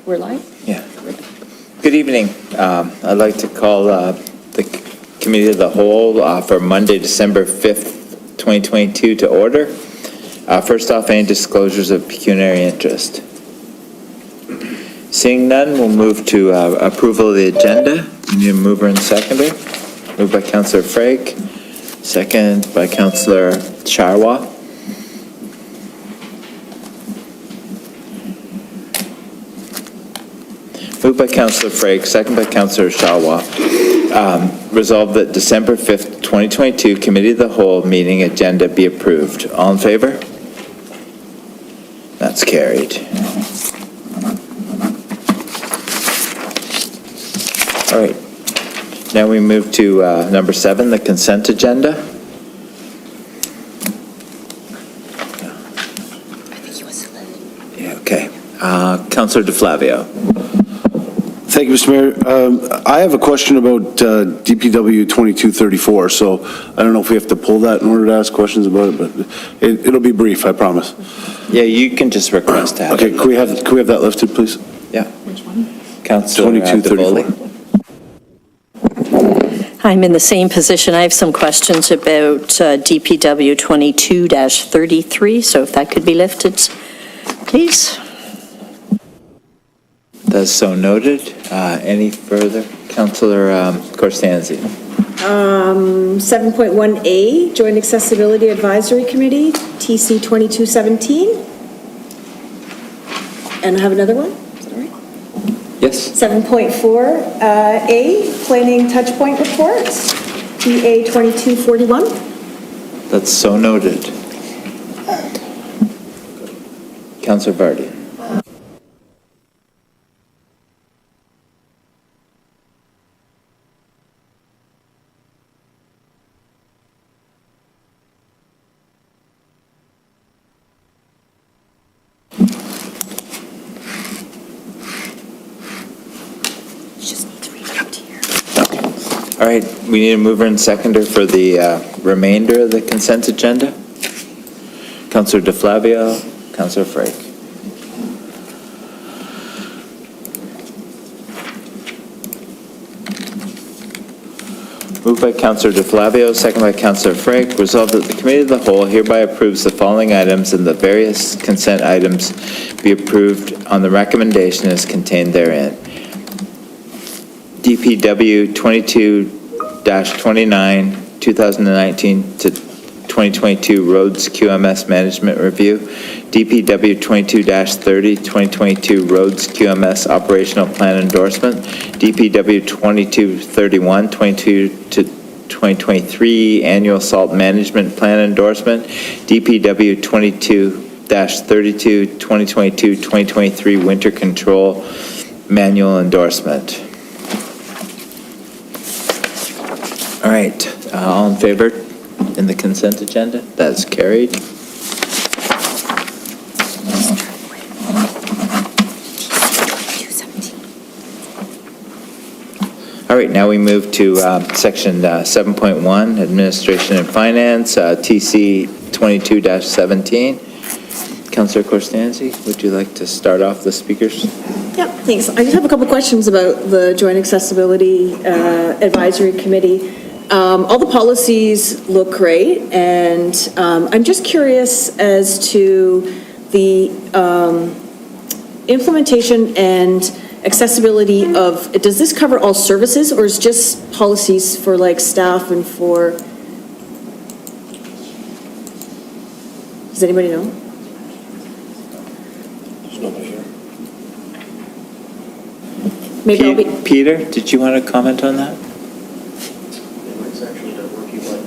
We're live? Yeah. Good evening. I'd like to call the Committee of the Whole for Monday, December 5th, 2022 to order. First off, any disclosures of pecuniary interest? Seeing none, we'll move to approval of the agenda. We need a mover and seconder. Moved by Councillor Frake, second by Councillor Charwa. Moved by Councillor Frake, second by Councillor Charwa. Resolved that December 5th, 2022 Committee of the Whole meeting agenda be approved. All in favor? That's carried. All right. Now we move to number 7, the consent agenda. I think he was selected. Yeah, okay. Councillor DeFlavio. Thank you, Mr. Mayor. I have a question about DPW 2234, so I don't know if we have to pull that in order to ask questions about it, but it'll be brief, I promise. Yeah, you can just request to have Okay, it. can we have that lifted, please? Yeah. Which one? Councillor 2234. I'm in the same position. I have some questions about DPW 22-33, so if that could be lifted, please. That's so noted. Any further? Councillor Corstanzi. 7.1A, Joint Accessibility Advisory Committee, TC 2217. And I have another one, is that all right? Yes. 7.4A, Planning Touchpoint Reports, TA 2241. That's so noted. Councillor Vardy. All right, we need a mover and seconder for the remainder of the consent agenda. Councillor DeFlavio, Councillor Frake. Moved by Councillor DeFlavio, second by Councillor Frake. Resolved that the Committee of the Whole hereby approves the following items and the various consent items be approved on the recommendation as contained therein. DPW 22-29, 2019 to 2022 Roads QMS Management Review. DPW 22-30, 2022 Roads QMS Operational Plan Endorsement. DPW 22-31, 22 to 2023 Annual Salt Management Plan Endorsement. DPW 22-32, 2022-2023 Winter Control Manual Endorsement. All right, all in favor in the consent agenda? That's carried. All right, now we move to section 7.1, Administration and Finance, TC 22-17. Councillor Corstanzi, would you like to start off the speakers? Yeah, thanks. I just have a couple questions about the Joint Accessibility Advisory Committee. All the policies look great, and I'm just curious as to the implementation and accessibility of, does this cover all services, or is just policies for like staff and for, does anybody know? There's nobody here. Maybe I'll be, Peter, did you want to comment on that? It's actually not working, but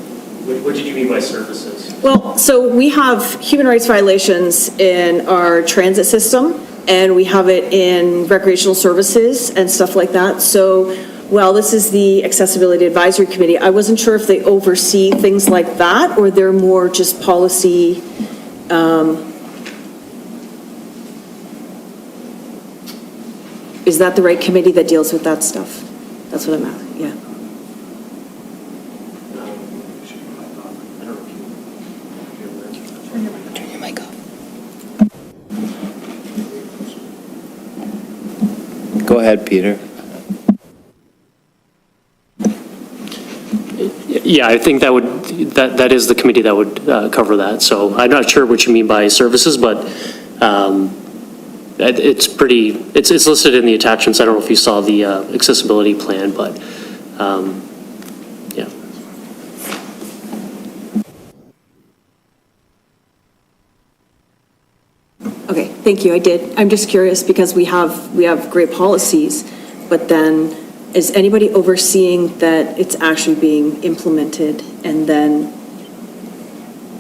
what did you mean by services? well, so we have human rights violations in our transit system, and we have it in recreational services and stuff like that. So, well, this is the Accessibility Advisory Committee. I wasn't sure if they oversee things like that, or they're more just policy. Is that the right committee that deals with that stuff? That's what I'm asking, yeah. Turn your mic off. Go ahead, Peter. Yeah, I think that is the committee that would cover that. So I'm not sure what you mean by services, but it's listed in the attachments. I don't know if you saw the accessibility plan, but yeah. Okay, thank you, I did. I'm just curious because we have great policies, but then is anybody overseeing that it's actually being implemented and then,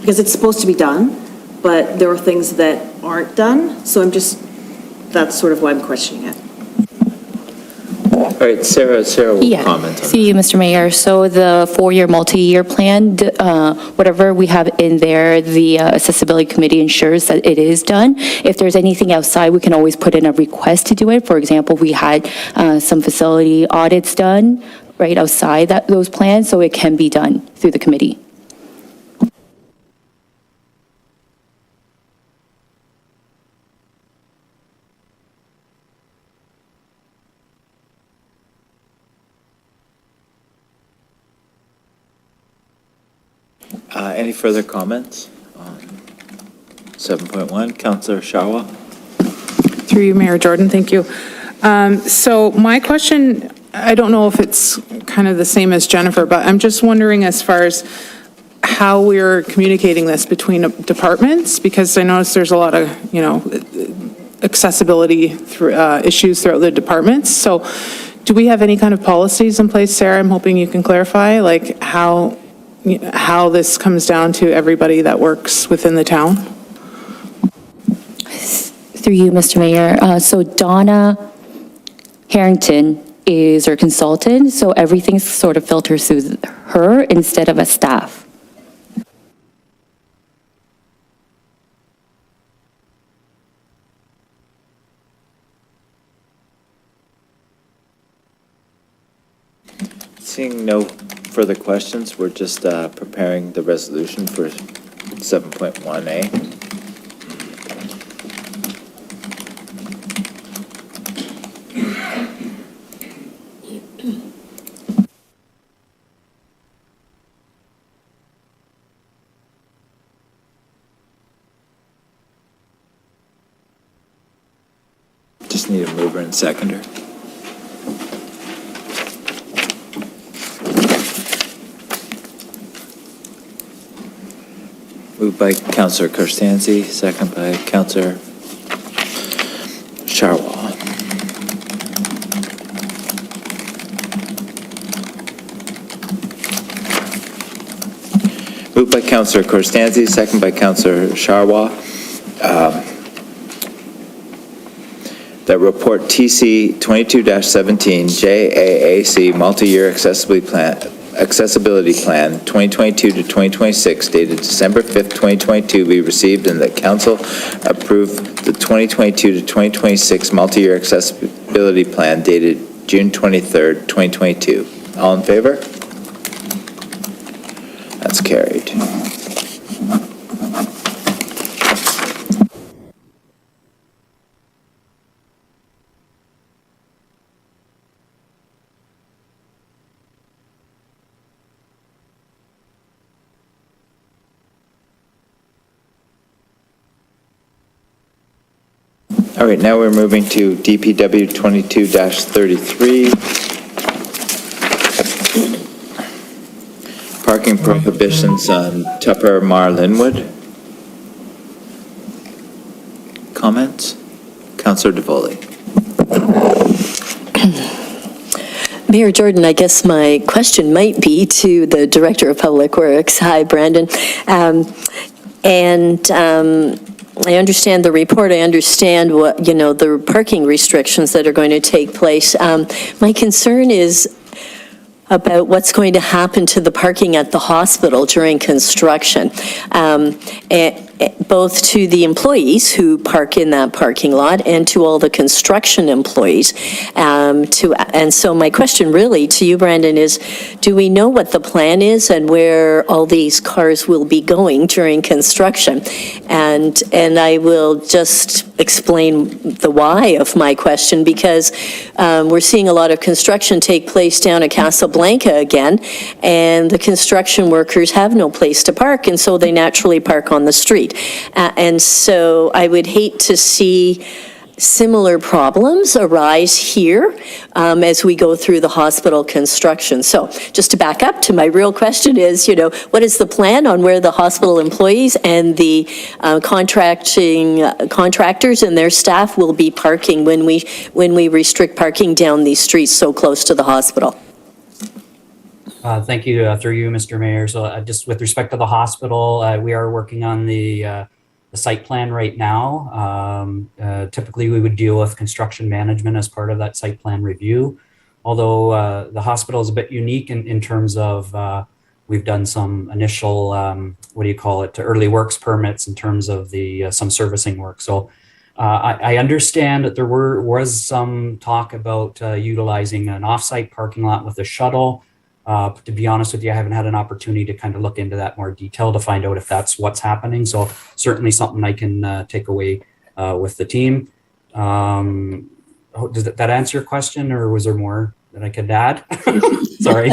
because it's supposed to be done, but there are things that aren't done, so that's sort of why I'm questioning it. All right, Sarah will Yeah, comment on see you, Mr. Mayor. So the four-year multi-year plan, whatever we have in there, the accessibility committee ensures that it is done. If there's anything outside, we can always put in a request to do it. For example, we had some facility audits done right outside those plans, so it can be done through the committee. Any further comments on 7.1? Councillor Sharwa? Through you, Mayor Jordan, thank you. So my question, I don't know if it's kind of the same as Jennifer, but I'm just wondering as far as how we're communicating this between departments, because I noticed there's a lot of, accessibility issues throughout the departments. So do we have any kind of policies in place, Sarah? I'm hoping you can clarify, like how this comes down to everybody that works within the town? Through you, Mr. Mayor. So Donna Harrington is our consultant, so everything sort of filters through her instead of a staff. Seeing no further questions, we're just preparing the resolution for 7.1A. Just need a mover and seconder. Moved by Councillor Corstanzi, second by Councillor Sharwa. Moved by Councillor Corstanzi, second by Councillor Sharwa. That report TC 22-17 JAAC Multi-Year Accessibility Plan 2022 to 2026 dated December 5th, 2022 be received and that council approve the 2022 to 2026 Multi-Year Accessibility Plan dated June 23rd, 2022. All in favor? That's carried. All right, now we're moving to DPW 22-33. Parking prohibitions on Tupper Mar Linwood. Comments? Councillor DeVoley. Mayor Jordan, I guess my question might be to the Director of Public Works. Hi, Brandon. I understand the report. I understand what, the parking restrictions that are going to take place. My concern is about what's going to happen to the parking at the hospital during construction. And both to the employees who park in that parking lot and to all the construction employees. And so my question really to you, Brandon, is do we know what the plan is and where all these cars will be going during construction? And I will just explain the why of my question, because we're seeing a lot of construction take place down at Casablanca again, and the construction workers have no place to park, and so they naturally park on the street. And so I would hate to see similar problems arise here as we go through the hospital construction. So just to back up to my real question is, what is the plan on where the hospital employees and the contractors and their staff will be parking when we restrict parking down these streets so close to the hospital? Thank you, through you, Mr. Mayor. So just with respect to the hospital, we are working on the site plan right now. Typically, we would deal with construction management as part of that site plan review. Although the hospital is a bit unique in terms of we've done some initial, early works permits in terms of the some servicing work. So I understand that there was some talk about utilizing an offsite parking lot with a shuttle. To be honest with you, I haven't had an opportunity to kind of look into that more detail to find out if that's what's happening. So certainly something I can take away with the team. Does that answer your question, or was there more that I could add? Sorry.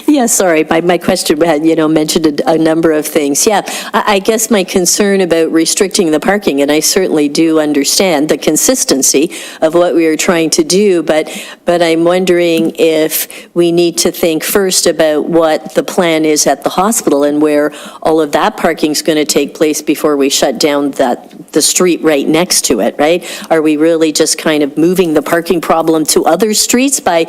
Yeah, sorry. My question had, mentioned a number of things. Yeah, I guess my concern about restricting the parking, and I certainly do understand the consistency of what we are trying to do, but I'm wondering if we need to think first about what the plan is at the hospital and where all of that parking is going to take place before we shut down the street right next to it, right? Are we really just kind of moving the parking problem to other streets by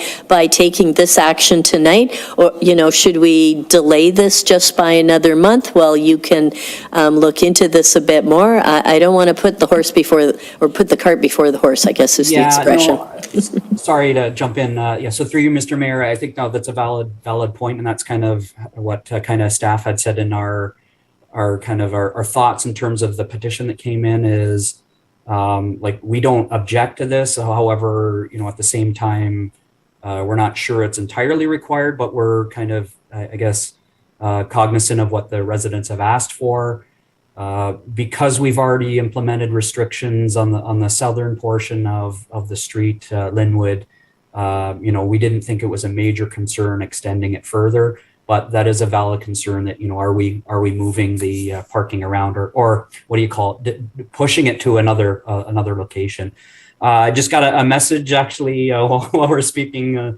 taking this action tonight? Or, should we delay this just by another month while you can look into this a bit more? I don't want to put the cart before the horse, I guess is the expression. No, sorry to jump in. So through you, Mr. Mayor, I think that's a valid point, and that's kind of what kind of staff had said in our thoughts in terms of the petition that came in is we don't object to this. However, at the same time, we're not sure it's entirely required, but we're kind of, cognizant of what the residents have asked for. Because we've already implemented restrictions on the southern portion of the street, Linwood, we didn't think it was a major concern extending it further, but that is a valid concern that, are we moving the parking around or pushing it to another location. I just got a message actually while we're speaking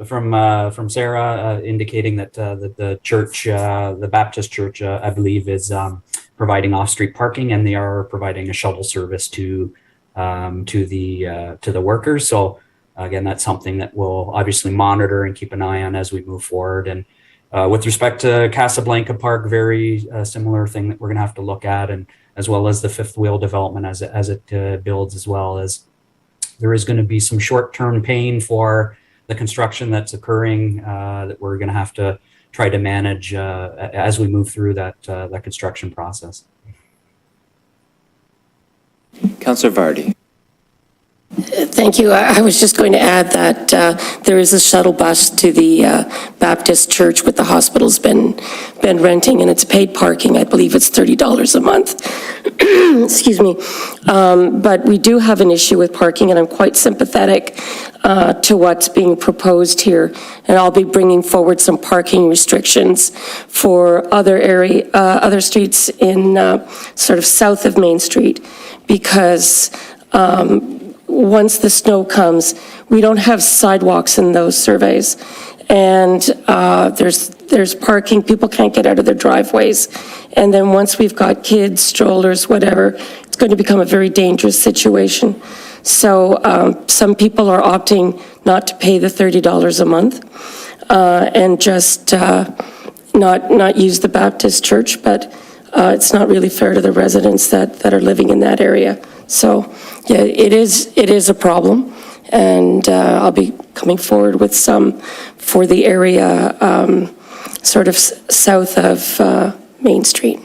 from Sarah indicating that the church, the Baptist church, I believe, is providing off-street parking, and they are providing a shuttle service to the workers. So again, that's something that we'll obviously monitor and keep an eye on as we move forward. And with respect to Casablanca Park, very similar thing that we're going to have to look at, and as well as the fifth wheel development as it builds, as well as there is going to be some short-term pain for the construction that's occurring that we're going to have to try to manage as we move through that construction process. Councillor Vardy. Thank you. I was just going to add that there is a shuttle bus to the Baptist church with the hospital's been renting, and it's paid parking. I believe it's $30 a month. Excuse me. But we do have an issue with parking, and I'm quite sympathetic to what's being proposed here. And I'll be bringing forward some parking restrictions for other streets in sort of south of Main Street, because once the snow comes, we don't have sidewalks in those surveys. And there's parking, people can't get out of their driveways. And then once we've got kids, strollers, whatever, it's going to become a very dangerous situation. So some people are opting not to pay the $30 a month and just not use the Baptist church, but it's not really fair to the residents that are living in that area. So yeah, it is a problem, and I'll be coming forward with some for the area sort of south of Main Street.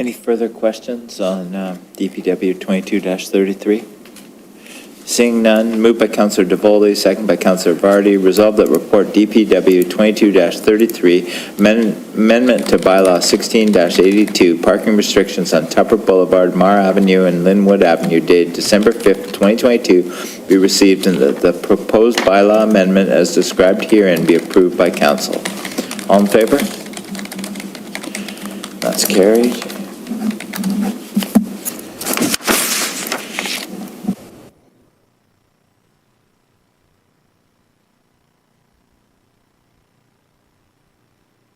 Any further questions on DPW 22-33? Seeing none, moved by Councillor DeVoley, second by Councillor Vardy, resolved that report DPW 22-33, amendment to bylaw 16-82, parking restrictions on Tupper Boulevard, Mar Avenue, and Linwood Avenue, dated December 5th, 2022, be received and that the proposed bylaw amendment as described herein be approved by council. All in favor? That's carried.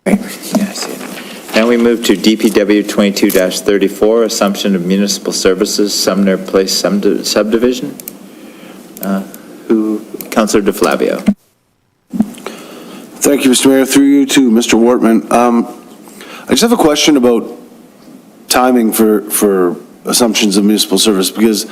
Yeah, I see it. Now we move to DPW 22-34, Assumption of Municipal Services, Sumner Place subdivision. Councillor DeFlavio. Thank you, Mr. Mayor. Through you to Mr. Wortman. I just have a question about timing for assumptions of municipal service, because,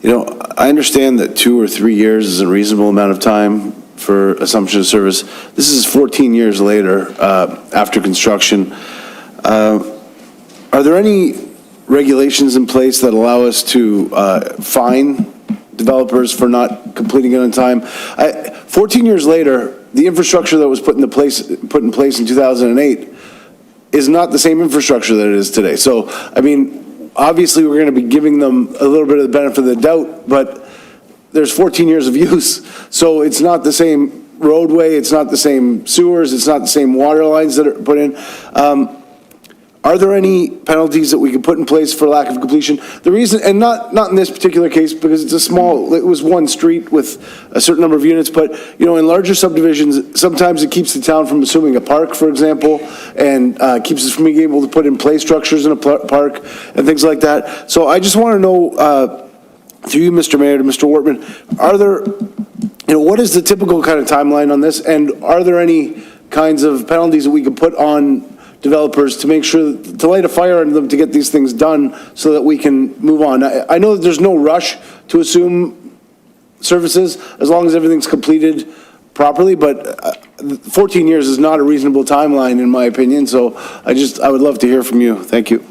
you know, I understand that 2 or 3 years is a reasonable amount of time for assumption of service. This is 14 years later, after construction. Are there any regulations in place that allow us to fine developers for not completing it on time? 14 years later, the infrastructure that was put in place in 2008 is not the same infrastructure that it is today. So, I mean, obviously, we're going to be giving them a little bit of the benefit of the doubt, but there's 14 years of use, so it's not the same roadway, it's not the same sewers, it's not the same water lines that are put in. Are there any penalties that we could put in place for lack of completion? The reason, and not in this particular case, because it's it was one street with a certain number of units, but, you know, in larger subdivisions, sometimes it keeps the town from assuming a park, for example, and keeps us from being able to put in play structures in a park and things like that. So I just want to know, through you, Mr. Mayor, to Mr. Wortman, are there, you know, what is the typical kind of timeline on this? And are there any kinds of penalties that we could put on developers to make sure, to light a fire under them to get these things done so that we can move on? I know that there's no rush to assume services as long as everything's completed properly, but 14 years is not a reasonable timeline in my opinion. So I would love to hear from you. Thank you.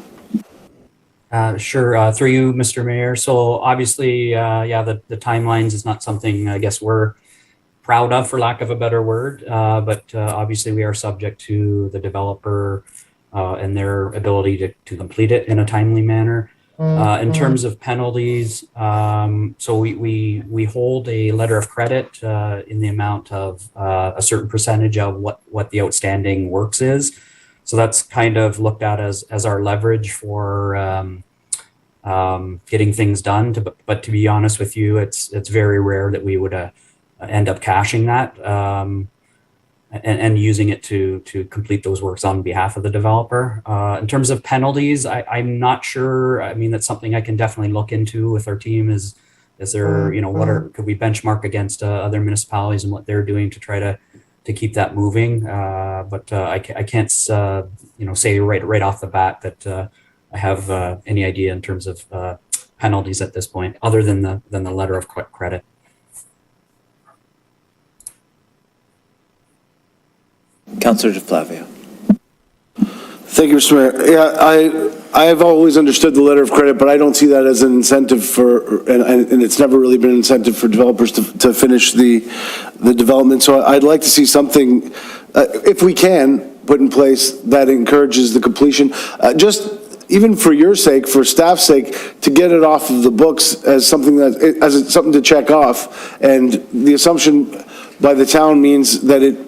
Sure. Through you, Mr. Mayor. So obviously, yeah, the timelines is not something I guess we're proud of, for lack of a better word. But obviously, we are subject to the developer and their ability to complete it in a timely manner. In terms of penalties, so we hold a letter of credit in the amount of a certain percentage of what the outstanding works is. So that's kind of looked at as our leverage for getting things done. But to be honest with you, it's very rare that we would end up cashing that and using it to complete those works on behalf of the developer. In terms of penalties, I'm not sure. I mean, that's something I can definitely look into with our team. Is there, you know, could we benchmark against other municipalities and what they're doing to try to keep that moving? But I can't, you know, say right off the bat that I have any idea in terms of penalties at this point, other than the letter of credit. Councillor DeFlavio. Thank you, Mr. Mayor. Yeah, I have always understood the letter of credit, but I don't see that as an incentive for, and it's never really been an incentive for developers to finish the development. So I'd like to see something, if we can, put in place that encourages the completion. Just even for your sake, for staff's sake, to get it off of the books as something something to check off. And the assumption by the town means that it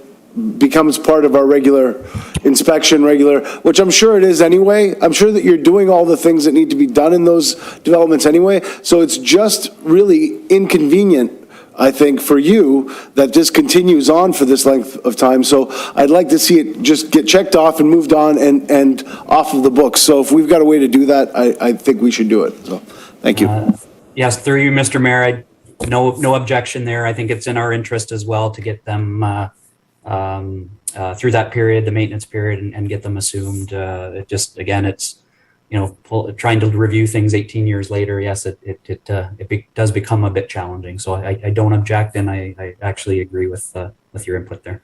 becomes part of our regular inspection, which I'm sure it is anyway. I'm sure that you're doing all the things that need to be done in those developments anyway. So it's just really inconvenient, I think, for you that this continues on for this length of time. So I'd like to see it just get checked off and moved on and off of the books. So if we've got a way to do that, I think we should do it. So thank you. Yes, through you, Mr. Mayor. No objection there. I think it's in our interest as well to get them through that period, the maintenance period, and get them assumed. It just, again, it's, you know, trying to review things 18 years later. Yes, it does become a bit challenging. So I don't object, and I actually agree with your input there.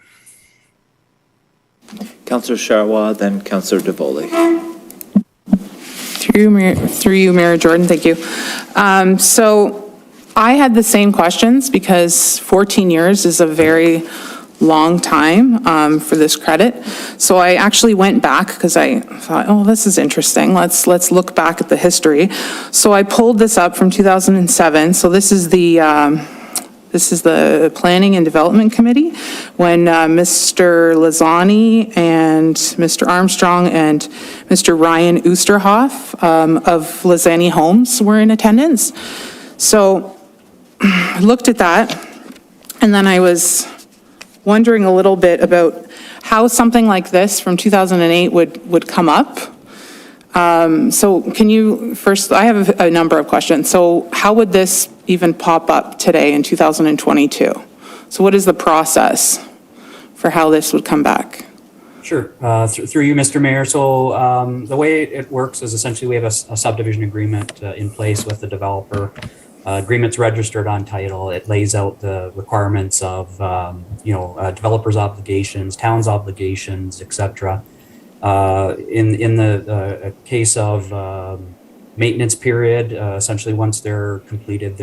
Councillor Sharwa, then Councillor DeVoley. Through you, Mayor Jordan, thank you. So I had the same questions because 14 years is a very long time for this credit. So I actually went back because I thought, oh, this is interesting. Let's look back at the history. So I pulled this up from 2007. So this is the Planning and Development Committee, when Mr. Lazani and Mr. Armstrong and Mr. Ryan Oosterhoff of Lazani Homes were in attendance. So I looked at that, and then I was wondering a little bit about how something like this from 2008 would come up. So can you, first, I have a number of questions. So how would this even pop up today in 2022? So what is the process for how this would come back? Sure. Through you, Mr. Mayor. So the way it works is essentially we have a subdivision agreement in place with the developer. Agreement's registered on title. It lays out the requirements of, developers' obligations, town's obligations, et cetera. In the case of maintenance period, essentially once they're completed,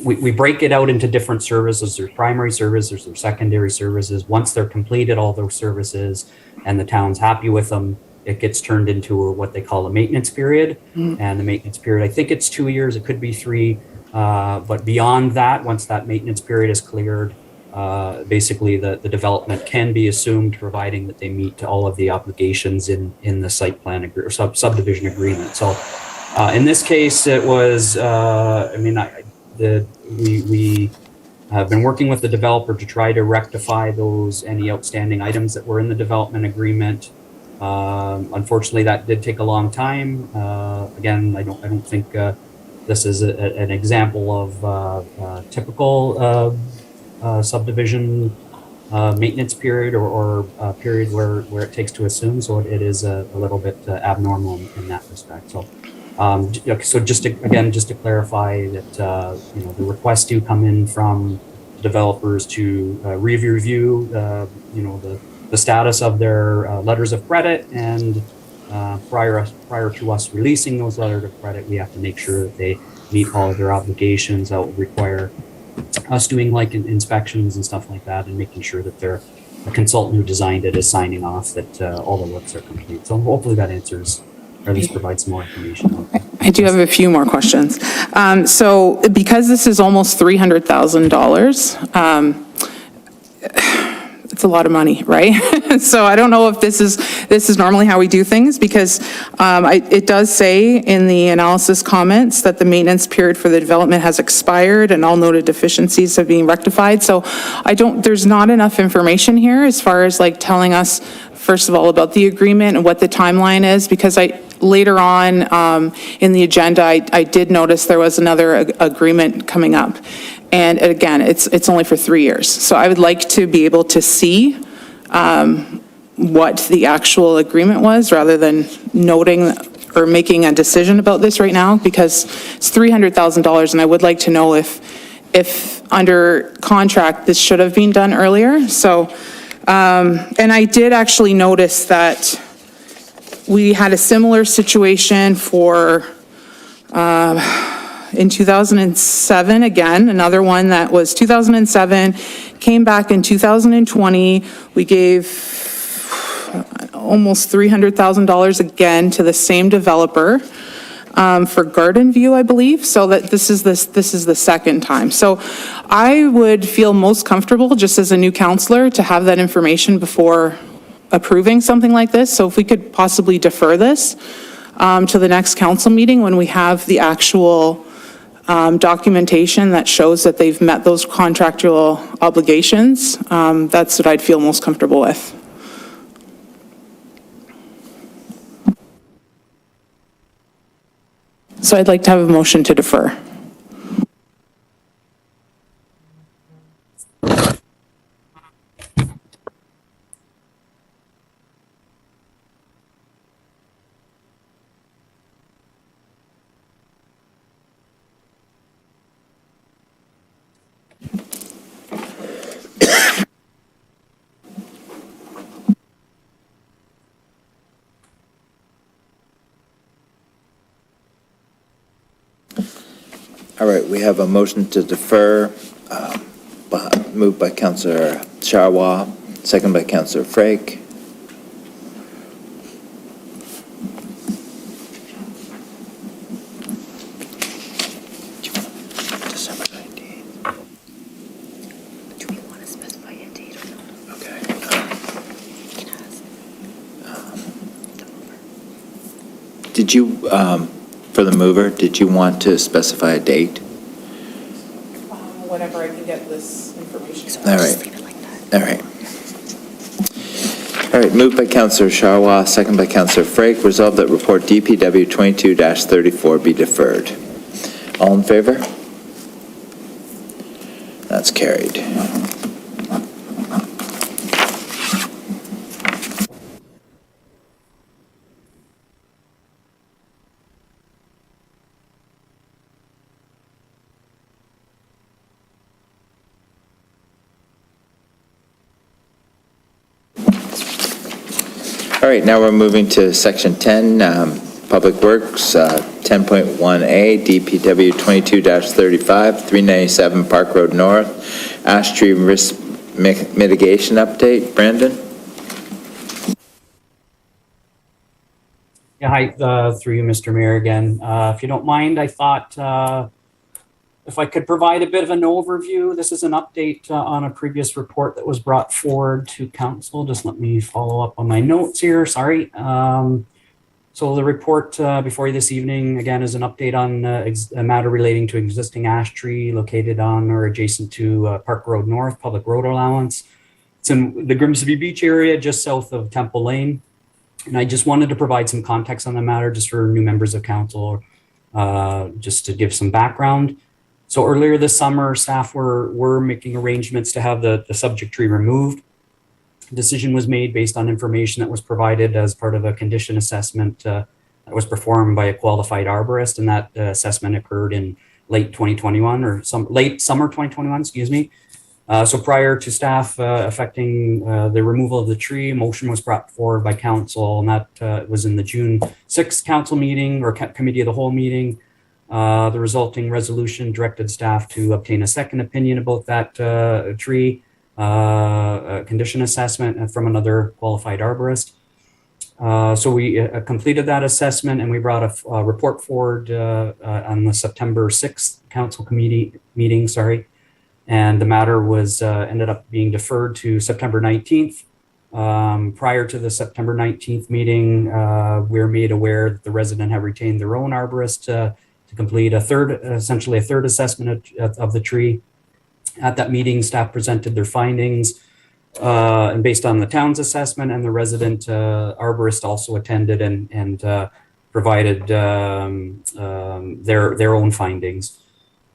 we break it out into different services. There's primary services, there's secondary services. Once they're completed, all those services, and the town's happy with them, it gets turned into what they call a maintenance period. And the maintenance period, I think it's 2 years, it could be 3. But beyond that, once that maintenance period is cleared, basically the development can be assumed, providing that they meet all of the obligations in the site plan or subdivision agreement. So in this case, it was, we have been working with the developer to try to rectify any outstanding items that were in the development agreement. Unfortunately, that did take a long time. Again, I don't think this is an example of typical subdivision maintenance period or a period where it takes to assume. So it is a little bit abnormal in that respect. So just to clarify that the requests do come in from developers to review the status of their letters of credit, and prior to us releasing those letters of credit, we have to make sure that they meet all of their obligations. That would require us doing like inspections and stuff like that, and making sure that the consultant who designed it is signing off that all the works are complete. So hopefully that answers, or at least provides some more information. I do have a few more questions. So because this is almost $300,000, it's a lot of money, right? So I don't know if this is normally how we do things, because it does say in the analysis comments that the maintenance period for the development has expired and all noted deficiencies have been rectified. So there's not enough information here as far as like telling us, first of all, about the agreement and what the timeline is, because later on in the agenda, I did notice there was another agreement coming up. And again, it's only for 3 years. So I would like to be able to see what the actual agreement was, rather than noting or making a decision about this right now, because it's $300,000, and I would like to know if under contract this should have been done earlier. So, and I did actually notice that we had a similar situation for in 2007, again, another one that was 2007, came back in 2020. We gave almost $300,000 again to the same developer for Garden View, I believe. So that this is the second time. So I would feel most comfortable, just as a new counselor, to have that information before approving something like this. So if we could possibly defer this to the next council meeting when we have the actual documentation that shows that they've met those contractual obligations, that's what I'd feel most comfortable with. So I'd like to have a motion to defer. All right, we have a motion to defer, moved by Councillor Charwa, second by Councillor Frake. December 19th. Do we want to specify a date or not? Okay. Did you, for the mover, did you want to specify a date? Whenever I can get this information. All right. All right. All right, moved by Councillor Charwa, second by Councillor Frake. Resolved that report DPW 22-34 be deferred. All in favor? That's carried. All right, now we're moving to Section 10, Public Works, 10.1A, DPW 22-35, 397 Park Road North, ash tree risk mitigation update. Brandon? Yeah, hi, through you, Mr. Mayor, again. If you don't mind, I thought if I could provide a bit of an overview. This is an update on a previous report that was brought forward to council. Just let me follow up on my notes here, sorry. So the report before you this evening, again, is an update on a matter relating to existing ash tree located on or adjacent to Park Road North, public road allowance. It's in the Grimsby Beach area, just south of Temple Lane. And I just wanted to provide some context on the matter just for new members of council, just to give some background. So earlier this summer, staff were making arrangements to have the subject tree removed. The decision was made based on information that was provided as part of a condition assessment that was performed by a qualified arborist, and that assessment occurred in late 2021 or late summer 2021, excuse me. So prior to staff affecting the removal of the tree, a motion was brought forward by council, and that was in the June 6th council meeting or committee of the whole meeting. The resulting resolution directed staff to obtain a second opinion about that tree condition assessment from another qualified arborist. So we completed that assessment, and we brought a report forward on the September 6th council committee meeting, and the matter was ended up being deferred to September 19th. Prior to the September 19th meeting, we were made aware that the resident had retained their own arborist to complete essentially a third assessment of the tree. At that meeting, staff presented their findings, and based on the town's assessment, and the resident arborist also attended and provided their own findings.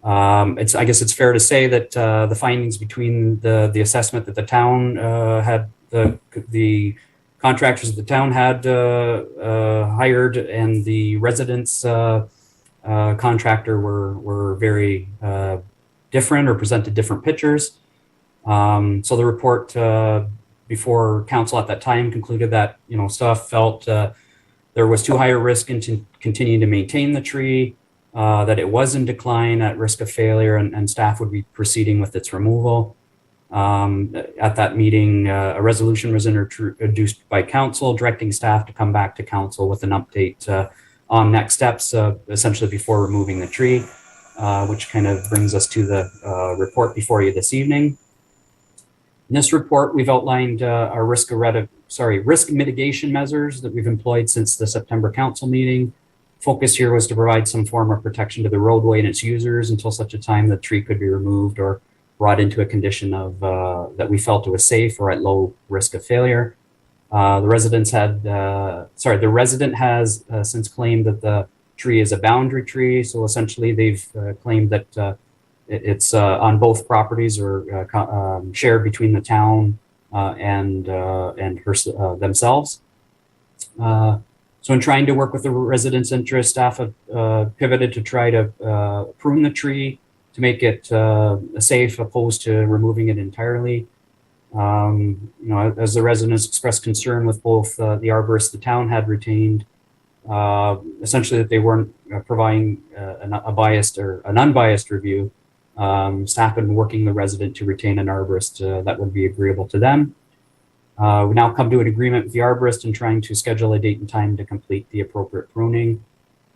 I guess it's fair to say that the findings between the assessment that the town had, the contractors that the town had hired, and the residents contractor were very different or presented different pictures. So the report before council at that time concluded that, staff felt there was too high a risk into continuing to maintain the tree, that it was in decline, at risk of failure, and staff would be proceeding with its removal. At that meeting, a resolution was introduced by council directing staff to come back to council with an update on next steps, essentially before removing the tree, which kind of brings us to the report before you this evening. In this report, we've outlined our risk mitigation measures that we've employed since the September council meeting. Focus here was to provide some form of protection to the roadway and its users until such a time the tree could be removed or brought into a condition of that we felt it was safe or at low risk of failure. The resident has since claimed that the tree is a boundary tree. So essentially they've claimed that it's on both properties or shared between the town and themselves. So in trying to work with the residents' interest, staff have pivoted to try to prune the tree to make it safe, opposed to removing it entirely. As the residents expressed concern with both the arborist the town had retained essentially that they weren't providing a biased or an unbiased review. Staff had been working the resident to retain an arborist that would be agreeable to them. We now come to an agreement with the arborist and trying to schedule a date and time to complete the appropriate pruning.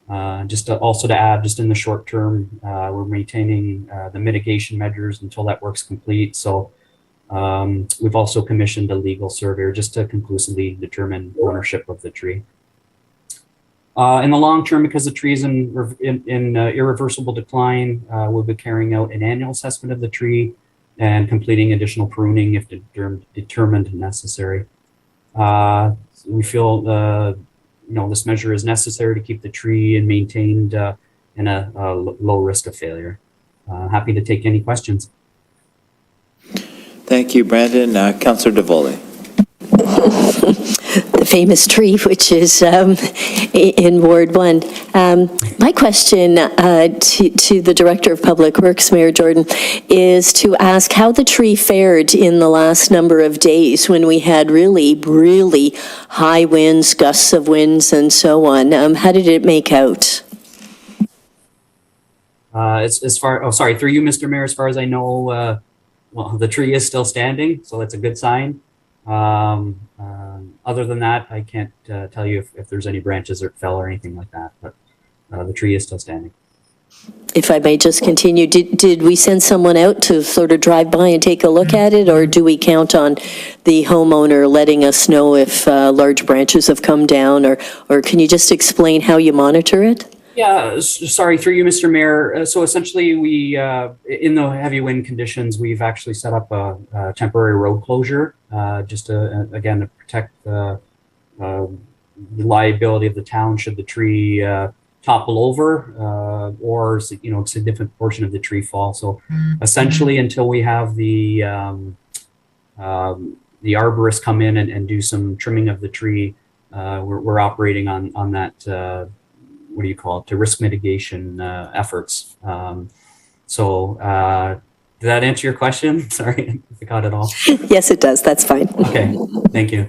Also to add, just in the short term, we're maintaining the mitigation measures until that work's complete. So we've also commissioned a legal surveyor just to conclusively determine ownership of the tree. In the long term, because the tree is in irreversible decline, we'll be carrying out an annual assessment of the tree and completing additional pruning if determined necessary. We feel this measure is necessary to keep the tree and maintained in a low risk of failure. Happy to take any questions. Thank you, Brandon. Councillor DeVoley. The famous tree, which is in Ward 1. My question to the Director of Public Works, Mayor Jordan, is to ask how the tree fared in the last number of days when we had really, really high winds, gusts of winds, and so on. How did it make out? Through you, Mr. Mayor, as far as I know, well, the tree is still standing, so that's a good sign. Other than that, I can't tell you if there's any branches that fell or anything like that, but the tree is still standing. If I may just continue, did we send someone out to sort of drive by and take a look at it, or do we count on the homeowner letting us know if large branches have come down, or can you just explain how you monitor it? Yeah, sorry, through you, Mr. Mayor. So essentially, we, in the heavy wind conditions, we've actually set up a temporary road closure, just to, again, to protect the liability of the town should the tree topple over or, a significant portion of the tree fall. So essentially, until we have the arborist come in and do some trimming of the tree, we're operating on that what do you call it, to risk mitigation efforts. Did that answer your question? Sorry, I got it all. Yes, it does. That's fine. Okay, thank you.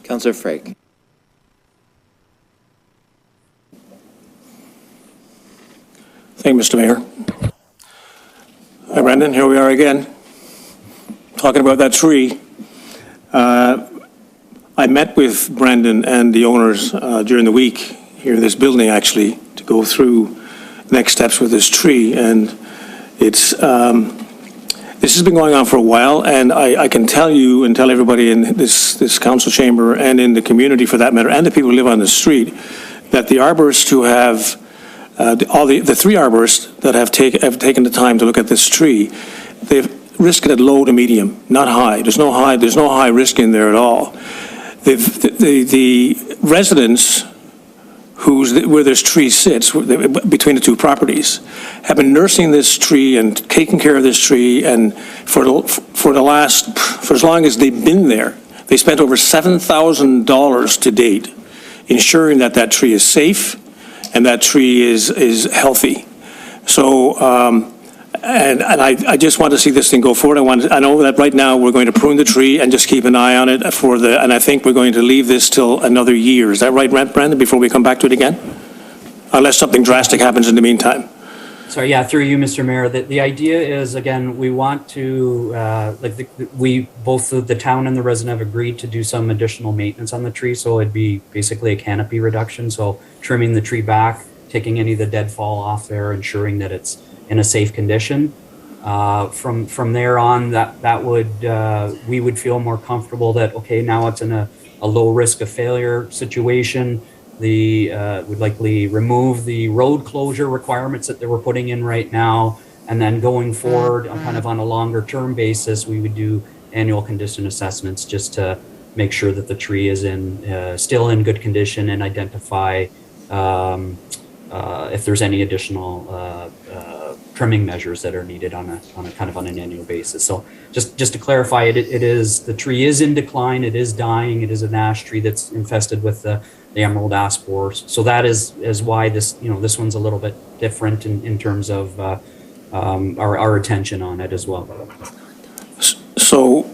Councillor Frake. Thank you, Mr. Mayor. Hi, Brendan. Here we are again, talking about that tree. I met with Brendan and the owners during the week here in this building, actually, to go through next steps with this tree. And it's this has been going on for a while, and I can tell you and tell everybody in this council chamber and in the community, for that matter, and the people who live on the street, that the arborists who have the three arborists that have taken the time to look at this tree, they've risked it at low to medium, not high. There's no high risk in there at all. The residents where this tree sits, between the two properties, have been nursing this tree and taking care of this tree, and for as long as they've been there, they spent over $7,000 to date ensuring that tree is safe and that tree is healthy. So, and I just want to see this thing go forward. I know that right now we're going to prune the tree and just keep an eye on it and I think we're going to leave this till another year. Is that right, Brandon, before we come back to it again? Unless something drastic happens in the meantime. Sorry, yeah, through you, Mr. Mayor. The idea is, again, we want to, both the town and the resident have agreed to do some additional maintenance on the tree. So it'd be basically a canopy reduction. So trimming the tree back, taking any of the deadfall off there, ensuring that it's in a safe condition. From there on, that would we would feel more comfortable that, okay, now it's in a low risk of failure situation. Would likely remove the road closure requirements that they were putting in right now, and then going forward kind of on a longer term basis, we would do annual condition assessments just to make sure that the tree is still in good condition and identify if there's any additional trimming measures that are needed on a kind of on an annual basis. So just to clarify, the tree is in decline, it is dying, it is an ash tree that's infested with the emerald ash borer. So that is why this one's a little bit different in terms of our attention on it as well. So,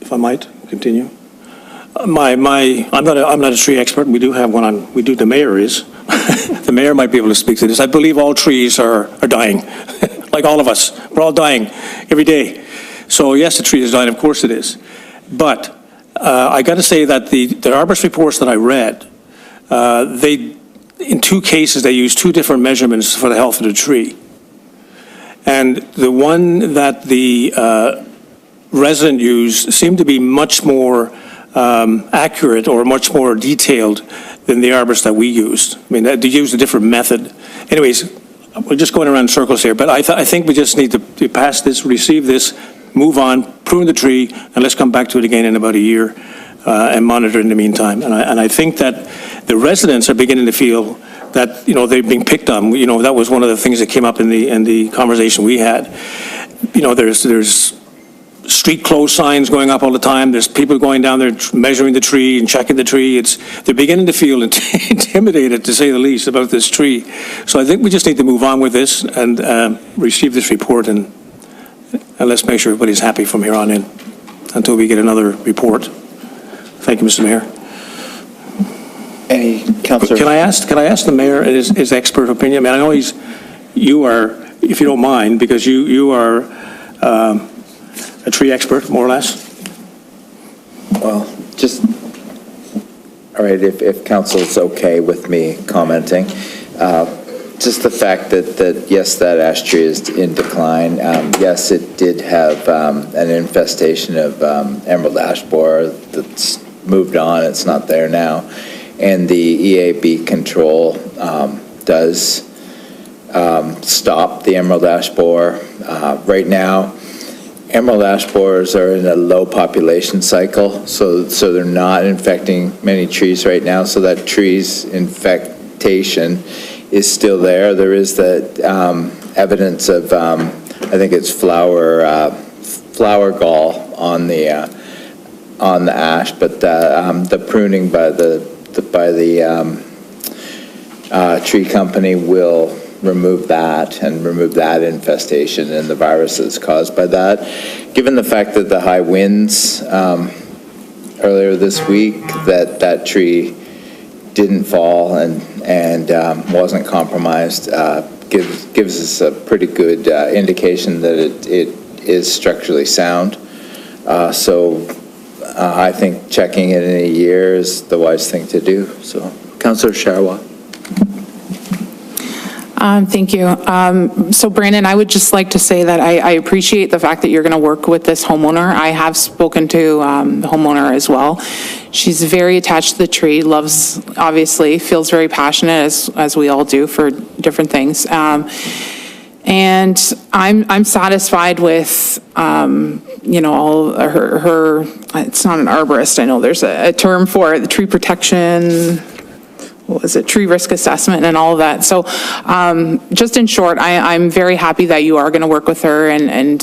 if I might continue. I'm not a tree expert. We do have one on, the mayor is. The mayor might be able to speak to this. I believe all trees are dying, like all of us. We're all dying every day. So yes, the tree is dying, of course it is. But I got to say that the arborist reports that I read, in two cases, they used two different measurements for the health of the tree. And the one that the resident used seemed to be much more accurate or much more detailed than the arborist that we used. I mean, they used a different method. Anyways, we're just going around in circles here, but I think we just need to pass this, receive this, move on, prune the tree, and let's come back to it again in about a year and monitor in the meantime. And I think that the residents are beginning to feel that, they're being picked on. That was one of the things that came up in the conversation we had. There's street closed signs going up all the time. There's people going down there measuring the tree and checking the tree. They're beginning to feel intimidated, to say the least, about this tree. So I think we just need to move on with this and receive this report, and let's make sure everybody's happy from here on in until we get another report. Thank you, Mr. Mayor. Any councillor? Can I ask the mayor his expert opinion? I mean, I know you are, if you don't mind, because you are a tree expert, more or less. Well, all right, if council's okay with me commenting, just the fact that yes, that ash tree is in decline. Yes, it did have an infestation of emerald ash borer that's moved on. It's not there now. And the EAB control does stop the emerald ash borer. Right now, emerald ash borers are in a low population cycle, so they're not infecting many trees right now, so that tree's infectation is still there. There is that evidence of, I think it's flower gall on the ash, but the pruning by the tree company will remove that and remove that infestation and the viruses caused by that. Given the fact that the high winds earlier this week, that tree didn't fall and wasn't compromised, gives us a pretty good indication that it is structurally sound. So I think checking it in a year is the wise thing to do. So, Councillor Sharwa. Thank you. So Brandon, I would just like to say that I appreciate the fact that you're going to work with this homeowner. I have spoken to the homeowner as well. She's very attached to the tree, loves, obviously, feels very passionate, as we all do, for different things. And I'm satisfied with, all her, it's not an arborist, I know there's a term for it, the tree protection, what was it, tree risk assessment and all of that. So just in short, I'm very happy that you are going to work with her and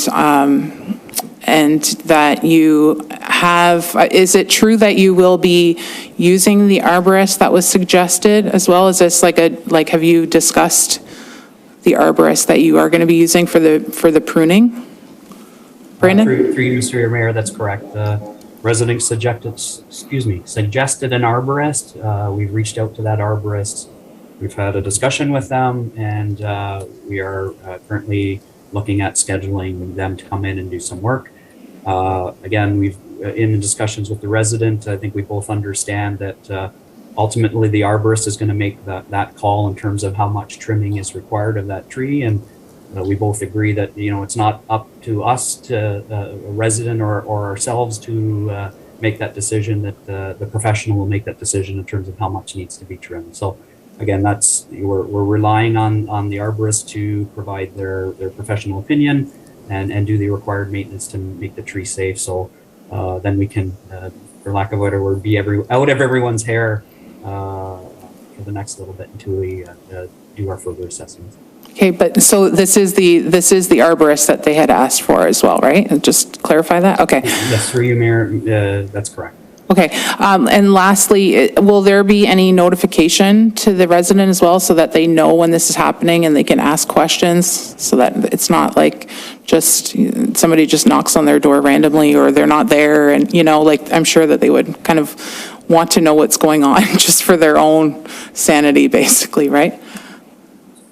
that you have, is it true that you will be using the arborist that was suggested as well? Is this have you discussed the arborist that you are going to be using for the pruning? Brandon? Through you, Mr. Mayor, that's correct. Resident suggested an arborist. We've reached out to that arborist. We've had a discussion with them, and we are currently looking at scheduling them to come in and do some work. Again, we've in the discussions with the resident, I think we both understand that ultimately the arborist is going to make that call in terms of how much trimming is required of that tree, and we both agree that it's not up to us, to a resident or ourselves, to make that decision. That the professional will make that decision in terms of how much needs to be trimmed. So again, we're relying on the arborist to provide their professional opinion and do the required maintenance to make the tree safe. So then we can, for lack of a better word, be out of everyone's hair for the next little bit until we do our further assessments. Okay, but so this is the arborist that they had asked for as well, right? And just clarify that? Okay. Yes, through you, Mayor, that's correct. Okay, and lastly, will there be any notification to the resident as well, so that they know when this is happening and they can ask questions, so that it's not like just, somebody just knocks on their door randomly, or they're not there, and, like, I'm sure that they would kind of want to know what's going on, just for their own sanity, basically, right?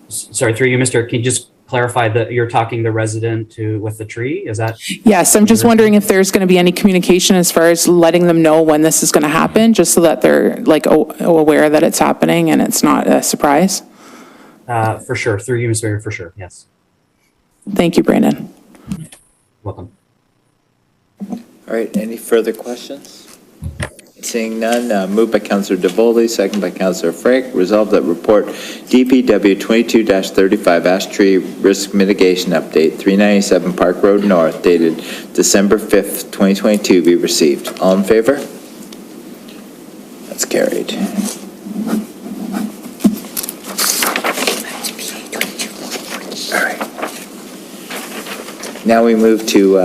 Sorry, through you, Mr. Can you just clarify that you're talking the resident with the tree? Is that? Yes, I'm just wondering if there's going to be any communication as far as letting them know when this is going to happen, just so that they're like aware that it's happening and it's not a surprise. For sure, through you, Mr. Mayor, for sure, yes. Thank you, Brandon. Welcome. All right, any further questions? Seeing none, moved by Councillor DeVoley, second by Councillor Frank. Resolved that report DPW 22-35 Ash Tree Risk Mitigation Update, 397 Park Road North, dated December 5th, 2022, be received. All in favor? That's carried. All right. Now we move to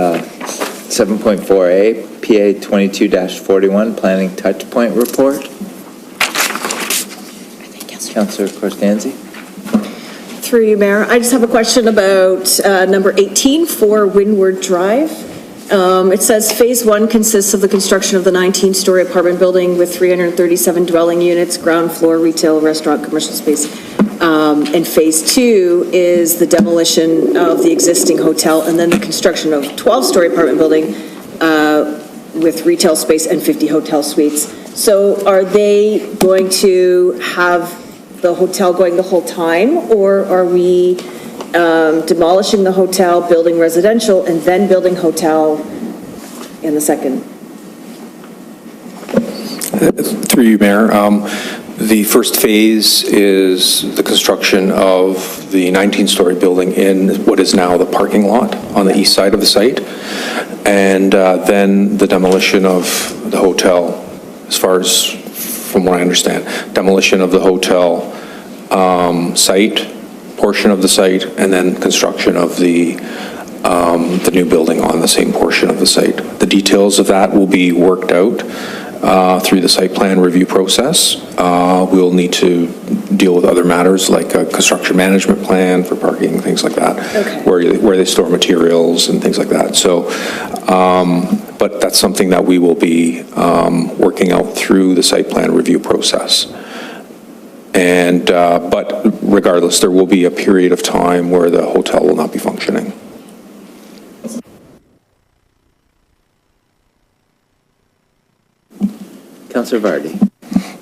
7.4A, PA 22-41, Planning Touchpoint Report. Councillor Corstanzi. Through you, Mayor. I just have a question about number 18 for Windward Drive. It says Phase 1 consists of the construction of the 19-story apartment building with 337 dwelling units, ground floor, retail, restaurant, commercial space. And Phase 2 is the demolition of the existing hotel and then the construction of 12-story apartment building with retail space and 50 hotel suites. So are they going to have the hotel going the whole time, or are we demolishing the hotel, building residential, and then building hotel in the second? Through you, Mayor. The first phase is the construction of the 19-story building in what is now the parking lot on the east side of the site, and then the demolition of the hotel, as far as, from what I understand, demolition of the hotel site, portion of the site, and then construction of the new building on the same portion of the site. The details of that will be worked out through the site plan review process. We'll need to deal with other matters like a construction management plan for parking, things like that, Okay. where they store materials and things like that. So, but that's something that we will be working out through the site plan review process. And, but regardless, there will be a period of time where the hotel will not be functioning. Councillor Vardy.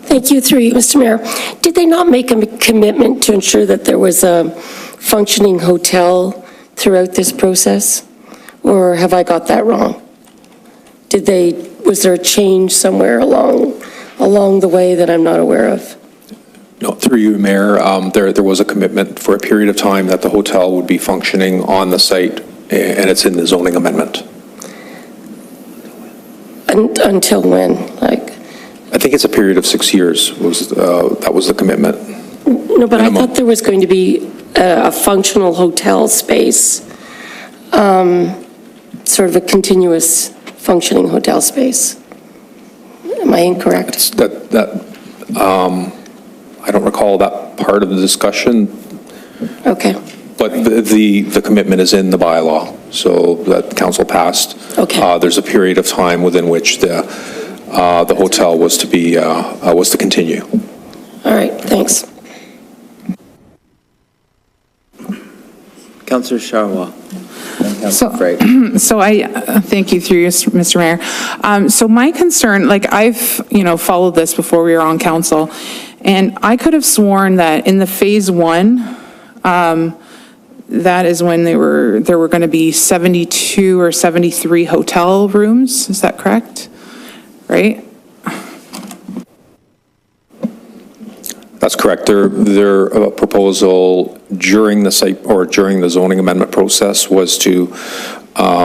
Thank you, through you, Mr. Mayor. Did they not make a commitment to ensure that there was a functioning hotel throughout this process? Or have I got that wrong? Was there a change somewhere along the way that I'm not aware of? No, through you, Mayor, there was a commitment for a period of time that the hotel would be functioning on the site, and it's in the zoning amendment. Until when? I think it's a period of 6 years, that was the commitment. No, but Minimum. I thought there was going to be a functional hotel space, sort of a continuous functioning hotel space. Am I incorrect? I don't recall that part of the discussion, Okay, but the commitment is in the bylaw, so that council passed. Okay. There's a period of time within which the hotel was to continue. all right, thanks. Councillor Sharwa. And Councillor Frank. So thank you, through you, Mr. Mayor. So my concern, like I've, followed this before we were on council, and I could have sworn that in the Phase 1, that is when there were going to be 72 or 73 hotel rooms. Is that correct? Right? That's correct. Their proposal during the site, or during the zoning amendment process, was to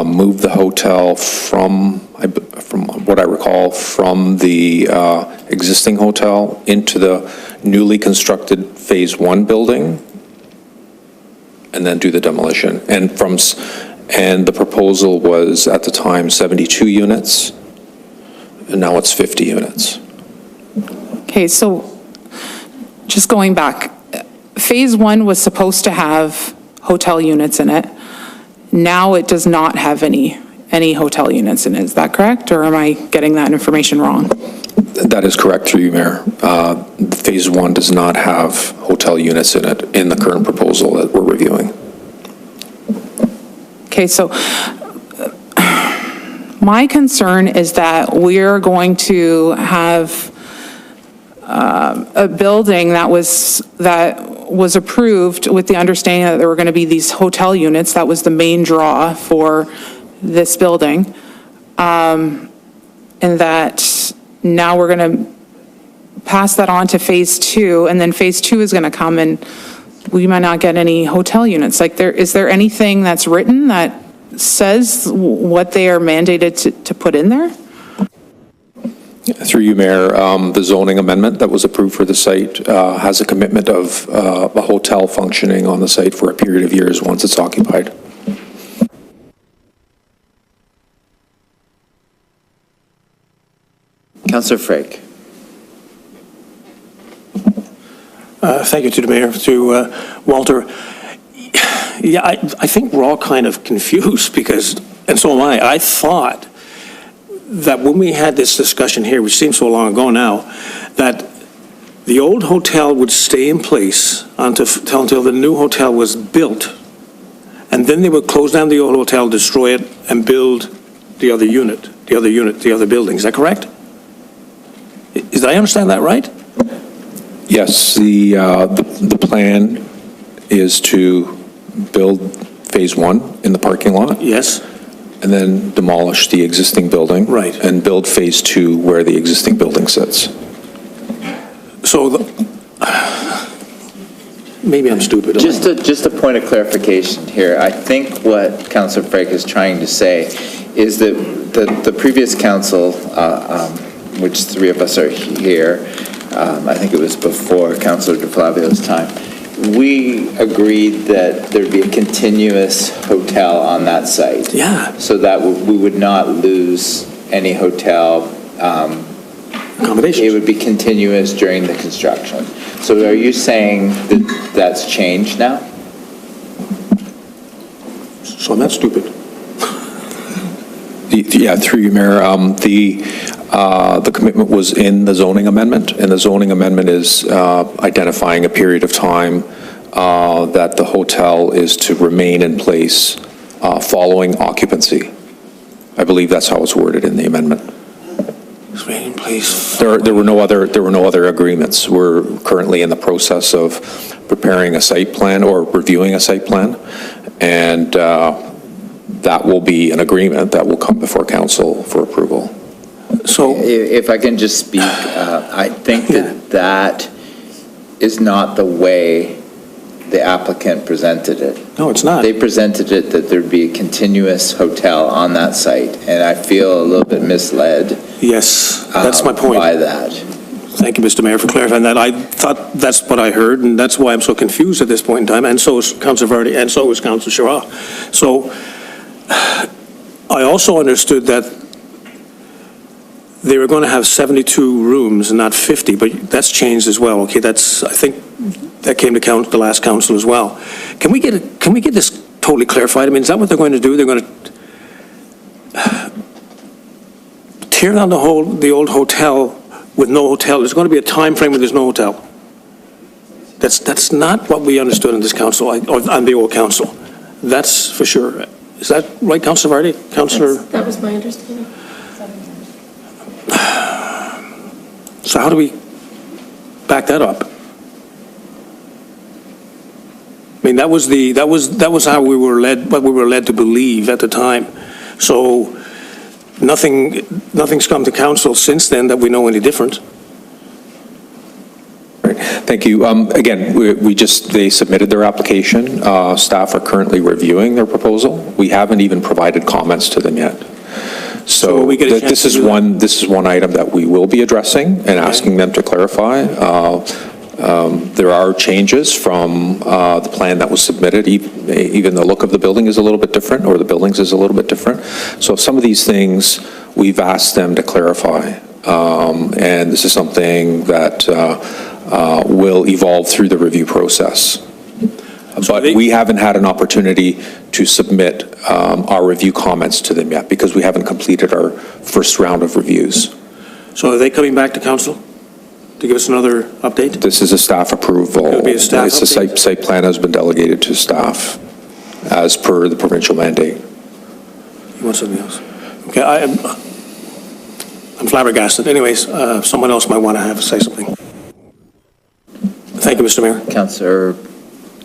move the hotel from what I recall, from the existing hotel into the newly constructed Phase 1 building, and then do the demolition. And the proposal was, at the time, 72 units. and now it's 50 units. Okay, so just going back, Phase 1 was supposed to have hotel units in it. Now it does not have any hotel units in it. Is that correct, or am I getting that information wrong? That is correct, through you, Mayor. Phase 1 does not have hotel units in it in the current proposal that we're reviewing. Okay, so my concern is that we're going to have a building that was approved with the understanding that there were going to be these hotel units. That was the main draw for this building. And that now we're going to pass that on to Phase 2, and then Phase 2 is going to come and we might not get any hotel units. Like, is there anything that's written that says what they are mandated to put in there? Through you, Mayor, the zoning amendment that was approved for the site has a commitment of a hotel functioning on the site for a period of years once it's occupied. Councillor Frake. Thank you to the mayor, to Walter. Yeah, I think we're all kind of confused because, and so am I. I thought that when we had this discussion here, which seems so long ago now, that the old hotel would stay in place until the new hotel was built, and then they would close down the old hotel, destroy it, and build the other unit, the other building. Is that correct? Did I understand that right? Yes, the plan is to build Phase 1 in the parking lot. Yes. And then demolish the existing building. Right. And build Phase 2 where the existing building sits. So, maybe I'm stupid. Just a point of clarification here. I think what Councillor Frake is trying to say is that the previous council, which three of us are here, I think it was before Councillor DeFlavio's time, we agreed that there'd be a continuous hotel on that site. Yeah. So that we would not lose any hotel. Accommodations. It would be continuous during the construction. So are you saying that that's changed now? So I'm not stupid. Yeah, through you, Mayor. The commitment was in the zoning amendment, and the zoning amendment is identifying a period of time that the hotel is to remain in place following occupancy. I believe that's how it's worded in the amendment. Remain in place. There were no other agreements. We're currently in the process of preparing a site plan or reviewing a site plan, and that will be an agreement that will come before council for approval. So, If I can just speak, I think that is not the way the applicant presented it. no, it's not. They presented it that there'd be a continuous hotel on that site, and I feel a little bit misled. Yes, that's my point. By that. Thank you, Mr. Mayor, for clarifying that. I thought that's what I heard, and that's why I'm so confused at this point in time, and so is Councilor Vardy, and so is Councilor Shara. So, I also understood that they were going to have 72 rooms and not 50, but that's changed as well. Okay, I think that came to the last council as well. Can we get this totally clarified? I mean, is that what they're going to do? They're going to tear down the old hotel with no hotel. There's going to be a time frame where there's no hotel. That's not what we understood in this council, or on the old council. That's for sure. Is that right, Councilor Vardy? Councilor? That was my understanding. So how do we back that up? I mean, that was how we were led, what we were led to believe at the time. So nothing's come to council since then that we know any different. Right. Thank you. Again, they submitted their application. Staff are currently reviewing their proposal. We haven't even provided comments to them yet. So we get a chance this to is do that? this is one item that we will be addressing and asking them to clarify. There are changes from the plan that was submitted. Even the look of the building is a little bit different, or the buildings is a little bit different. So some of these things, we've asked them to clarify. And this is something that will evolve through the review process. But we haven't had an opportunity to submit our review comments to them yet, because we haven't completed our first round of reviews. So are they coming back to council to give us another update? This is a staff approval. It'll be a staff It's a update? site plan has been delegated to staff as per the provincial mandate. You want something else? Okay, I'm flabbergasted. Anyways, someone else might want to say something. Thank you, Mr. Mayor. Councillor,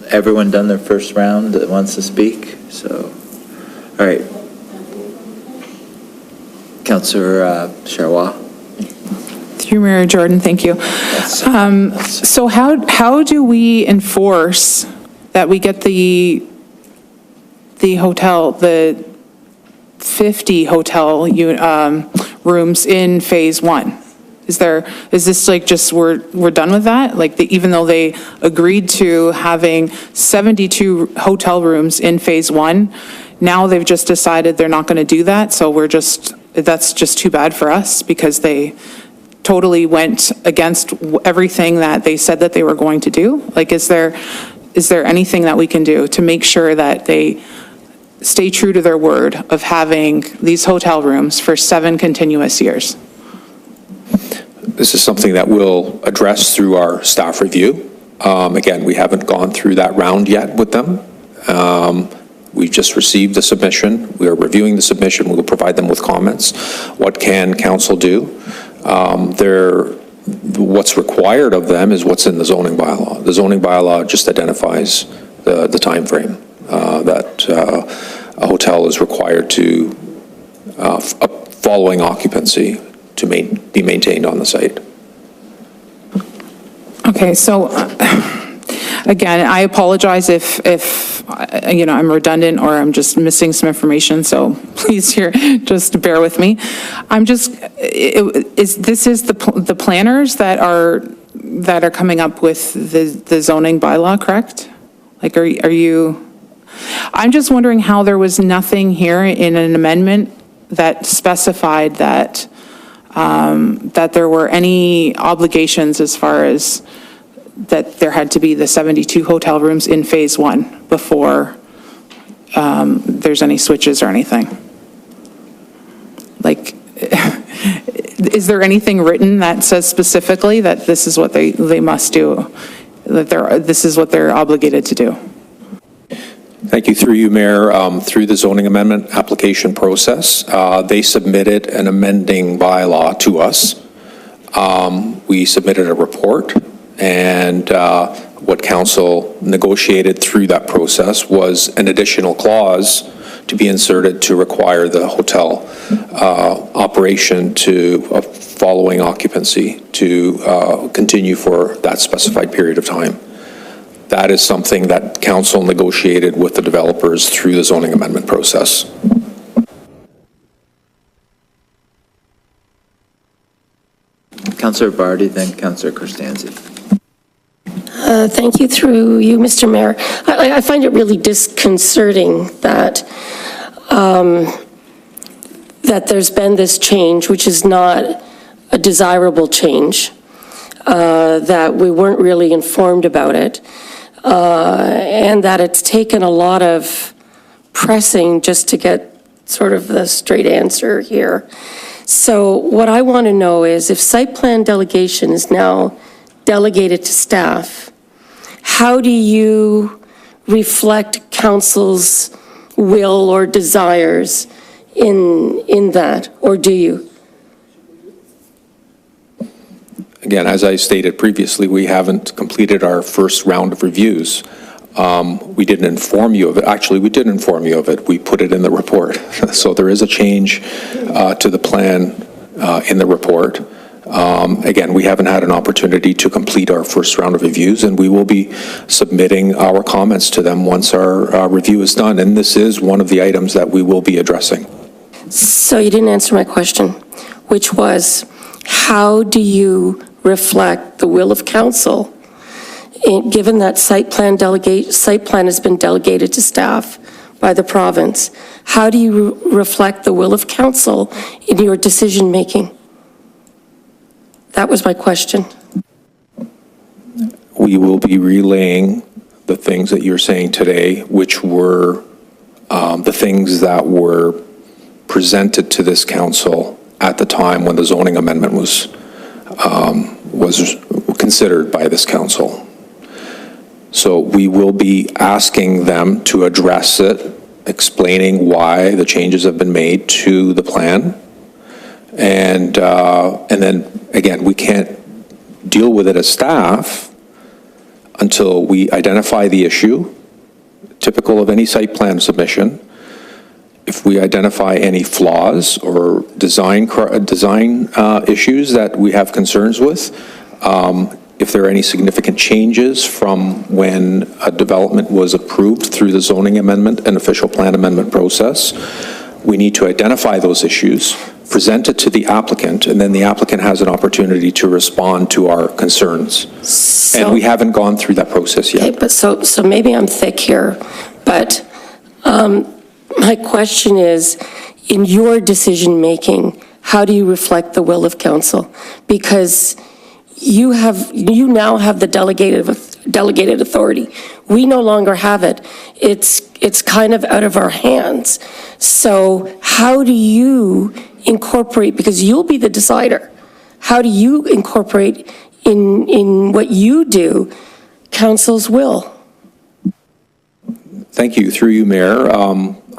everyone done their first round that wants to speak? So, all right. Councillor Charrois. Through Mayor Jordan, thank you. So how do we enforce that we get the hotel, the 50 hotel rooms in phase one? Is this like just we're done with that? Like even though they agreed to having 72 hotel rooms in phase one, now they've just decided they're not going to do that. So that's just too bad for us, because they totally went against everything that they said that they were going to do. Like, is there anything that we can do to make sure that they stay true to their word of having these hotel rooms for 7 continuous years? This is something that we'll address through our staff review. Again, we haven't gone through that round yet with them. We've just received the submission. We are reviewing the submission. We will provide them with comments. What can council do? What's required of them is what's in the zoning bylaw. The zoning bylaw just identifies the timeframe that a hotel is required to, following occupancy, to be maintained on the site. Okay, so again, I apologize if I'm redundant or I'm just missing some information, so please just bear with me. This is the planners that are coming up with the zoning bylaw, correct? Like, are you, I'm just wondering how there was nothing here in an amendment that specified that there were any obligations as far as that there had to be the 72 hotel rooms in phase one before there's any switches or anything. Like, is there anything written that says specifically that this is what they must do, that this is what they're obligated to do? Thank you. Through you, Mayor, through the zoning amendment application process, they submitted an amending bylaw to us. We submitted a report, and what council negotiated through that process was an additional clause to be inserted to require the hotel operation to, following occupancy, to continue for that specified period of time. That is something that council negotiated with the developers through the zoning amendment process. Councillor Barty, then Councillor Costanzi. Thank you, through you, Mr. Mayor. I find it really disconcerting that that there's been this change, which is not a desirable change, that we weren't really informed about it, and that it's taken a lot of pressing just to get sort of the straight answer here. So what I want to know is, if site plan delegation is now delegated to staff, how do you reflect council's will or desires in that, or do you? Again, as I stated previously, we haven't completed our first round of reviews. We didn't inform you of it. Actually, we did inform you of it. We put it in the report. So there is a change to the plan in the report. Again, we haven't had an opportunity to complete our first round of reviews, and we will be submitting our comments to them once our review is done. And this is one of the items that we will be addressing. So you didn't answer my question, which was, how do you reflect the will of council given that site plan has been delegated to staff by the province, how do you reflect the will of council in your decision-making? That was my question. We will be relaying the things that you're saying today, which were the things that were presented to this council at the time when the zoning amendment was considered by this council. So we will be asking them to address it, explaining why the changes have been made to the plan. And then, again, we can't deal with it as staff until we identify the issue, typical of any site plan submission. If we identify any flaws or design issues that we have concerns with, if there are any significant changes from when a development was approved through the zoning amendment and official plan amendment process, we need to identify those issues, present it to the applicant, and then the applicant has an opportunity to respond to our concerns. And we haven't gone through that process yet. Okay, but so maybe I'm thick here, but my question is, in your decision-making, how do you reflect the will of council? Because you now have the delegated authority. We no longer have it. It's kind of out of our hands. So how do you incorporate, because you'll be the decider, how do you incorporate in what you do council's will? Thank you. Through you, Mayor.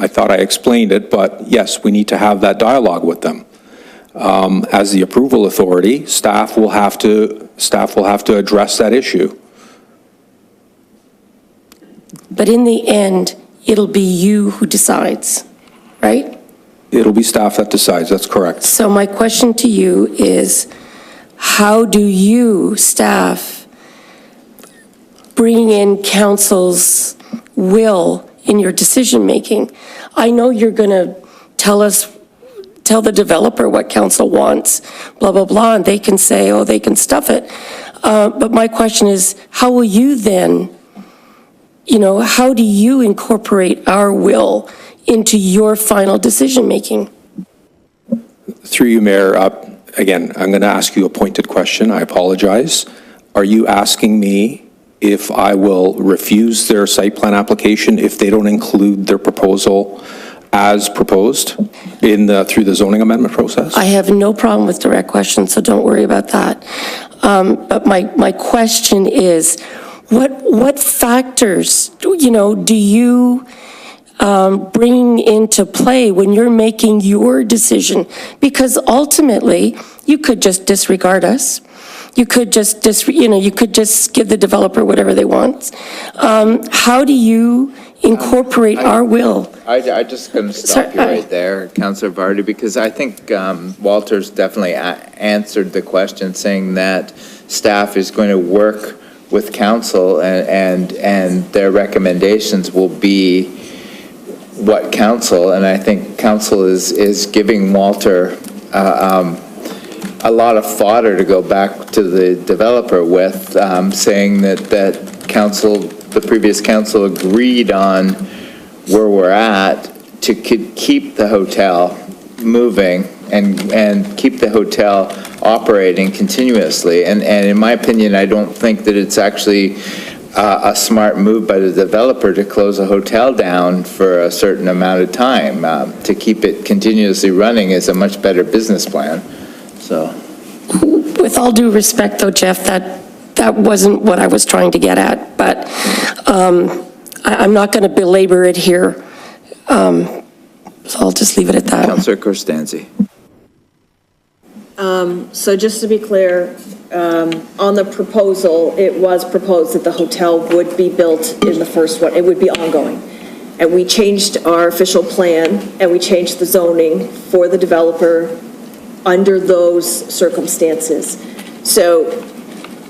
I thought I explained it, but yes, we need to have that dialogue with them. As the approval authority, staff will have to address that issue. But in the end, it'll be you who decides, right? It'll be staff that decides, that's correct. So my question to you is, how do you, staff, bring in council's will in your decision-making? I know you're going to tell the developer what council wants, blah, blah, blah, and they can say, oh, they can stuff it. But my question is, how will you then, how do you incorporate our will into your final decision-making? Through you, Mayor, again, I'm going to ask you a pointed question. I apologize. Are you asking me if I will refuse their site plan application if they don't include their proposal as proposed through the zoning amendment process? I have no problem with direct questions, so don't worry about that. But my question is, what factors, do you bring into play when you're making your decision? Because ultimately, you could just disregard us. You could just you could just give the developer whatever they want. How do you incorporate our will? I just going to stop you right there, Councillor Vardy, because I think Walter's definitely answered the question, saying that staff is going to work with council and their recommendations will be what council, and I think council is giving Walter a lot of fodder to go back to the developer with, saying that the previous council agreed on where we're at to keep the hotel moving and keep the hotel operating continuously. And in my opinion, I don't think that it's actually a smart move by the developer to close a hotel down for a certain amount of time. To keep it continuously running is a much better business plan. So, with all due respect, though, Jeff, that wasn't what I was trying to get at, but I'm not going to belabor it here, so I'll just leave it at that. Councillor Corstanzi. So just to be clear, on the proposal, it was proposed that the hotel would be built in the first one. It would be ongoing. And we changed our official plan, and we changed the zoning for the developer under those circumstances. So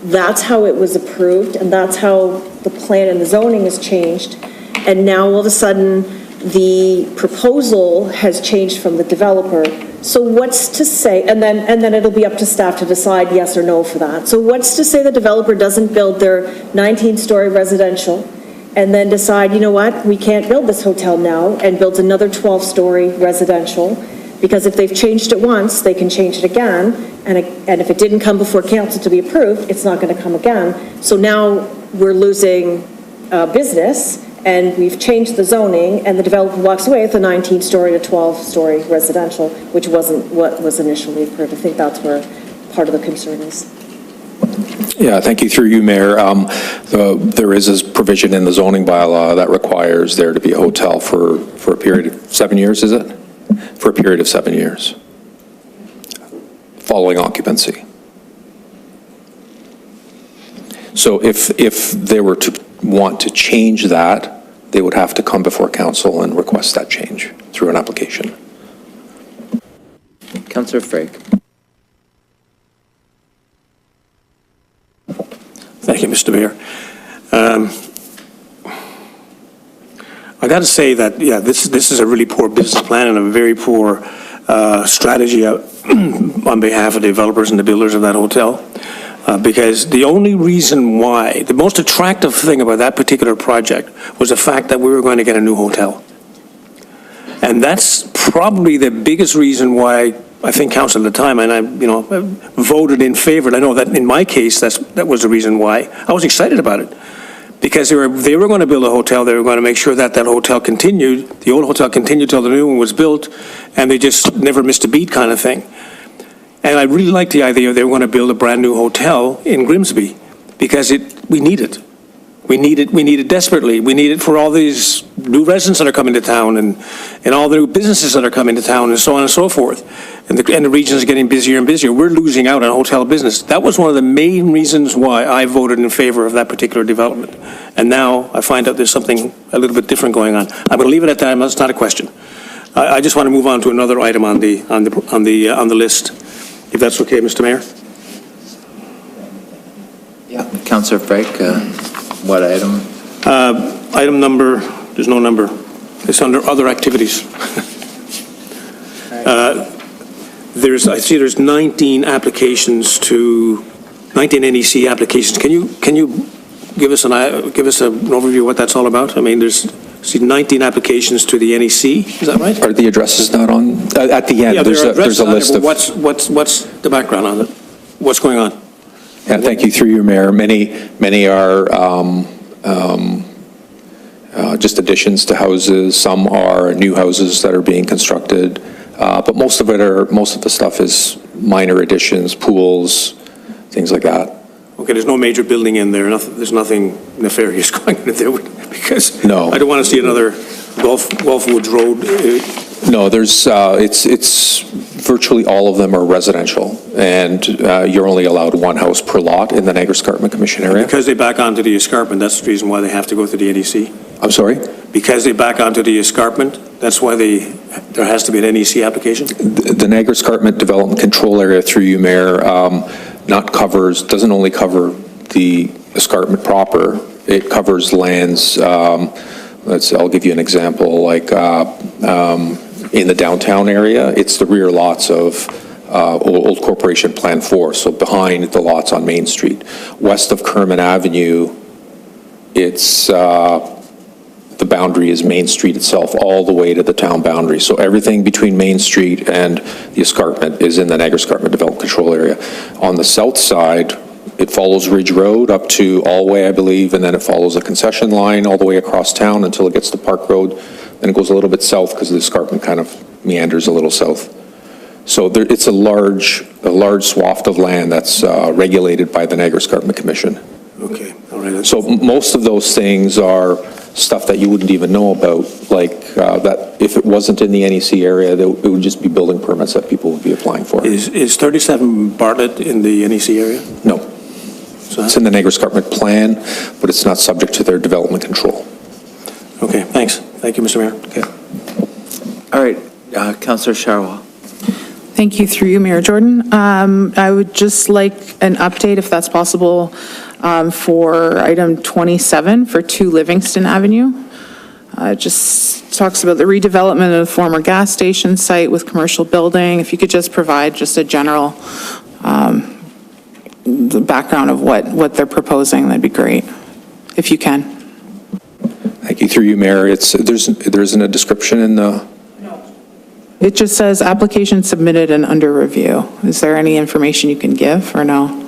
that's how it was approved, and that's how the plan and the zoning has changed. And now all of a sudden, the proposal has changed from the developer So what's to say, and then it'll be up to staff to decide yes or no for that. So what's to say the developer doesn't build their 19-story residential and then decide, you know what, we can't build this hotel now, and builds another 12-story residential? Because if they've changed it once, they can change it again, and if it didn't come before council to be approved, it's not going to come again. So now we're losing business, and we've changed the zoning, and the developer walks away with a 19-story to 12-story residential, which wasn't what was initially approved. I think that's where part of the concern is. Yeah, thank you. Through you, Mayor. There is this provision in the zoning bylaw that requires there to be a hotel for a period of 7 years, is it? For a period of 7 years, following occupancy. So if they were to want to change that, they would have to come before council and request that change through an application. Councillor Frake. Thank you, Mr. Mayor. I got to say that, yeah, this is a really poor business plan and a very poor strategy on behalf of the developers and the builders of that hotel. Because the only reason why, the most attractive thing about that particular project was the fact that we were going to get a new hotel. And that's probably the biggest reason why I think council at the time, and I, voted in favor. I know that in my case, that was the reason why. I was excited about it. Because they were going to build a hotel, they were going to make sure that hotel continued, the old hotel continued till the new one was built, and they just never missed a beat kind of thing. And I really liked the idea they were going to build a brand-new hotel in Grimsby, because we need it. We need it desperately. We need it for all these new residents that are coming to town and all the new businesses that are coming to town and so on and so forth. And the region is getting busier and busier. We're losing out on hotel business. That was one of the main reasons why I voted in favor of that particular development. And now I find out there's something a little bit different going on. I'm going to leave it at that. That's not a question. I just want to move on to another item on the list, if that's okay, Mr. Mayor. Yeah, Councillor Frake, what item? Item number, there's no number. It's under other activities. I see there's 19 applications to, 19 NEC applications. Can you give us an overview of what that's all about? I mean, see 19 applications to the NEC, is that right? Are the addresses not on, at the end? Yeah, there's a list of... What's the background on it? What's going on? Yeah, thank you. Through you, Mayor. Many are just additions to houses. Some are new houses that are being constructed. But most of the stuff is minor additions, pools, things like that. Okay, there's no major building in there. There's nothing nefarious going in there, because no. I don't want to see another Gulf Woods Road. No, there's it's virtually all of them are residential, and you're only allowed one house per lot in the Niagara Escarpment Commission area. Because they back onto the escarpment, that's the reason why they have to go through the NEC. I'm sorry? Because they back onto the escarpment, that's why there has to be an NEC application? The Niagara Escarpment Development Control Area, through you, Mayor, doesn't only cover the escarpment proper, it covers lands, I'll give you an example, like in the downtown area, it's the rear lots of Old Corporation Plan 4, so behind the lots on Main Street. West of Kerman Avenue, it's the boundary is Main Street itself, all the way to the town boundary. So everything between Main Street and the escarpment is in the Niagara Escarpment Development Control Area. On the south side, it follows Ridge Road up to Allway, I believe, and then it follows a concession line all the way across town until it gets to Park Road. Then it goes a little bit south because the escarpment kind of meanders a little south. So it's a large swath of land that's regulated by the Niagara Escarpment Commission. Okay, all right. So most of those things are stuff that you wouldn't even know about, like that if it wasn't in the NEC area, it would just be building permits that people would be applying for. Is 37 Bartlett in the NEC area? No. It's in the Niagara Escarpment Plan, but it's not subject to their development control. Okay, thanks. Thank you, Mr. Mayor. Okay. All right, Councillor Sharwal. Thank you, through you, Mayor Jordan. I would just like an update, if that's possible, for item 27 for 2 Livingston Avenue. It just talks about the redevelopment of the former gas station site with commercial building. If you could just provide just a general the background of what they're proposing, that'd be great, if you can. Thank you. Through you, Mayor. There isn't a description in the, It just says application submitted and under review. Is there any information you can give or no?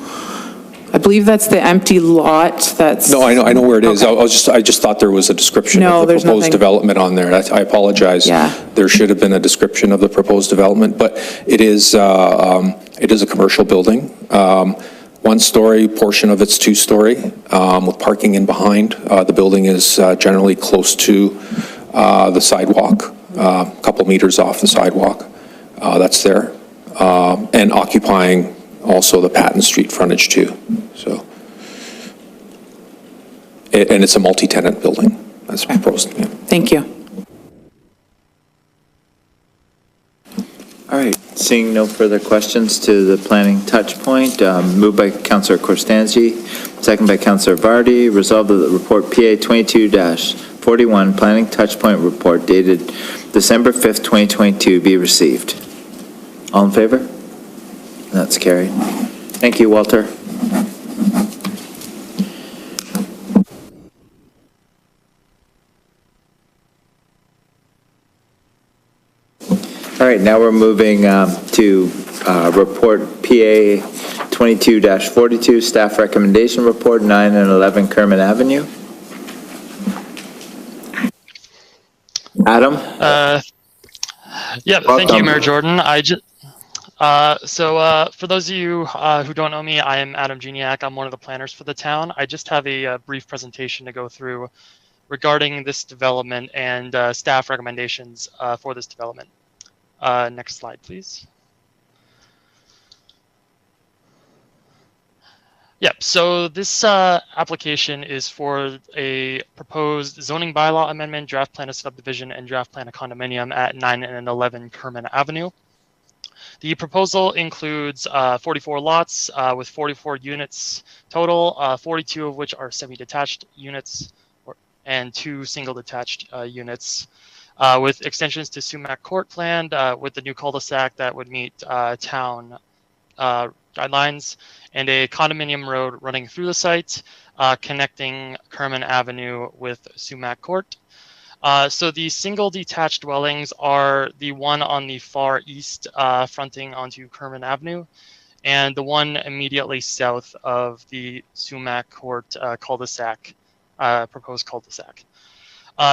I believe that's the empty lot that's. no, I know where it is. Okay. I just thought there was a description No, of the there's proposed nothing. development on there. I apologize. Yeah. There should have been a description of the proposed development, but it is a commercial building. One-story, portion of it's two-story, with parking in behind. The building is generally close to the sidewalk, a couple meters off the sidewalk. That's there. And occupying also the Patton Street frontage too, so. And it's a multi-tenant building, that's proposed, yeah. Thank you. All right, seeing no further questions to the planning touch point, moved by Councillor Corstangi, second by Councillor Vardy, resolved that the report PA 22-41, planning touch point report dated December 5th, 2022 be received. All in favor? That's carried. Thank you, Walter. All right, now we're moving to report PA 22-42, staff recommendation report, 9 and 11 Kerman Avenue. Adam? Yeah, thank you, Mayor Jordan. For those of you who don't know me, I am Adam Geniak. I'm one of the planners for the town. I just have a brief presentation to go through regarding this development and staff recommendations for this development. Next slide, please. Yep, so this application is for a proposed zoning bylaw amendment, draft plan of subdivision, and draft plan of condominium at 9 and 11 Kerman Avenue. The proposal includes 44 lots with 44 units total, 42 of which are semi-detached units and 2 single detached units, with extensions to Sumac Court planned with the new cul-de-sac that would meet town guidelines, and a condominium road running through the site, connecting Kerman Avenue with Sumac Court. So the single detached dwellings are the one on the far east fronting onto Kerman Avenue, and the one immediately south of the Sumac Court cul-de-sac, proposed cul-de-sac.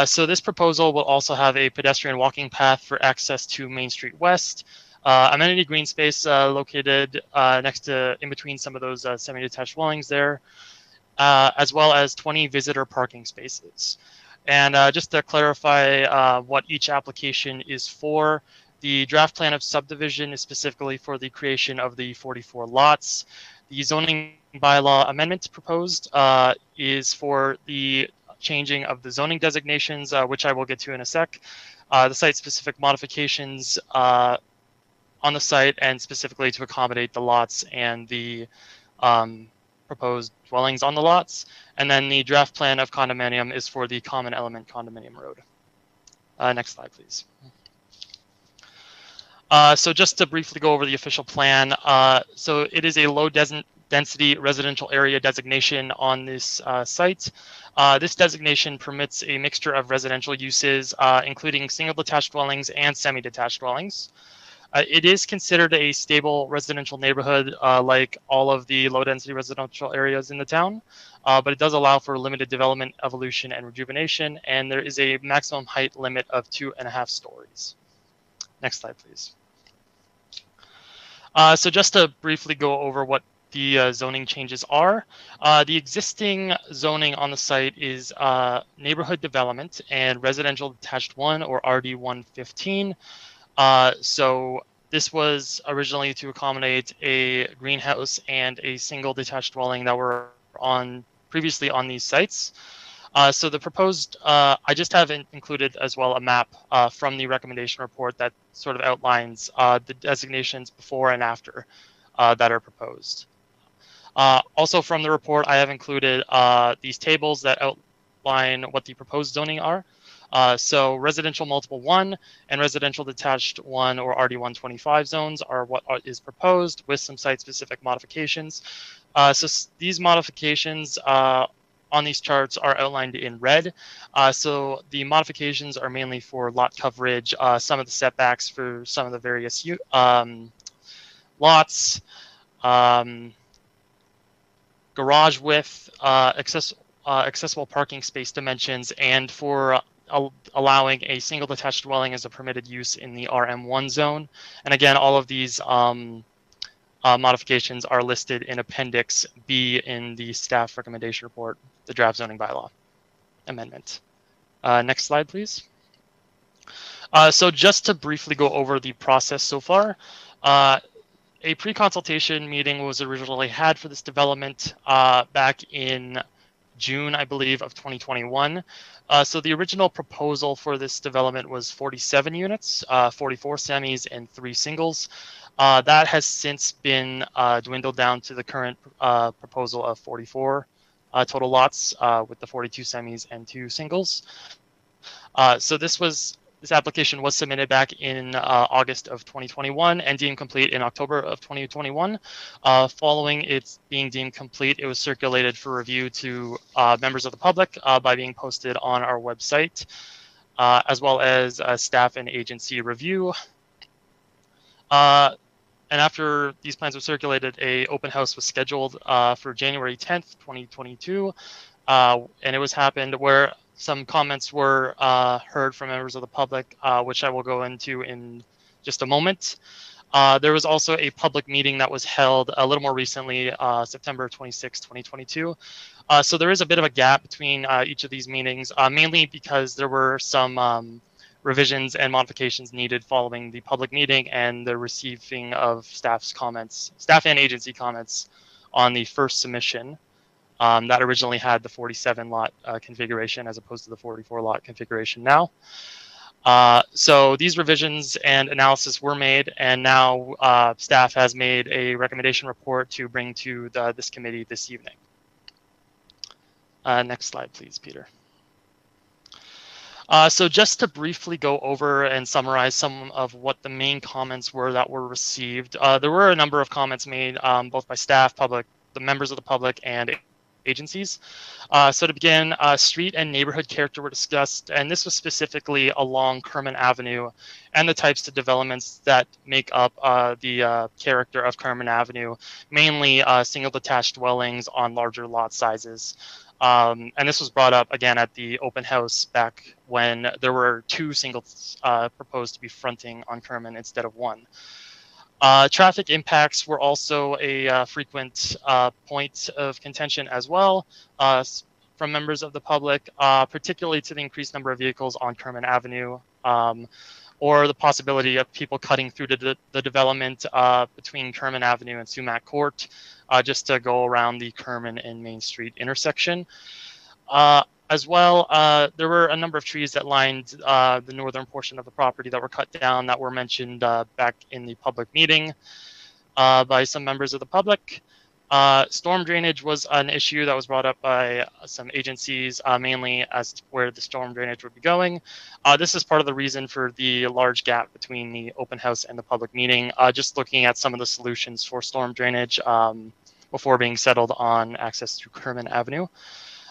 So this proposal will also have a pedestrian walking path for access to Main Street West, amenity green space located next to, in between some of those semi-detached dwellings there, as well as 20 visitor parking spaces. And just to clarify what each application is for, the draft plan of subdivision is specifically for the creation of the 44 lots. The zoning bylaw amendment proposed is for the changing of the zoning designations, which I will get to in a sec. The site-specific modifications on the site, and specifically to accommodate the lots and the proposed dwellings on the lots. And then the draft plan of condominium is for the common element condominium road. Next slide, please. So just to briefly go over the official plan, so it is a low density residential area designation on this site. This designation permits a mixture of residential uses, including single detached dwellings and semi-detached dwellings. It is considered a stable residential neighborhood, like all of the low-density residential areas in the town, but it does allow for limited development, evolution, and rejuvenation, and there is a maximum height limit of 2.5 stories. Next slide, please. So just to briefly go over what the zoning changes are, the existing zoning on the site is neighborhood development and residential detached 1, or RD 115. So this was originally to accommodate a greenhouse and a single detached dwelling that were previously on these sites. So the proposed, I just have included as well a map from the recommendation report that sort of outlines the designations before and after that are proposed. Also from the report, I have included these tables that outline what the proposed zoning are. So residential multiple 1 and residential detached 1 or RD125 zones are what is proposed with some site-specific modifications. These modifications on these charts are outlined in red. So the modifications are mainly for lot coverage, some of the setbacks for some of the various lots, garage width, accessible parking space dimensions, and for allowing a single detached dwelling as a permitted use in the RM1 zone. And again, all of these modifications are listed in Appendix B in the staff recommendation report, the draft zoning bylaw amendment. Next slide, please. So just to briefly go over the process so far, a pre-consultation meeting was originally had for this development back in June, I believe, of 2021. So the original proposal for this development was 47 units, 44 semis, and 3 singles. That has since been dwindled down to the current proposal of 44 total lots with the 42 semis and 2 singles. So this application was submitted back in August of 2021 and deemed complete in October of 2021. Following its being deemed complete, it was circulated for review to members of the public by being posted on our website, as well as staff and agency review. And after these plans were circulated, a open house was scheduled for January 10th, 2022. And it was happened where some comments were heard from members of the public, which I will go into in just a moment. There was also a public meeting that was held a little more recently, September 26, 2022. So there is a bit of a gap between each of these meetings, mainly because there were some revisions and modifications needed following the public meeting and the receiving of staff and agency comments on the first submission. That originally had the 47 lot configuration as opposed to the 44 lot configuration now. So these revisions and analysis were made, and now staff has made a recommendation report to bring to this committee this evening. Next slide, please, Peter. So just to briefly go over and summarize some of what the main comments were that were received, there were a number of comments made both by staff, the members of the public, and agencies. So to begin, street and neighborhood character were discussed, and this was specifically along Kerman Avenue and the types of developments that make up the character of Kerman Avenue, mainly single detached dwellings on larger lot sizes. And this was brought up again at the open house back when there were 2 singles proposed to be fronting on Kerman instead of 1. Traffic impacts were also a frequent point of contention as well from members of the public, particularly to the increased number of vehicles on Kerman Avenue, or the possibility of people cutting through the development between Kerman Avenue and Sumac Court, just to go around the Kerman and Main Street intersection. As well, there were a number of trees that lined the northern portion of the property that were cut down that were mentioned back in the public meeting by some members of the public. Storm drainage was an issue that was brought up by some agencies, mainly as to where the storm drainage would be going. This is part of the reason for the large gap between the open house and the public meeting, just looking at some of the solutions for storm drainage before being settled on access to Kerman Avenue.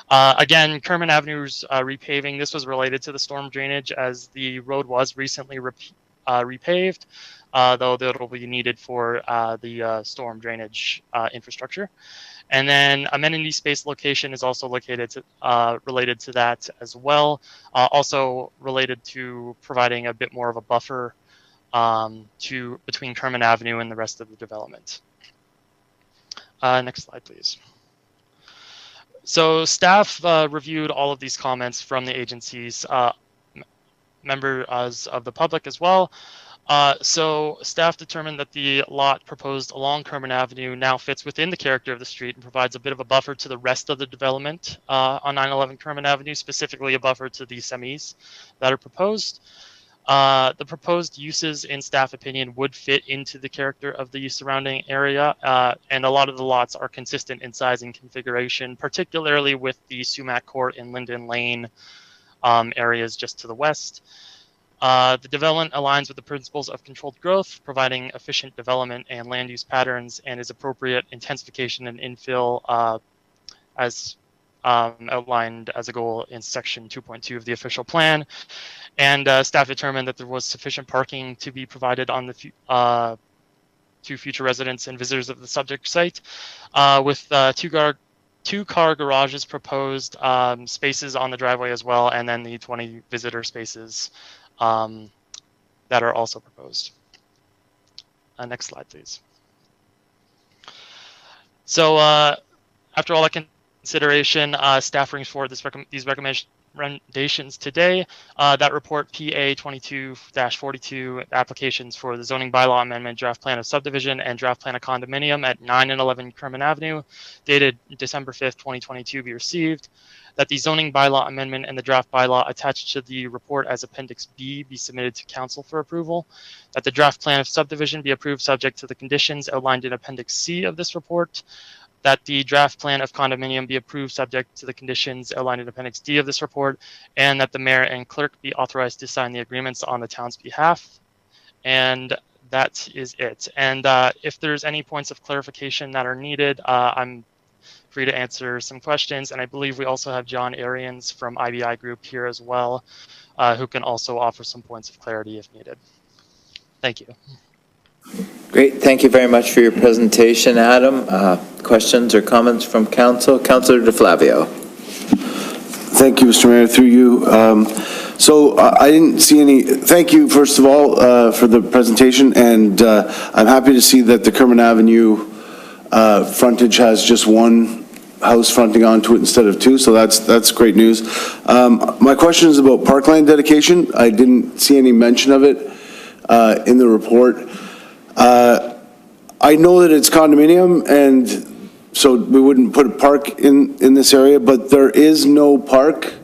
Again, Kerman Avenue's repaving, this was related to the storm drainage as the road was recently repaved, though that will be needed for the storm drainage infrastructure. And then amenity space location is also located to, related to that as well, also related to providing a bit more of a buffer between Kerman Avenue and the rest of the development. Next slide, please. So staff reviewed all of these comments from the agencies, members of the public as well. So staff determined that the lot proposed along Kerman Avenue now fits within the character of the street and provides a bit of a buffer to the rest of the development on 911 Kerman Avenue, specifically a buffer to the semis that are proposed. The proposed uses, in staff opinion, would fit into the character of the surrounding area, and a lot of the lots are consistent in size and configuration, particularly with the Sumac Court and Linden Lane areas just to the west. The development aligns with the principles of controlled growth, providing efficient development and land use patterns, and is appropriate intensification and infill as outlined as a goal in section 2.2 of the official plan. And staff determined that there was sufficient parking to be provided on the to future residents and visitors of the subject site, with two-car garages proposed, spaces on the driveway as well, and then the 20 visitor spaces that are also proposed. Next slide, please. So after all that consideration, staff brings forward these recommendations today. That report PA 22-42 applications for the zoning bylaw amendment, draft plan of subdivision, and draft plan of condominium at 9 and 11 Kerman Avenue, dated December 5th, 2022, be received. That the zoning bylaw amendment and the draft bylaw attached to the report as Appendix B be submitted to council for approval. That the draft plan of subdivision be approved subject to the conditions outlined in Appendix C of this report. That the draft plan of condominium be approved subject to the conditions outlined in Appendix D of this report, and that the mayor and clerk be authorized to sign the agreements on the town's behalf. And that is it. And if there's any points of clarification that are needed, I'm free to answer some questions. And I believe we also have John Arians from IBI Group here as well, who can also offer some points of clarity if needed. Thank you. Great, thank you very much for your presentation, Adam. Questions or comments from council? Councilor DeFlavio. Thank you, Mr. Mayor, through you. So I didn't see any, thank you, first of all, for the presentation, and I'm happy to see that the Kerman Avenue frontage has just one house fronting onto it instead of two, so that's great news. My question is about parkland dedication. I didn't see any mention of it in the report. I know that it's condominium, and so we wouldn't put a park in this area, but there is no park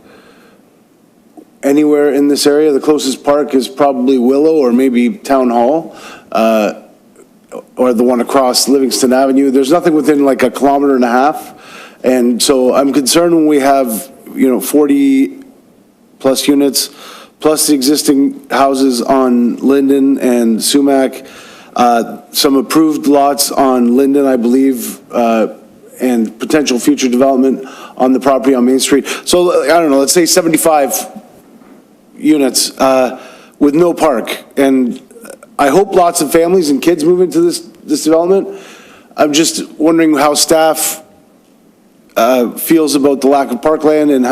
anywhere in this area. The closest park is probably Willow or maybe Town Hall, or the one across Livingston Avenue. There's nothing within like 1.5 kilometers. And so I'm concerned when we have, 40 plus units, plus the existing houses on Linden and Sumac, some approved lots on Linden, I believe, and potential future development on the property on Main Street. So I don't know, let's say 75 units with no park. And I hope lots of families and kids move into this development. I'm just wondering how staff feels about the lack of parkland, and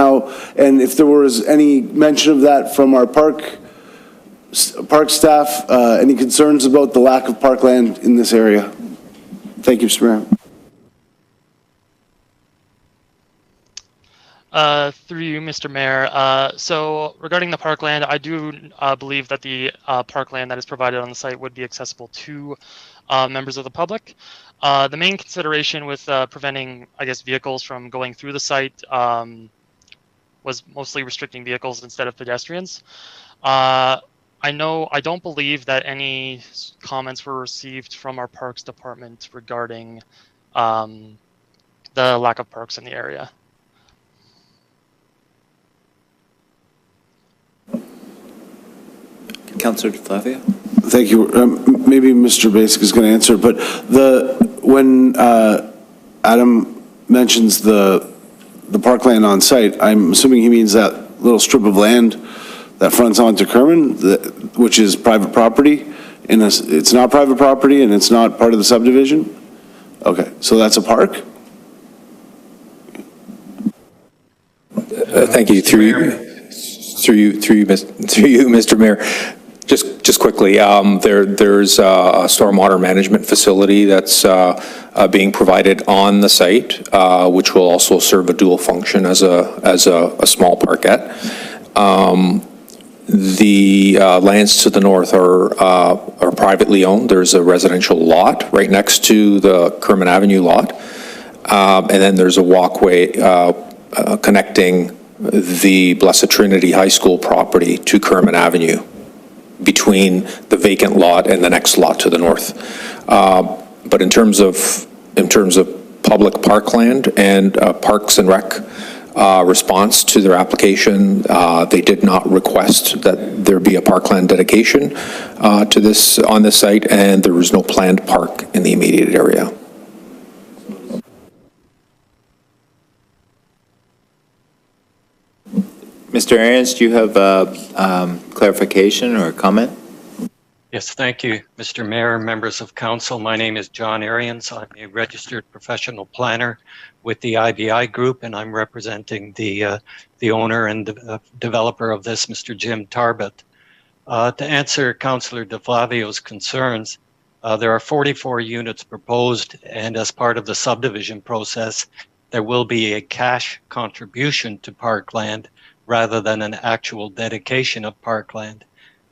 if there was any mention of that from our park staff, any concerns about the lack of parkland in this area. Thank you, Mr. Mayor. Through you, Mr. Mayor. So regarding the parkland, I do believe that the parkland that is provided on the site would be accessible to members of the public. The main consideration with preventing, vehicles from going through the site was mostly restricting vehicles instead of pedestrians. I don't believe that any comments were received from our Parks Department regarding the lack of parks in the area. Councilor DeFlavio. Thank you. Maybe Mr. Basic is going to answer, but when Adam mentions the parkland on site, I'm assuming he means that little strip of land that fronts onto Kerman, which is private property, and it's not private property and it's not part of the subdivision? Okay, so that's a park? Thank you. Through you, Mr. Mayor. Just quickly, there's a stormwater management facility that's being provided on the site, which will also serve a dual function as a small parkette. The lands to the north are privately owned. There's a residential lot right next to the Kerman Avenue lot, and then there's a walkway connecting the Blessed Trinity High School property to Kerman Avenue, between the vacant lot and the next lot to the north. But in terms of public parkland and Parks and Rec response to their application. They did not request that there be a parkland dedication on this site, and there was no planned park in the immediate area. Mr. Arians, do you have clarification or a comment? Yes, thank you, Mr. Mayor, members of council. My name is John Arians. I'm a registered professional planner with the IBI Group, and I'm representing the owner and developer of this, Mr. Jim Tarbett. To answer Councillor DeFlavio's concerns, there are 44 units proposed, and as part of the subdivision process, there will be a cash contribution to parkland rather than an actual dedication of parkland.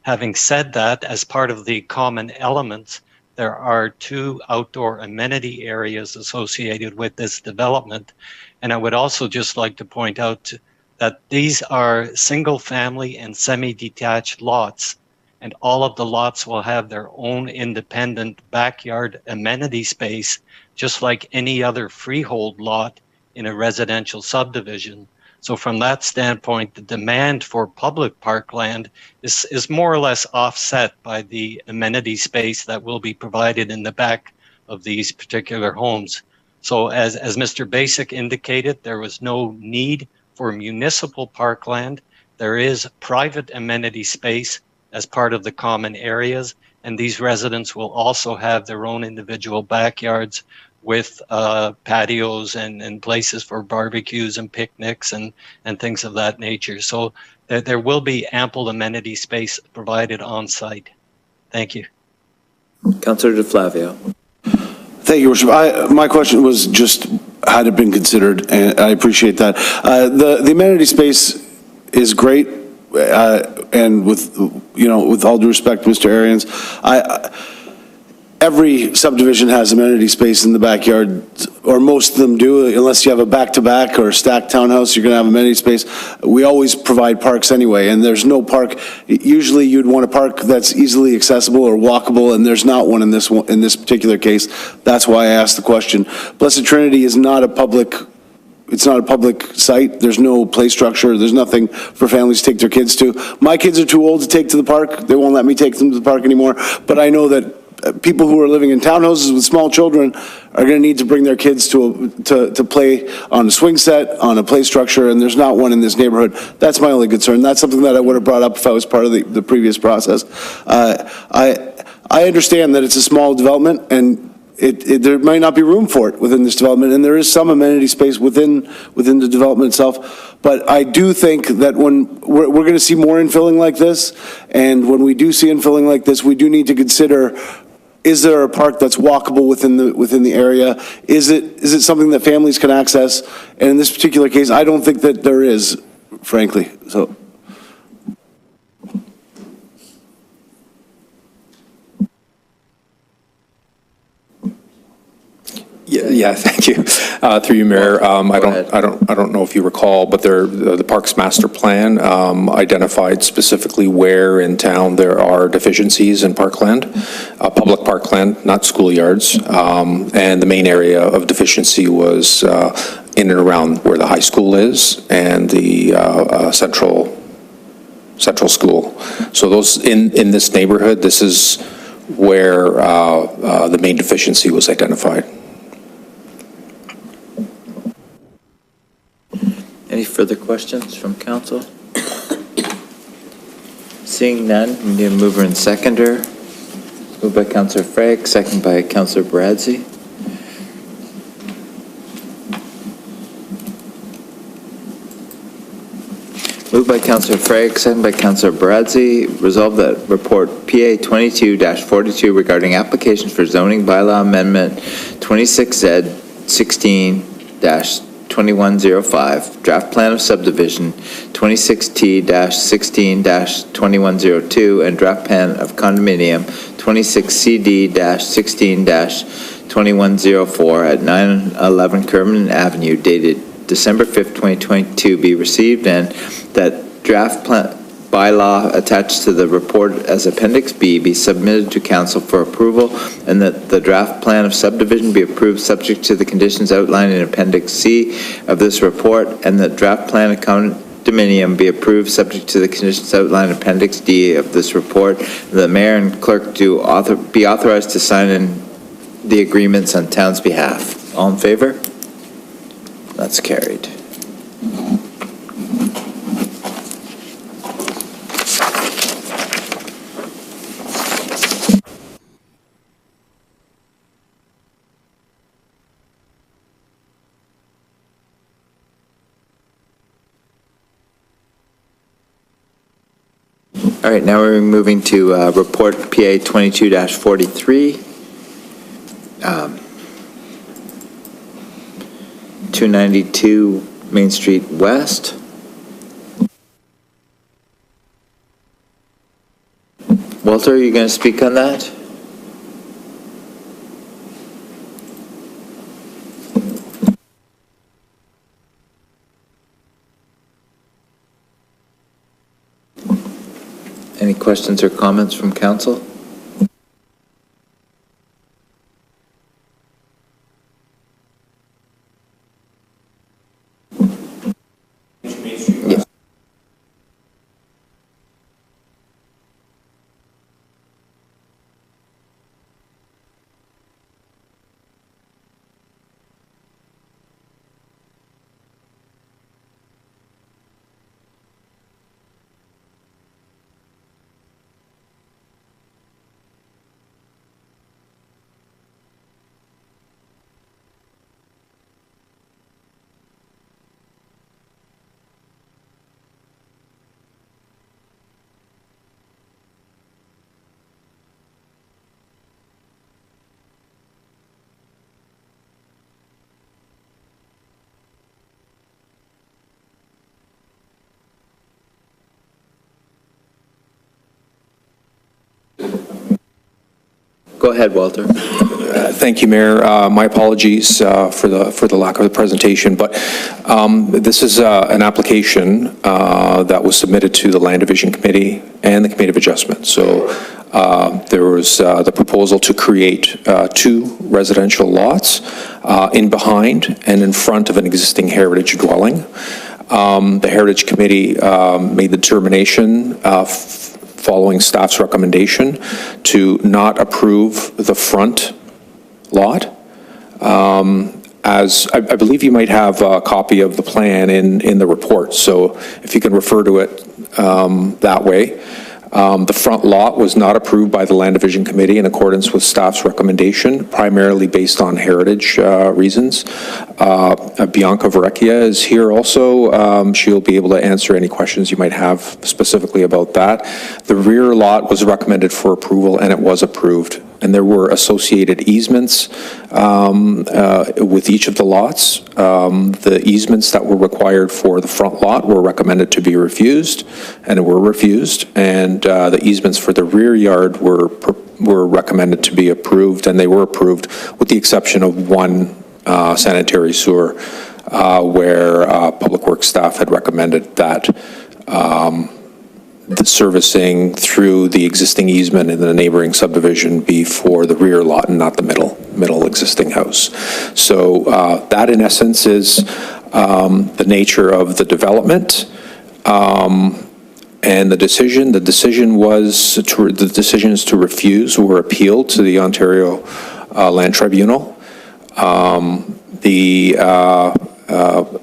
Having said that, as part of the common elements, there are 2 outdoor amenity areas associated with this development. And I would also just like to point out that these are single family and semi-detached lots, and all of the lots will have their own independent backyard amenity space, just like any other freehold lot in a residential subdivision. So from that standpoint, the demand for public parkland is more or less offset by the amenity space that will be provided in the back of these particular homes. So as Mr. Basic indicated, there was no need for municipal parkland. There is private amenity space as part of the common areas, and these residents will also have their own individual backyards with patios and places for barbecues and picnics and things of that nature. So there will be ample amenity space provided on site. Thank you. Councillor DeFlavio. Thank you, Worship. My question was just, had it been considered, and I appreciate that. The amenity space is great, and with all due respect, Mr. Arians, every subdivision has amenity space in the backyard, or most of them do, unless you have a back-to-back or a stacked townhouse, you're going to have amenity space. We always provide parks anyway, and there's no park. Usually you'd want a park that's easily accessible or walkable, and there's not one in this particular case. That's why I asked the question. Blessed Trinity is not a public, it's not a public site. There's no play structure. There's nothing for families to take their kids to. My kids are too old to take to the park. They won't let me take them to the park anymore, but I know that people who are living in townhouses with small children are going to need to bring their kids to play on a swing set, on a play structure, and there's not one in this neighborhood. That's my only concern. That's something that I would have brought up if I was part of the previous process. I understand that it's a small development, and there might not be room for it within this development, and there is some amenity space within the development itself. But I do think that when we're going to see more infilling like this, and when we do see infilling like this, we do need to consider, is there a park that's walkable within the area? Is it something that families can access? And in this particular case, I don't think that there is, frankly. So. Yeah, thank you. Through you, Mayor. I don't know if you recall, but the Parks Master Plan identified specifically where in town there are deficiencies in parkland, public parkland, not schoolyards. And the main area of deficiency was in and around where the high school is and the central school. So those in this neighborhood, this is where the main deficiency was identified. Any further questions from council? Seeing none, we need a mover and seconder. Moved by Councillor Frey, second by Councillor Bradzi. Moved by Councillor Frey, second by Councillor Bradzi. Resolved that report PA 22-42 regarding applications for zoning bylaw amendment 26Z 16-2105, draft plan of subdivision 26T-16-2102, and draft plan of condominium 26CD-16-2104 at 911 Kerman Avenue dated December 5th, 2022 be received, and that draft bylaw attached to the report as Appendix B be submitted to council for approval, and that the draft plan of subdivision be approved subject to the conditions outlined in Appendix C of this report, and the draft plan of condominium be approved subject to the conditions outlined in Appendix D of this report. The mayor and clerk be authorized to sign in the agreements on town's behalf. All in favor? That's carried. All right, now we're moving to report PA 22-43. 292 Main Street West. Walter, are you going to speak on that? Any questions or comments from council? Go ahead, Walter. Thank you, Mayor. My apologies for the lack of the presentation, but this is an application that was submitted to the Land Division Committee and the Committee of Adjustment. So there was the proposal to create 2 residential lots in behind and in front of an existing heritage dwelling. The Heritage Committee made the determination following staff's recommendation to not approve the front lot. As I believe you might have a copy of the plan in the report, so if you can refer to it that way. The front lot was not approved by the Land Division Committee in accordance with staff's recommendation, primarily based on heritage reasons. Bianca Verrecchia is here also. She'll be able to answer any questions you might have specifically about that. The rear lot was recommended for approval, and it was approved. And there were associated easements with each of the lots. The easements that were required for the front lot were recommended to be refused, and were refused. And the easements for the rear yard were recommended to be approved, and they were approved with the exception of one sanitary sewer where Public Works staff had recommended that the servicing through the existing easement in the neighboring subdivision be for the rear lot and not the middle existing house. So that in essence is the nature of the development. And the decisions to refuse were appealed to the Ontario Land Tribunal.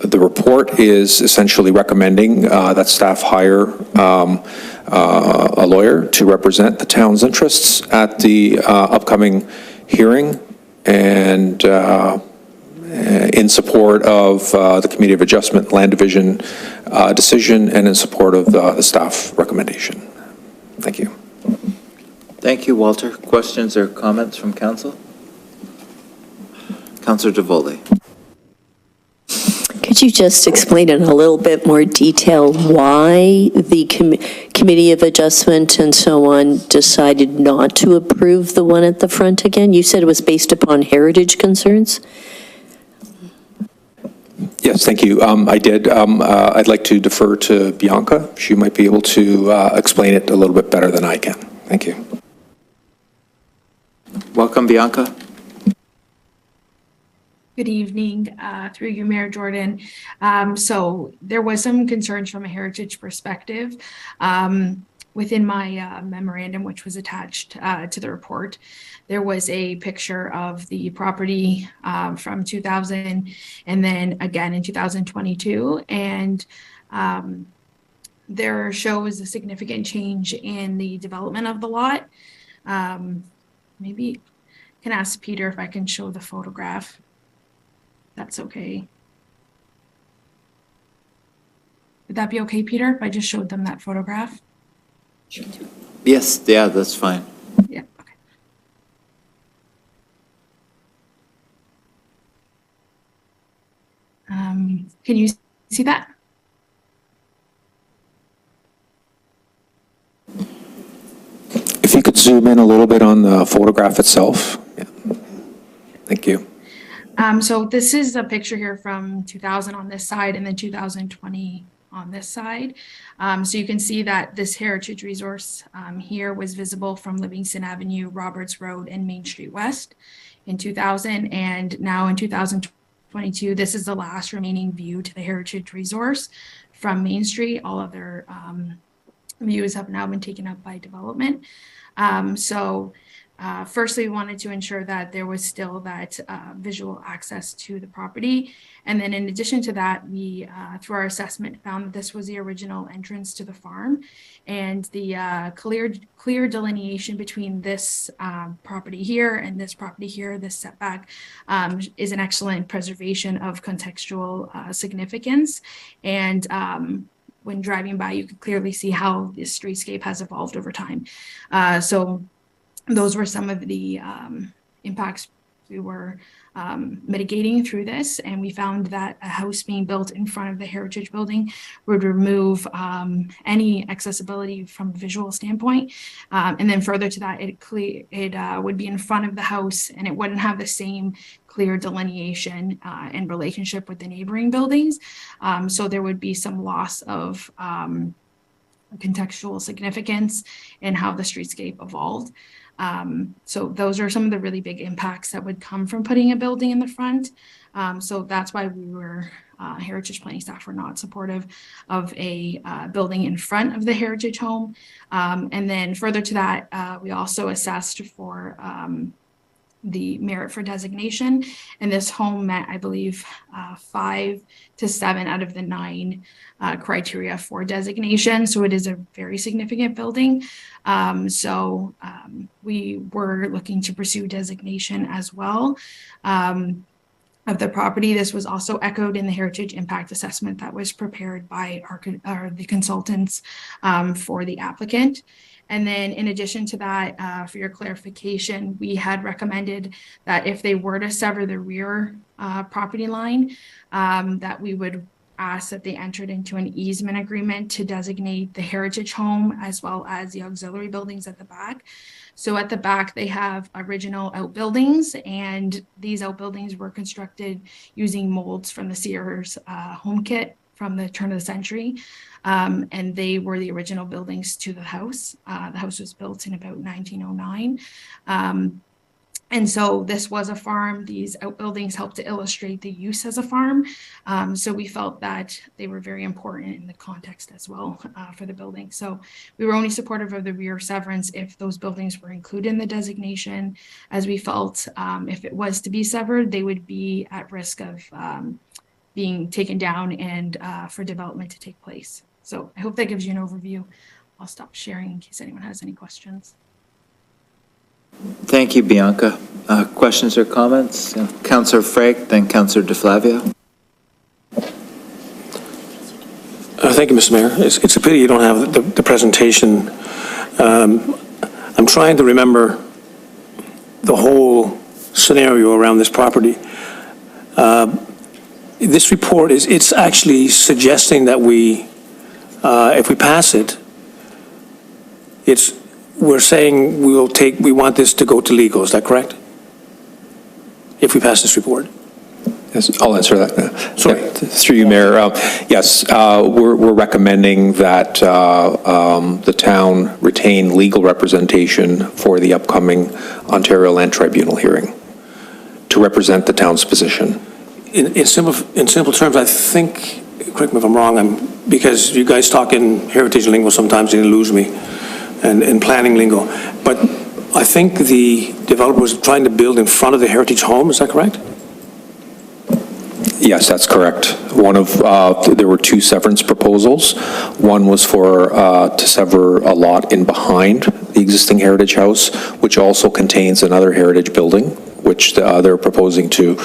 The report is essentially recommending that staff hire a lawyer to represent the town's interests at the upcoming hearing, and in support of the Committee of Adjustment Land Division decision, and in support of the staff recommendation. Thank you. Thank you, Walter. Questions or comments from council? Councillor Devoli. Could you just explain in a little bit more detail why the Committee of Adjustment and so on decided not to approve the one at the front again? You said it was based upon heritage concerns? Yes, thank you. I did. I'd like to defer to Bianca. She might be able to explain it a little bit better than I can. Thank you. Welcome, Bianca. Good evening, through you, Mayor Jordan. So there was some concerns from a heritage perspective within my memorandum, which was attached to the report. There was a picture of the property from 2000 and then again in 2022. And there shows a significant change in the development of the lot. Maybe I can ask Peter if I can show the photograph. That's okay. Would that be okay, Peter, if I just showed them that photograph? Yes, yeah, that's fine. Yeah, okay. Can you see that? If you could zoom in a little bit on the photograph itself. Yeah. Thank you. So this is a picture here from 2000 on this side and then 2020 on this side. So you can see that this heritage resource here was visible from Livingston Avenue, Roberts Road, and Main Street West in 2000. And now in 2022, this is the last remaining view to the heritage resource from Main Street. All other views have now been taken up by development. Firstly, we wanted to ensure that there was still that visual access to the property. And then in addition to that, we, through our assessment, found that this was the original entrance to the farm. And the clear delineation between this property here and this property here, this setback, is an excellent preservation of contextual significance. And when driving by, you could clearly see how this streetscape has evolved over time. So those were some of the impacts we were mitigating through this. And we found that a house being built in front of the heritage building would remove any accessibility from a visual standpoint. And then further to that, it would be in front of the house and it wouldn't have the same clear delineation and relationship with the neighboring buildings. So there would be some loss of contextual significance in how the streetscape evolved. So those are some of the really big impacts that would come from putting a building in the front. So that's why we were, heritage planning staff were not supportive of a building in front of the heritage home. And then further to that, we also assessed for the merit for designation, and this home met, I believe, 5 to 7 out of the 9 criteria for designation. So it is a very significant building. We were looking to pursue designation as well of the property. This was also echoed in the heritage impact assessment that was prepared by the consultants for the applicant. And then in addition to that, for your clarification, we had recommended that if they were to sever the rear property line, that we would ask that they entered into an easement agreement to designate the heritage home as well as the auxiliary buildings at the back. So at the back, they have original outbuildings, and these outbuildings were constructed using molds from the Sears home kit from the turn of the century. And they were the original buildings to the house. The house was built in about 1909. And so this was a farm. These outbuildings helped to illustrate the use as a farm. So we felt that they were very important in the context as well for the building. So we were only supportive of the rear severance if those buildings were included in the designation, as we felt if it was to be severed, they would be at risk of being taken down and for development to take place. So I hope that gives you an overview. I'll stop sharing in case anyone has any questions. Thank you, Bianca. Questions or comments? Councillor Frake, then Councillor DeFlavio. Thank you, Mr. Mayor. It's a pity you don't have the presentation. I'm trying to remember the whole scenario around this property. This report it's actually suggesting that we, if we pass it, we're saying we want this to go to legal, is that correct? If we pass this report? Yes, I'll answer that. Sorry. Yeah, through you, Mayor. Yes, we're recommending that the town retain legal representation for the upcoming Ontario Land Tribunal hearing to represent the town's position. In simple terms, I think, correct me if I'm wrong, because you guys talk in heritage lingo sometimes and you lose me, and in planning lingo, but I think the developer was trying to build in front of the heritage home, is that correct? Yes, that's correct. There were two severance proposals. One was to sever a lot in behind the existing heritage house, which also contains another heritage building, which they're proposing to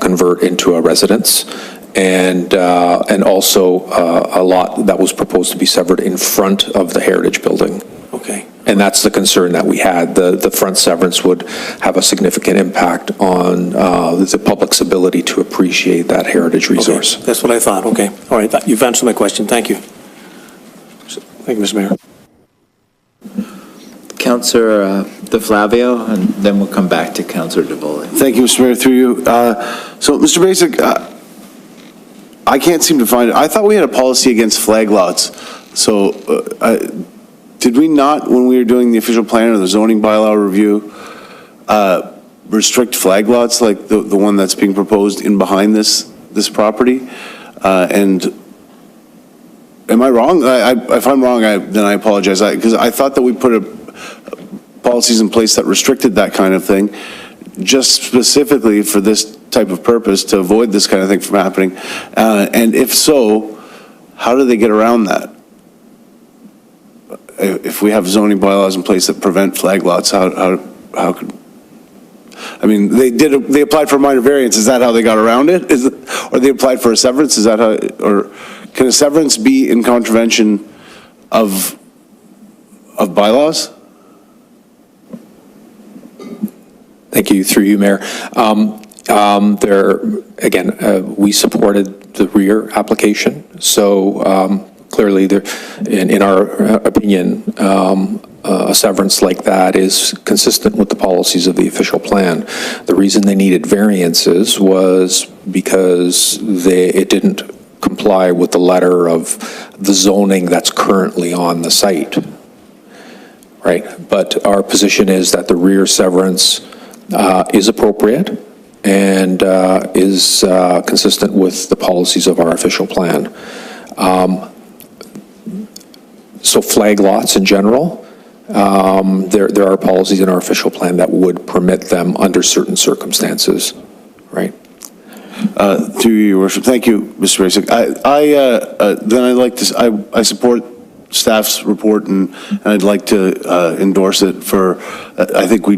convert into a residence. And also a lot that was proposed to be severed in front of the heritage building. Okay. And that's the concern that we had. The front severance would have a significant impact on the public's ability to appreciate that heritage resource. Okay. That's what I thought. Okay. All right. You've answered my question. Thank you. Thank you, Mr. Mayor. Councillor DeFlavio, and then we'll come back to Councillor DeVoley. Thank you, Mr. Mayor, through you. So, Mr. Basic, I can't seem to find it. I thought we had a policy against flag lots. So, did we not, when we were doing the official plan or the zoning bylaw review, restrict flag lots like the one that's being proposed in behind this property? And am I wrong? If I'm wrong, then I apologize. Because I thought that we put policies in place that restricted that kind of thing, just specifically for this type of purpose, to avoid this kind of thing from happening. And if so, how do they get around that? If we have zoning bylaws in place that prevent flag lots, how could, I mean, they applied for a minor variance, is that how they got around it? Or they applied for a severance, is that how, or can a severance be in contravention of bylaws? Thank you, through you, Mayor. We supported the rear application, so clearly, in our opinion, a severance like that is consistent with the policies of the official plan. The reason they needed variances was because it didn't comply with the letter of the zoning that's currently on the site, right? But our position is that the rear severance is appropriate and is consistent with the policies of our official plan. So flag lots in general, there are policies in our official plan that would permit them under certain circumstances, right? Through you, Your Worship. Thank you, Mr. Basic. I support staff's report and I'd like to endorse it I think we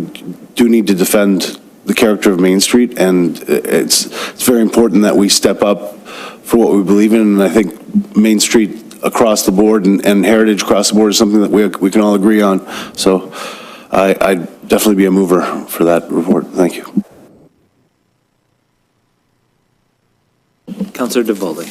do need to defend the character of Main Street, and it's very important that we step up for what we believe in, and I think Main Street across the board and heritage across the board is something that we can all agree on. So I'd definitely be a mover for that report. Thank you. Councillor DeVoley.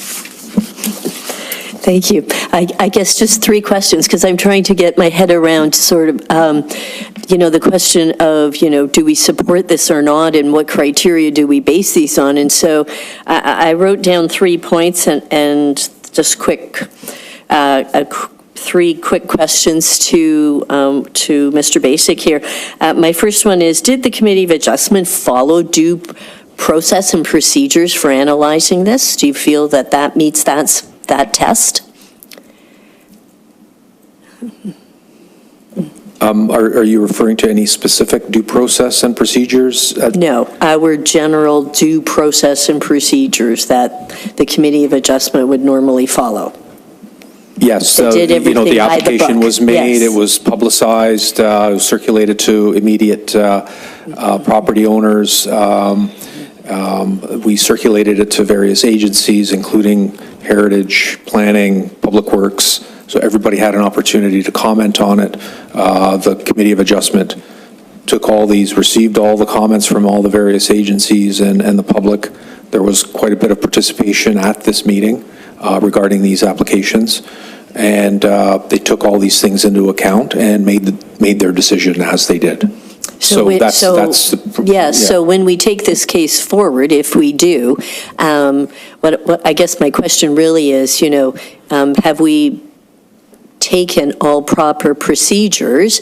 Thank you. I guess just three questions, because I'm trying to get my head around sort of, the question of, do we support this or not, and what criteria do we base these on? And so I wrote down 3 points and just three quick questions to Mr. Basic here. My first one is, did the Committee of Adjustment follow due process and procedures for analyzing this? Do you feel that meets that test? Are you referring to any specific due process and procedures? No, our general due process and procedures that the Committee of Adjustment would normally follow. Yes, They did everything the by the application book. was made, Yes. it was publicized, it was circulated to immediate property owners. We circulated it to various agencies, including Heritage, Planning, Public Works, so everybody had an opportunity to comment on it. The Committee of Adjustment took all these, received all the comments from all the various agencies and the public. There was quite a bit of participation at this meeting regarding these applications, and they took all these things into account and made their decision as they did. So that's the. Yeah, so when we take this case forward, if we do, what I guess my question really is, have we taken all proper procedures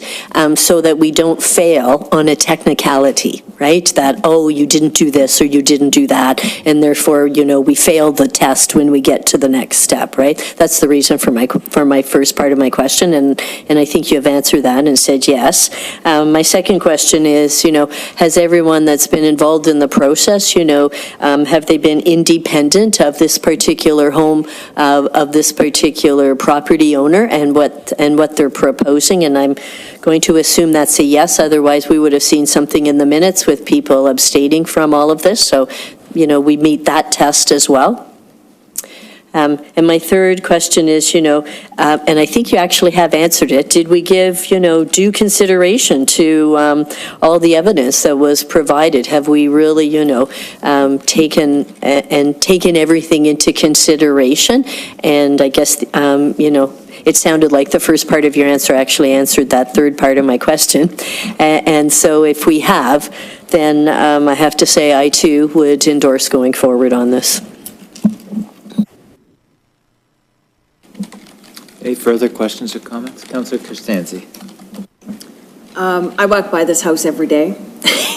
so that we don't fail on a technicality, right? That, oh, you didn't do this or you didn't do that, and therefore, we failed the test when we get to the next step, right? That's the reason for my first part of my question, and I think you have answered that and said yes. My second question is, has everyone that's been involved in the process, have they been independent of this particular home, of this particular property owner, and what they're proposing? And I'm going to assume that's a yes, otherwise we would have seen something in the minutes with people abstaining from all of this, so, we meet that test as well. And my third question is, and I think you actually have answered it, did we give, due consideration to all the evidence that was provided? Have we really, taken everything into consideration? And I guess, it sounded like the first part of your answer actually answered that third part of my question. And so if we have, then I have to say I too would endorse going forward on this. Any further questions or comments? Councillor Costanzi. I walk by this house every day.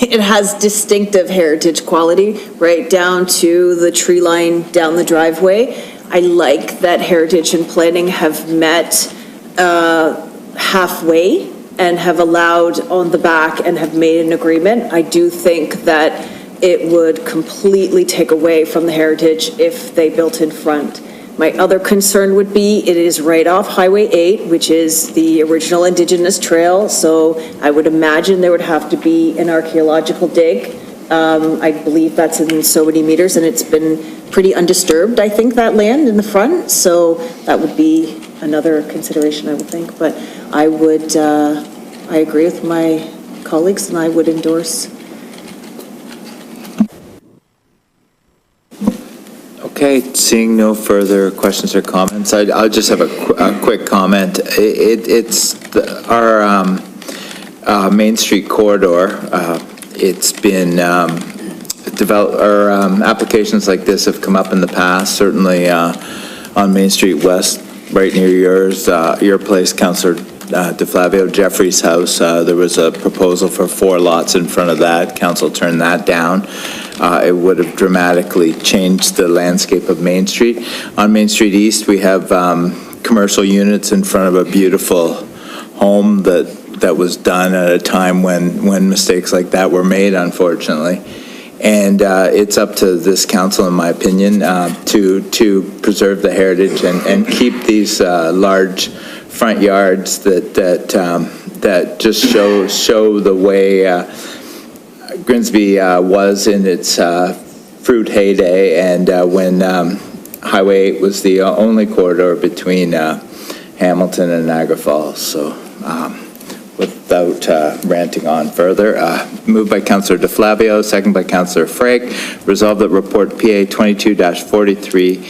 It has distinctive heritage quality, right down to the tree line down the driveway. I like that heritage and planning have met halfway and have allowed on the back and have made an agreement. I do think that it would completely take away from the heritage if they built in front. My other concern would be it is right off Highway 8, which is the original Indigenous trail, so I would imagine there would have to be an archaeological dig. I believe that's in so many meters, and it's been pretty undisturbed, I think, that land in the front, so that would be another consideration, I would think. But I would, I agree with my colleagues, and I would endorse. Okay, seeing no further questions or comments, I'll just have a quick comment. It's our Main Street corridor. It's been developed, or applications like this have come up in the past, certainly on Main Street West, right near your place, Councillor DeFlavio, Jeffrey's house. There was a proposal for 4 lots in front of that. Council turned that down. It would have dramatically changed the landscape of Main Street. On Main Street East, we have commercial units in front of a beautiful home that was done at a time when mistakes like that were made, unfortunately. And it's up to this council, in my opinion, to preserve the heritage and keep these large front yards that just show the way Grimsby was in its fruit heyday, and when Highway 8 was the only corridor between Hamilton and Niagara Falls. So without ranting on further, moved by Councillor DeFlavio, second by Councillor Frake, resolved that report PA 22-43,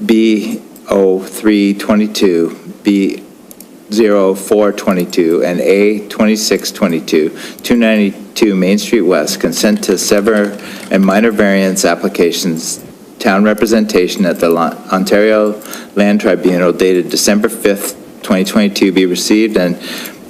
B0322, B0422, and A2622, 292 Main Street West, consent to sever and minor variance applications, town representation at the Ontario Land Tribunal dated December 5th, 2022 be received, and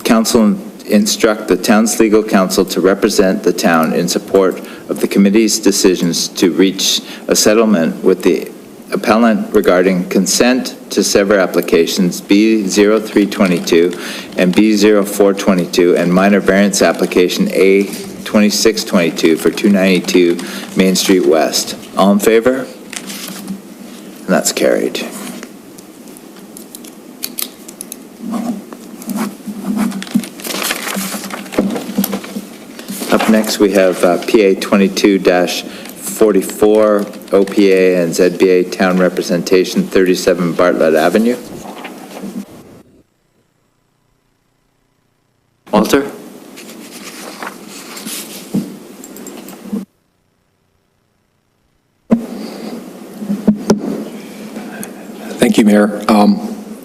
council instruct the town's legal counsel to represent the town in support of the committee's decisions to reach a settlement with the appellant regarding consent to sever applications B0322 and B0422 and minor variance application A2622 for 292 Main Street West. All in favor? And that's carried. Up next, we have PA 22-44, OPA and ZBA Town Representation, 37 Bartlett Avenue. Walter? Thank you, Mayor.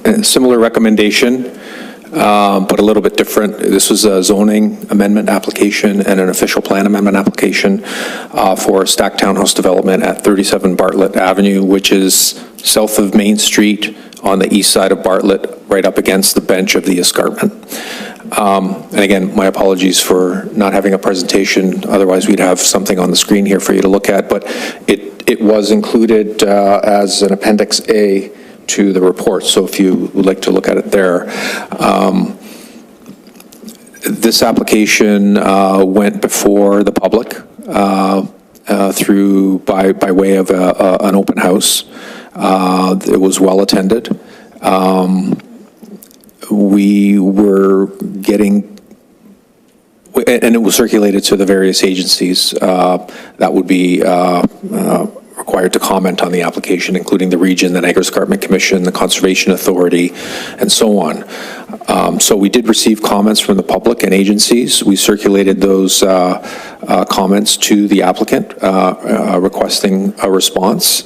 A similar recommendation but a little bit different. This was a zoning amendment application and an official plan amendment application for a stacked townhouse development at 37 Bartlett Avenue, which is south of Main Street on the east side of Bartlett, right up against the bench of the escarpment. And again, my apologies for not having a presentation, otherwise we'd have something on the screen here for you to look at, but it was included as an Appendix A to the report, so if you would like to look at it there. This application went before the public through by way of an open house. It was well attended. We were getting, and it was circulated to the various agencies that would be required to comment on the application, including the region, the Niagara Escarpment Commission, the Conservation Authority, and so on. So we did receive comments from the public and agencies. We circulated those comments to the applicant requesting a response.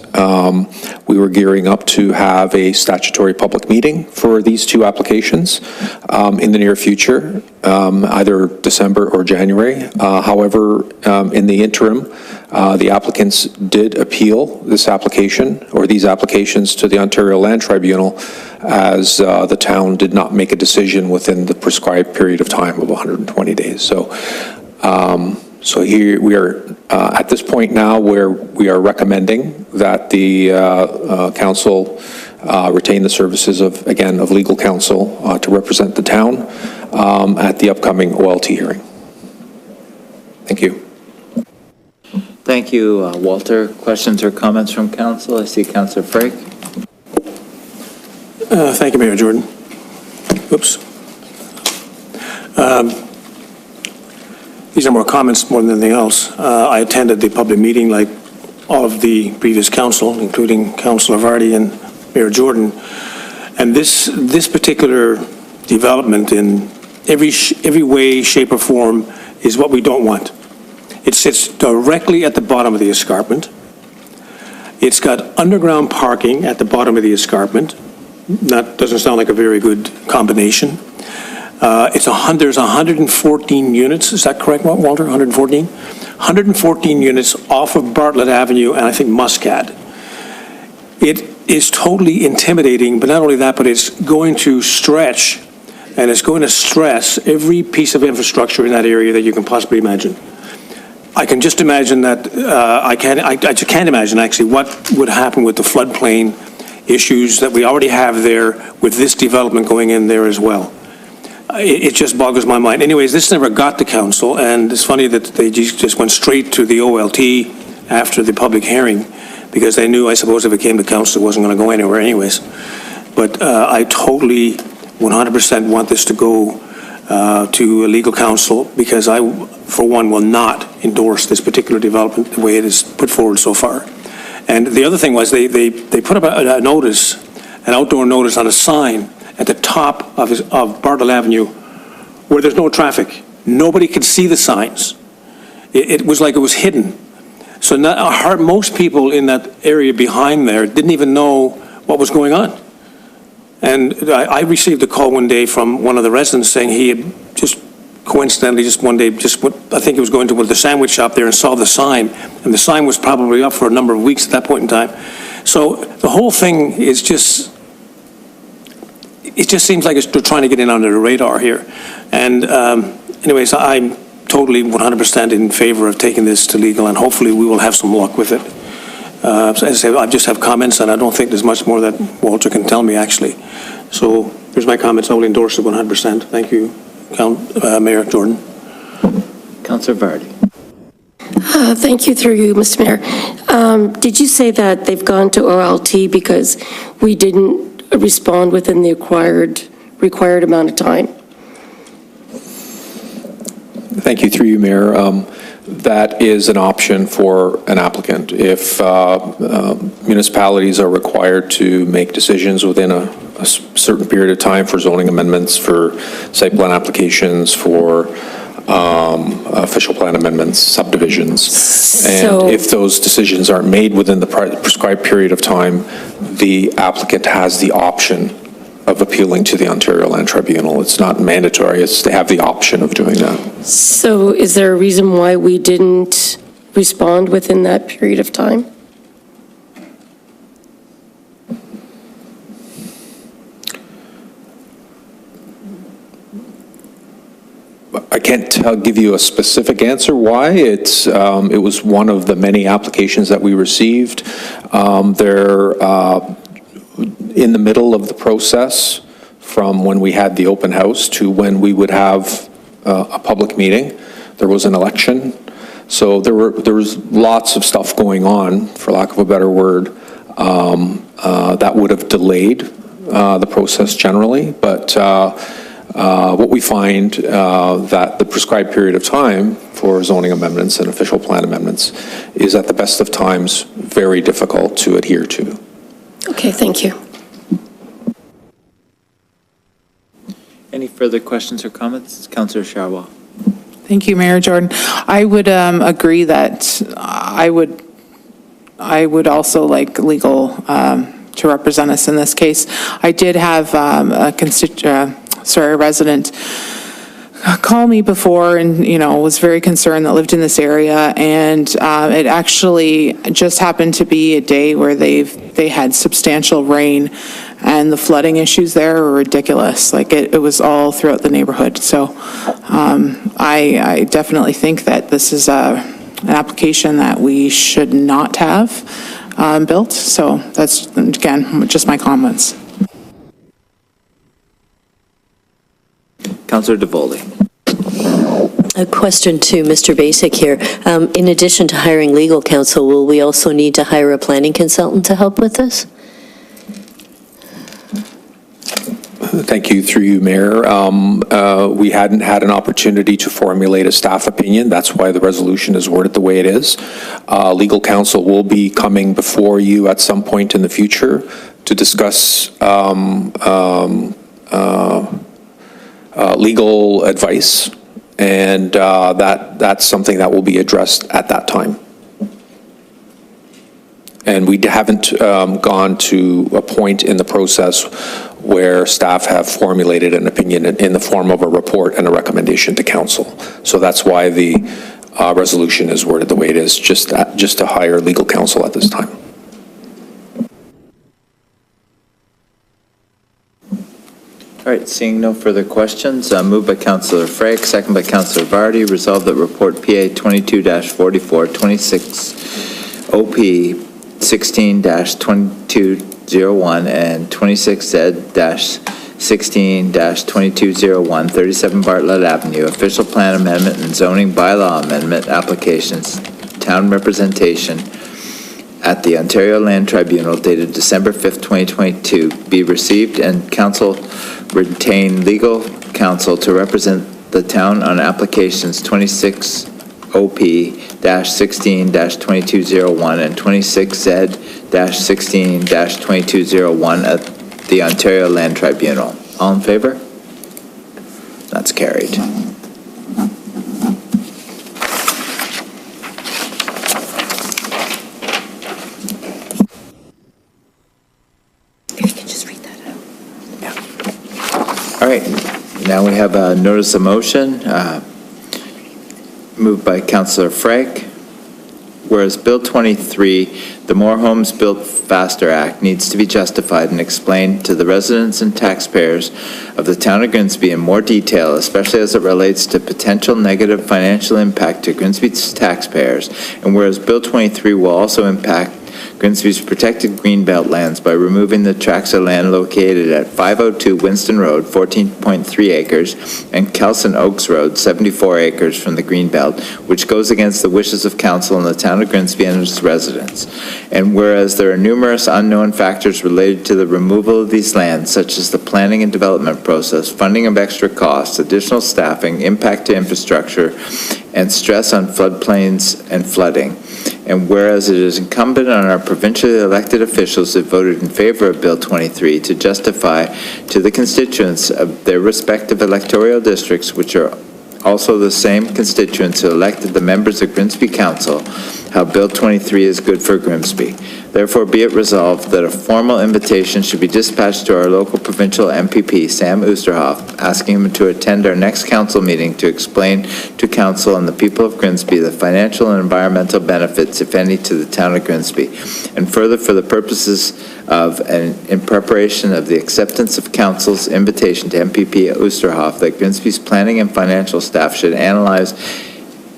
We were gearing up to have a statutory public meeting for these two applications in the near future, either December or January. However, in the interim, the applicants did appeal this application or these applications to the Ontario Land Tribunal, as the town did not make a decision within the prescribed period of time of 120 days. So here we are at this point now where we are recommending that the council retain the services of legal counsel to represent the town at the upcoming OLT hearing. Thank you. Thank you, Walter. Questions or comments from council? I see Councillor Frake. Thank you, Mayor Jordan. Oops. These are more comments more than anything else. I attended the public meeting like all of the previous council, including Councillor Vardy and Mayor Jordan. And this particular development in every way, shape, or form is what we don't want. It sits directly at the bottom of the escarpment. It's got underground parking at the bottom of the escarpment. That doesn't sound like a very good combination. There's 114 units, is that correct, Walter? 114? 114 units off of Bartlett Avenue and I think Muscat. It is totally intimidating, but not only that, but it's going to stretch and it's going to stress every piece of infrastructure in that area that you can possibly imagine. I can just imagine that, I just can't imagine actually what would happen with the floodplain issues that we already have there with this development going in there as well. It just boggles my mind. Anyways, this never got to council, and it's funny that they just went straight to the OLT after the public hearing, because they knew, I suppose, if it came to council, it wasn't going to go anywhere anyways. But I totally 100% want this to go to legal counsel, because I, for one, will not endorse this particular development the way it is put forward so far. And the other thing was they put up a notice, an outdoor notice on a sign at the top of Bartlett Avenue where there's no traffic. Nobody could see the signs. It was like it was hidden. So most people in that area behind there didn't even know what was going on. And I received a call one day from one of the residents saying he had just coincidentally one day I think he was going to the sandwich shop there and saw the sign, and the sign was probably up for a number of weeks at that point in time. So the whole thing is it just seems like they're trying to get in under the radar here. And anyways, I'm totally 100% in favor of taking this to legal, and hopefully we will have some luck with it. As I say, I just have comments, and I don't think there's much more that Walter can tell me, actually. So here's my comments. I will endorse it 100%. Thank you, Mayor Jordan. Councillor Vardy. Thank you, through you, Mr. Mayor. Did you say that they've gone to OLT because we didn't respond within the required amount of time? Thank you, through you, Mayor. That is an option for an applicant. If municipalities are required to make decisions within a certain period of time for zoning amendments, for site plan applications, for official plan amendments, subdivisions, and if those decisions aren't made within the prescribed period of time, the applicant has the option appealing to the Ontario Land Tribunal. It's not mandatory, it's they have the option of doing that. So is there a reason why we didn't respond within that period of time? I can't give you a specific answer why. It was one of the many applications that we received. They're in the middle of the process from when we had the open house to when we would have a public meeting. There was an election. So there was lots of stuff going on, for lack of a better word, that would have delayed the process generally. But what we find that the prescribed period of time for zoning amendments and official plan amendments is at the best of times very difficult to adhere to. Okay, thank you. Any further questions or comments? Councillor Sharwal. Thank you, Mayor Jordan. I would agree that I would also like legal to represent us in this case. I did have a resident call me before and, was very concerned, that lived in this area, and it actually just happened to be a day where they had substantial rain, and the flooding issues there were ridiculous. Like, it was all throughout the neighborhood. So I definitely think that this is an application that we should not have built. So that's, again, just my comments. Councillor DeVoley. A question to Mr. Basic here. In addition to hiring legal counsel, will we also need to hire a planning consultant to help with this? Thank you, through you, Mayor. We hadn't had an opportunity to formulate a staff opinion. That's why the resolution is worded the way it is. Legal counsel will be coming before you at some point in the future to discuss legal advice, and that's something that will be addressed at that time. And we haven't gone to a point in the process where staff have formulated an opinion in the form of a report and a recommendation to council. So that's why the resolution is worded the way it is, just to hire legal counsel at this time. All right, seeing no further questions, moved by Councillor Frake, second by Councillor Vardy, resolved that report PA 22-44, 26 OP 16-2201 and 26Z-16-2201, 37 Bartlett Avenue, official plan amendment and zoning bylaw amendment applications, town representation at the Ontario Land Tribunal dated December 5th, 2022, be received, and council retain legal counsel to represent the town on applications 26 OP-16-2201 and 26Z-16-2201 at the Ontario Land Tribunal. All in favor? That's carried. All right, now we have a notice of motion, moved by Councillor Frake. Whereas Bill 23, the More Homes Built Faster Act, needs to be justified and explained to the residents and taxpayers of the town of Grimsby in more detail, especially as it relates to potential negative financial impact to Grimsby's taxpayers. And whereas Bill 23 will also impact Grimsby's protected greenbelt lands by removing the tracts of land located at 502 Winston Road, 14.3 acres, and Kelson Oaks Road, 74 acres from the greenbelt, which goes against the wishes of council in the town of Grimsby and its residents. And whereas there are numerous unknown factors related to the removal of these lands, such as the planning and development process, funding of extra costs, additional staffing, impact to infrastructure, and stress on floodplains and flooding. And whereas it is incumbent on our provincially elected officials who voted in favor of Bill 23 to justify to the constituents of their respective electoral districts, which are also the same constituents who elected the members of Grimsby Council, how Bill 23 is good for Grimsby. Therefore, be it resolved that a formal invitation should be dispatched to our local provincial MPP, Sam Oosterhoff, asking him to attend our next council meeting to explain to council and the people of Grimsby the financial and environmental benefits, if any, to the town of Grimsby. And further, for the purposes of and in preparation of the acceptance of council's invitation to MPP Oosterhoff, that Grimsby's planning and financial staff should analyze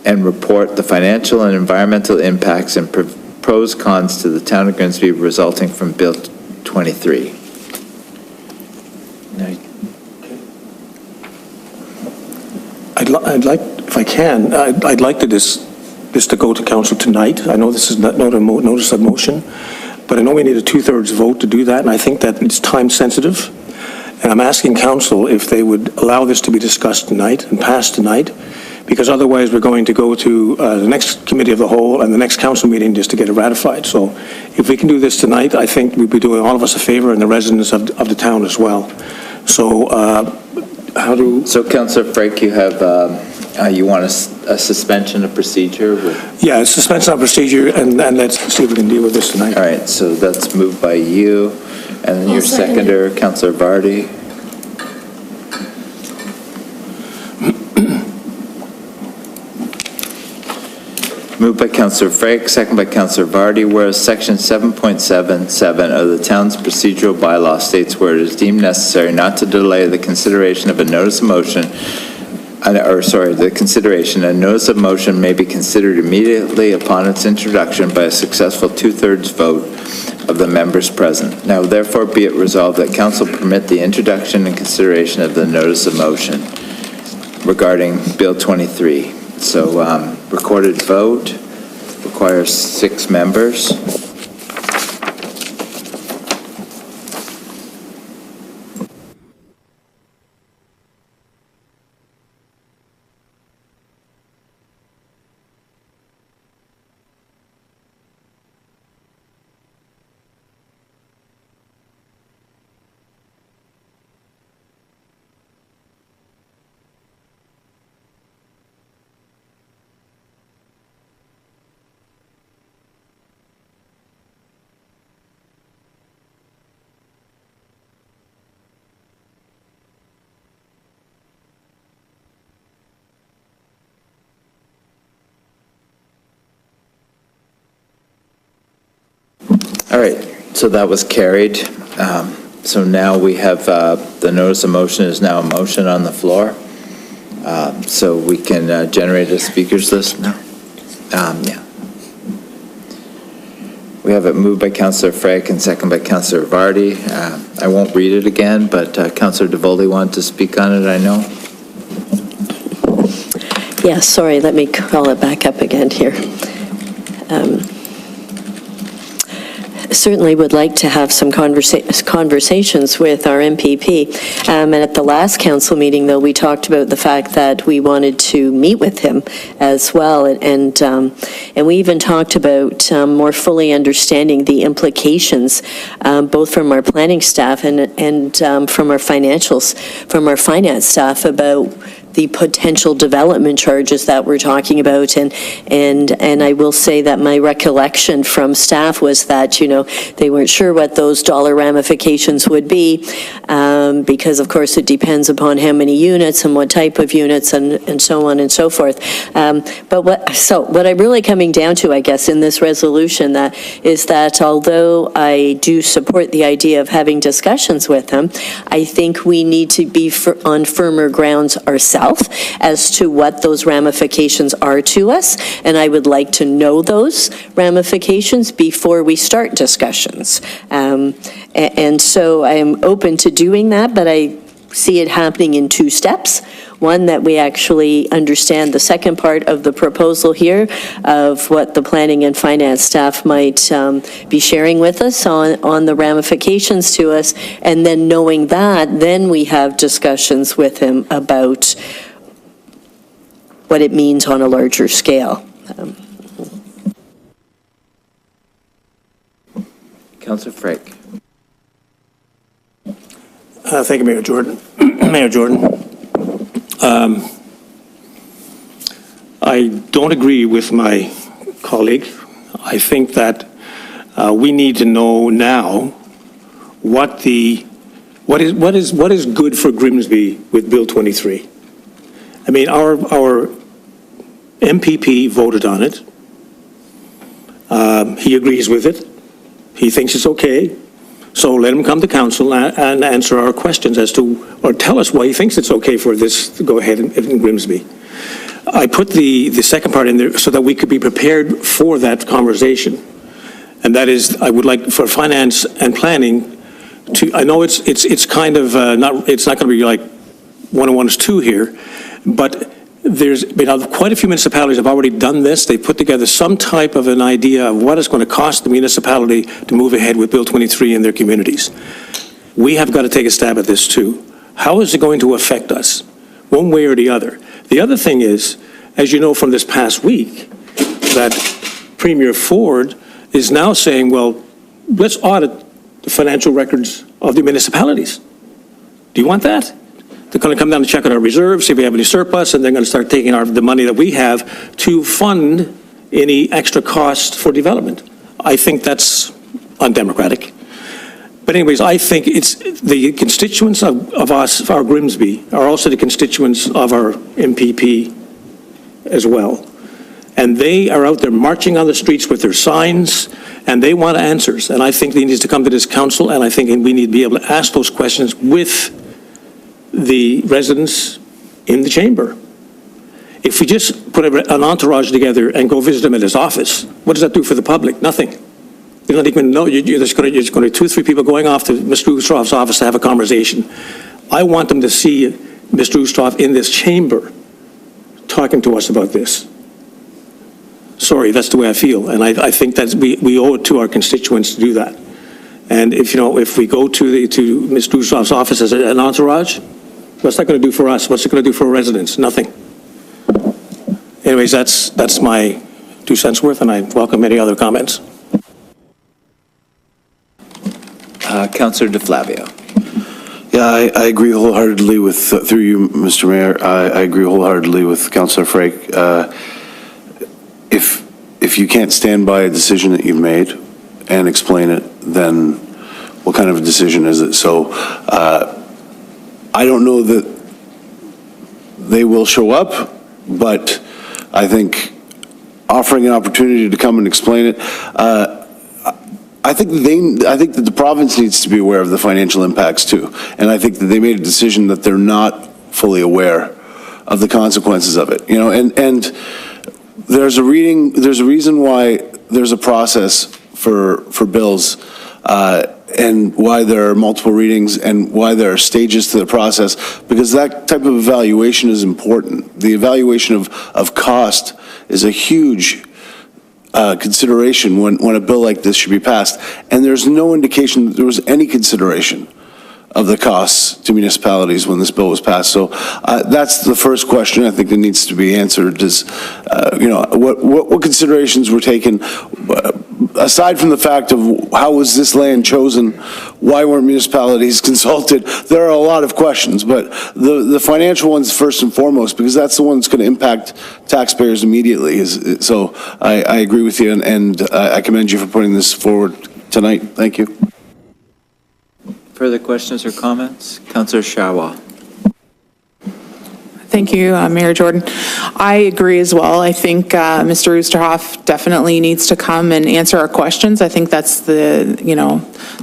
and report the financial and environmental impacts and pros cons to the town of Grimsby resulting from Bill 23. I'd like, if I can, I'd like this to go to council tonight. I know this is not a notice of motion, but I know we need a 2/3 vote to do that, and I think that it's time sensitive. And I'm asking council if they would allow this to be discussed tonight and passed tonight, because otherwise we're going to go to the next committee of the whole and the next council meeting just to get it ratified. So if we can do this tonight, I think we'd be doing all of us a favor and the residents of the town as well. So So Councillor Frake, you have, you want a suspension of procedure with? Yeah, suspension of procedure, and let's see if we can deal with this tonight. All right, so that's moved by you, and then your seconder, Councillor Vardy. Moved by Councillor Frake, second by Councillor Vardy, whereas Section 7.77 of the town's procedural bylaw states where it is deemed necessary not to delay the consideration of a notice of motion, a notice of motion may be considered immediately upon its introduction by a successful 2/3 vote of the members present. Now, therefore, be it resolved that council permit the introduction and consideration of the notice of motion regarding Bill 23. So, recorded vote requires 6 members. All right, so that was carried. So now we have, the notice of motion is now a motion on the floor. So we can generate a speakers list now? Yeah. We have it moved by Councillor Frake and second by Councillor Vardy. I won't read it again, but Councillor DeVoldy wanted to speak on it, I know. Yeah, sorry, let me call it back up again here. Certainly would like to have some conversations with our MPP. And at the last council meeting, though, we talked about the fact that we wanted to meet with him as well. And we even talked about more fully understanding the implications, both from our planning staff and from our finance staff about the potential development charges that we're talking about. And I will say that my recollection from staff was that, you know, they weren't sure what those dollar ramifications would be, because of course it depends upon how many units and what type of units and so on and so forth. But what I'm really coming down to, I guess, in this resolution is that although I do support the idea of having discussions with him, I think we need to be on firmer grounds ourselves as to what those ramifications are to us, and I would like to know those ramifications before we start discussions. And so I am open to doing that, but I see it happening in 2 steps. One, that we actually understand the second part of the proposal here of what the planning and finance staff might be sharing with us on the ramifications to us. And then knowing that, then we have discussions with him about what it means on a larger scale. Councillor Frake. Thank you, Mayor Jordan. Mayor Jordan. I don't agree with my colleague, I think that we need to know now what is good for Grimsby with Bill 23. I mean, our MPP voted on it. He agrees with it. He thinks it's okay. So let him come to council and answer our questions as to, or tell us why he thinks it's okay for this to go ahead in Grimsby. I put the second part in there so that we could be prepared for that conversation. And that is, I would like for finance and planning to, I know it's kind of it's not going to be like 101 is 2 here, but there's been quite a few municipalities have already done this. They put together some type of an idea of what it's going to cost the municipality to move ahead with Bill 23 in their communities. We have got to take a stab at this too. How is it going to affect us, one way or the other? The other thing is, as you know from this past week, that Premier Ford is now saying, well, let's audit the financial records of the municipalities. Do you want that? They're going to come down and check on our reserves, see if we have any surplus, and they're going to start taking the money that we have to fund any extra cost for development. I think that's undemocratic. But anyways, I think it's the constituents of us, of our Grimsby, are also the constituents of our MPP as well. And they are out there marching on the streets with their signs, and they want answers. And I think they need to come to this council, and I think we need to be able to ask those questions with the residents in the chamber. If we just put an entourage together and go visit him at his office, what does that do for the public? Nothing. You don't even know. There's going to be 2 or 3 people going off to Mr. Ustroff's office to have a conversation. I want them to see Mr. Ustroff in this chamber talking to us about this. Sorry, that's the way I feel, and I think that we owe it to our constituents to do that. And if we go to Mr. Ustroff's office as an entourage, what's that going to do for us? What's it going to do for residents? Nothing. Anyways, that's my 2 cents worth, and I welcome any other comments. Councillor DeFlavio. Yeah, I agree wholeheartedly with, through you, Mr. Mayor, I agree wholeheartedly with Councillor Frake. If you can't stand by a decision that you've made and explain it, then what kind of a decision is it? So I don't know that they will show up, but I think offering an opportunity to come and explain it, I think that the province needs to be aware of the financial impacts too. And I think that they made a decision that they're not fully aware of the consequences of it. And there's a reason why there's a process for bills, and why there are multiple readings and why there are stages to the process, because that type of evaluation is important. The evaluation of cost is a huge consideration when a bill like this should be passed. And there's no indication that there was any consideration of the costs to municipalities when this bill was passed. So that's the first question I think that needs to be answered is, what considerations were taken, aside from the fact of how was this land chosen, why weren't municipalities consulted? There are a lot of questions, but the financial one's first and foremost, because that's the one that's going to impact taxpayers immediately. So I agree with you, and I commend you for putting this forward tonight. Thank you. Further questions or comments? Councillor Sharwa. Thank you, Mayor Jordan. I agree as well. I think Mr. Oosterhoff definitely needs to come and answer our questions. I think that's the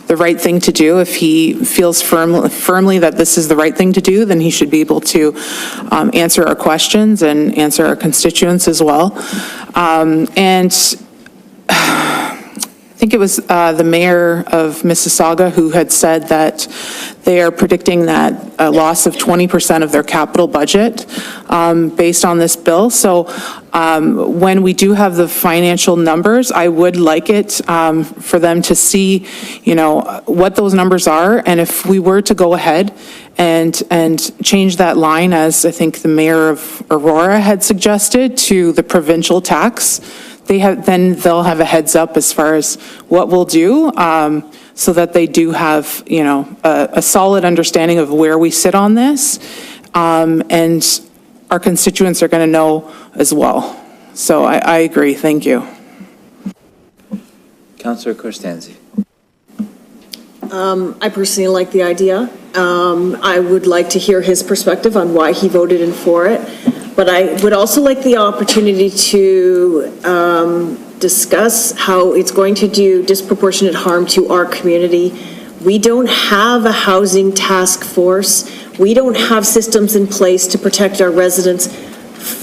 right thing to do. If he feels firmly that this is the right thing to do, then he should be able to answer our questions and answer our constituents as well. I think it was the mayor of Mississauga who had said that they are predicting that a loss of 20% of their capital budget based on this bill. So when we do have the financial numbers, I would like it for them to see, what those numbers are. And if we were to go ahead and change that line, as I think the mayor of Aurora had suggested, to the provincial tax, then they'll have a heads up as far as what we'll do, so that they do have, a solid understanding of where we sit on this. And our constituents are going to know as well. So I agree. Thank you. Councillor Corstanzi. I personally like the idea. I would like to hear his perspective on why he voted in for it. But I would also like the opportunity to discuss how it's going to do disproportionate harm to our community. We don't have a housing task force. We don't have systems in place to protect our residents.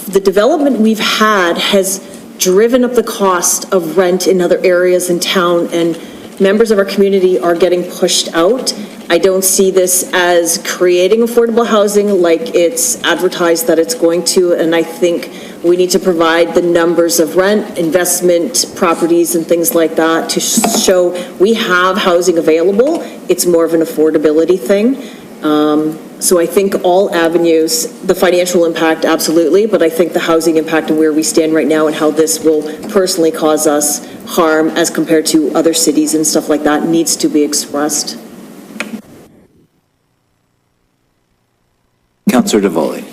The development we've had has driven up the cost of rent in other areas in town, and members of our community are getting pushed out. I don't see this as creating affordable housing like it's advertised that it's going to, and I think we need to provide the numbers of rent, investment properties, and things like that to show we have housing available. It's more of an affordability thing. So I think all avenues, the financial impact, absolutely, but I think the housing impact and where we stand right now and how this will personally cause us harm as compared to other cities and stuff like that needs to be expressed. Councillor DeVoley.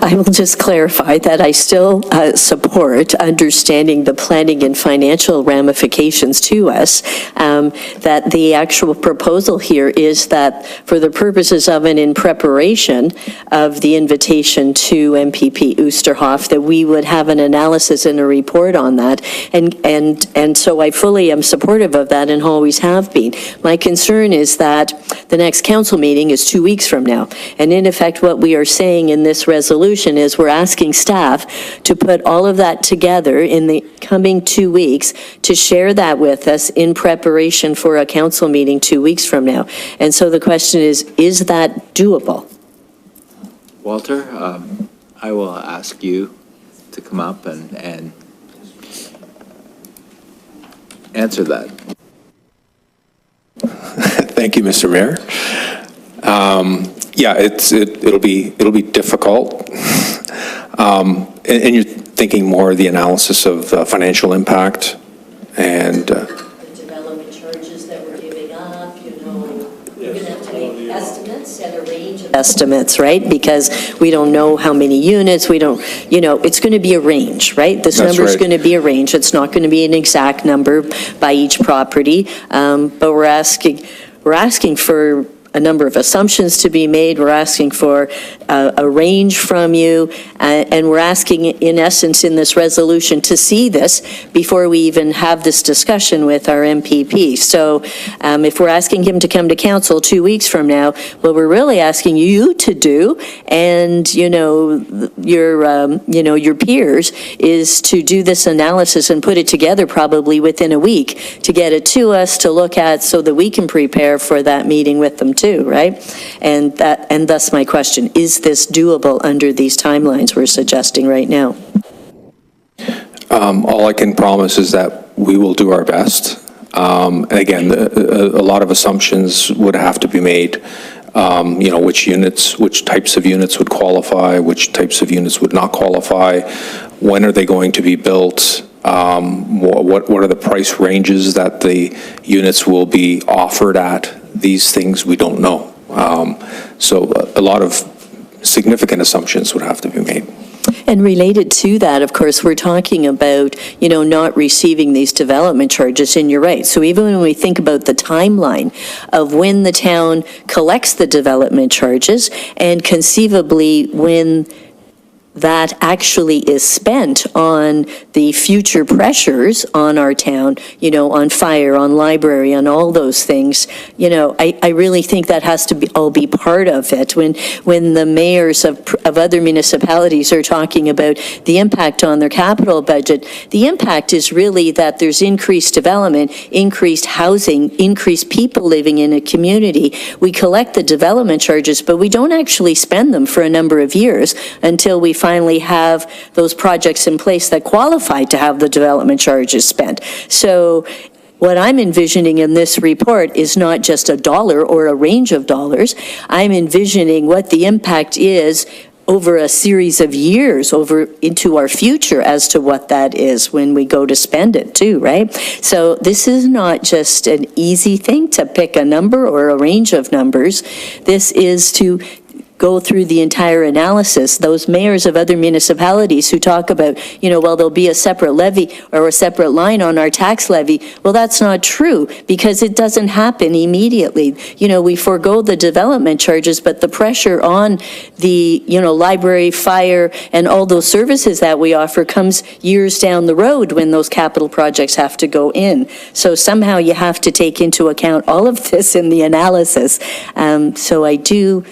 I will just clarify that I still support understanding the planning and financial ramifications to us, that the actual proposal here is that for the purposes of and in preparation of the invitation to MPP Oosterhoff, that we would have an analysis and a report on that. And so I fully am supportive of that and always have been. My concern is that the next council meeting is 2 weeks from now. And in effect, what we are saying in this resolution is we're asking staff to put all of that together in the coming 2 weeks to share that with us in preparation for a council meeting 2 weeks from now. And so the question is that doable? Walter, I will ask you to come up and answer that. Thank you, Mr. Mayor. Yeah, it'll be difficult. And you're thinking more of the analysis of financial impact and The development charges that we're giving up, we're going to have to make estimates and a range of estimates, right? Because we don't know how many units, we don't, it's going to be a range, right? This That's number is right. going to be a range. It's not going to be an exact number by each property, but we're asking for a number of assumptions to be made. We're asking for a range from you, and we're asking, in essence, in this resolution, to see this before we even have this discussion with our MPP. So if we're asking him to come to council 2 weeks from now, what we're really asking you to do, and, your peers, is to do this analysis and put it together probably within a week to get it to us to look at so that we can prepare for that meeting with them too, right? And thus my question, is this doable under these timelines we're suggesting right now? all I can promise is that we will do our best. And again, a lot of assumptions would have to be made. Which types of units would qualify, which types of units would not qualify, when are they going to be built, what are the price ranges that the units will be offered at. These things we don't know. So a lot of significant assumptions would have to be made. And related to that, of course, we're talking about, not receiving these development charges, and you're right. So even when we think about the timeline of when the town collects the development charges, and conceivably when that actually is spent on the future pressures on our town, on fire, on library, on all those things, I really think that has to all be part of it. When the mayors of other municipalities are talking about the impact on their capital budget, the impact is really that there's increased development, increased housing, increased people living in a community. We collect the development charges, but we don't actually spend them for a number of years until we finally have those projects in place that qualify to have the development charges spent. So what I'm envisioning in this report is not just a dollar or a range of dollars. I'm envisioning what the impact is over a series of years, over into our future, as to what that is when we go to spend it too, right? So this is not just an easy thing to pick a number or a range of numbers. This is to go through the entire analysis. Those mayors of other municipalities who talk about, well, there'll be a separate levy or a separate line on our tax levy. Well, that's not true, because it doesn't happen immediately. We forego the development charges, but the pressure on the, library, fire, and all those services that we offer comes years down the road when those capital projects have to go in. So somehow you have to take into account all of this in the analysis. So I do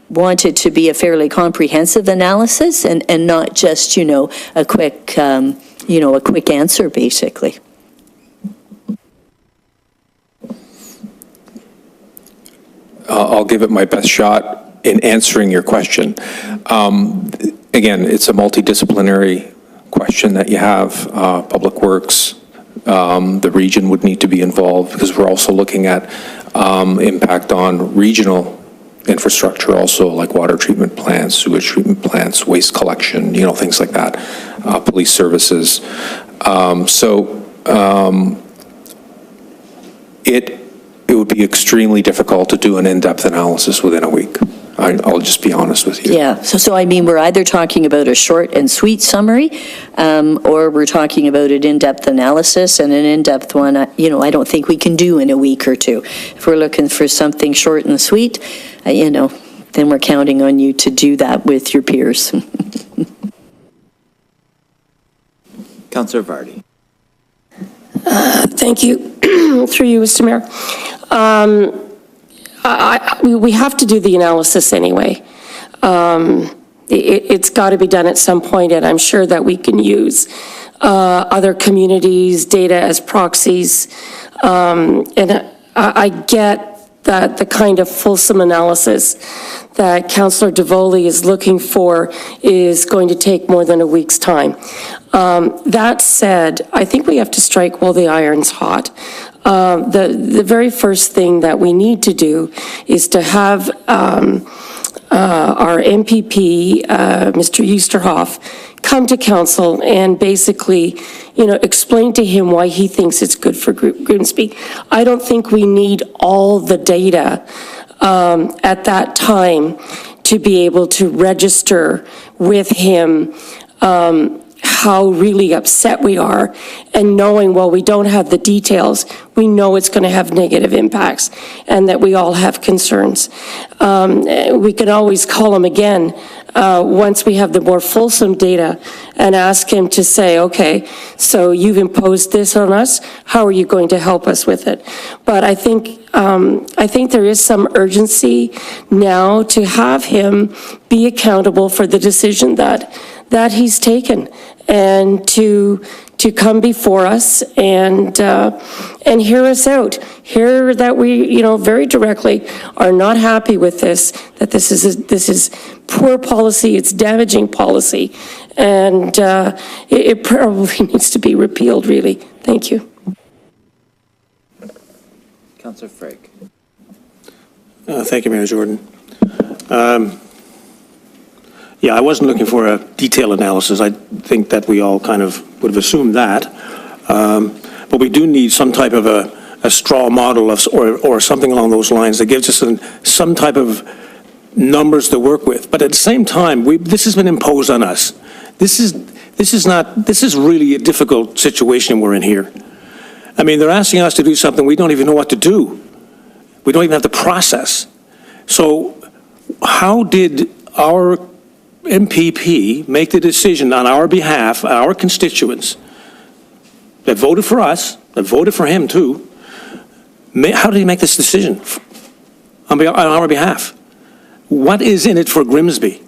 want it to be a fairly comprehensive analysis and not just, a quick, a quick answer, basically. I'll give it my best shot in answering your question. Again, it's a multidisciplinary question that you have. Public Works, the region would need to be involved, because we're also looking at impact on regional infrastructure also, like water treatment plants, sewage treatment plants, waste collection, things like that, police services. It would be extremely difficult to do an in-depth analysis within a week. I'll just be honest with you. Yeah, so I mean, we're either talking about a short and sweet summary, or we're talking about an in-depth analysis, and an in-depth one, I don't think we can do in a week or two. If we're looking for something short and sweet, then we're counting on you to do that with your peers. Councillor Vardy. Thank you. Through you, Mr. Mayor. We have to do the analysis anyway. It's got to be done at some point, and I'm sure that we can use other communities' data as proxies. And I get that the kind of fulsome analysis that Councillor Davoli is looking for is going to take more than a week's time. That said, I think we have to strike while the iron's hot. The very first thing that we need to do is to have our MPP, Mr. Eusterhoff, come to council and basically, explain to him why he thinks it's good for Grimsby. I don't think we need all the data at that time to be able to register with him how really upset we are, and knowing, while we don't have the details, we know it's going to have negative impacts and that we all have concerns. We can always call him again once we have the more fulsome data and ask him to say, okay, so you've imposed this on us, how are you going to help us with it? But I think there is some urgency now to have him be accountable for the decision that he's taken, and to come before us and hear us out. Hear that we, very directly are not happy with this, that this is poor policy, it's damaging policy, and it probably needs to be repealed, really. Thank you. Councillor Frake. Thank you, Mayor Jordan. Yeah, I wasn't looking for a detailed analysis. I think that we all kind of would have assumed that. But we do need some type of a straw model or something along those lines that gives us some type of numbers to work with. But at the same time, this has been imposed on us. This is really a difficult situation we're in here. I mean, they're asking us to do something we don't even know what to do. We don't even have the process. So how did our MPP make the decision on our behalf, our constituents, that voted for us, that voted for him too? How did he make this decision on our behalf? What is in it for Grimsby?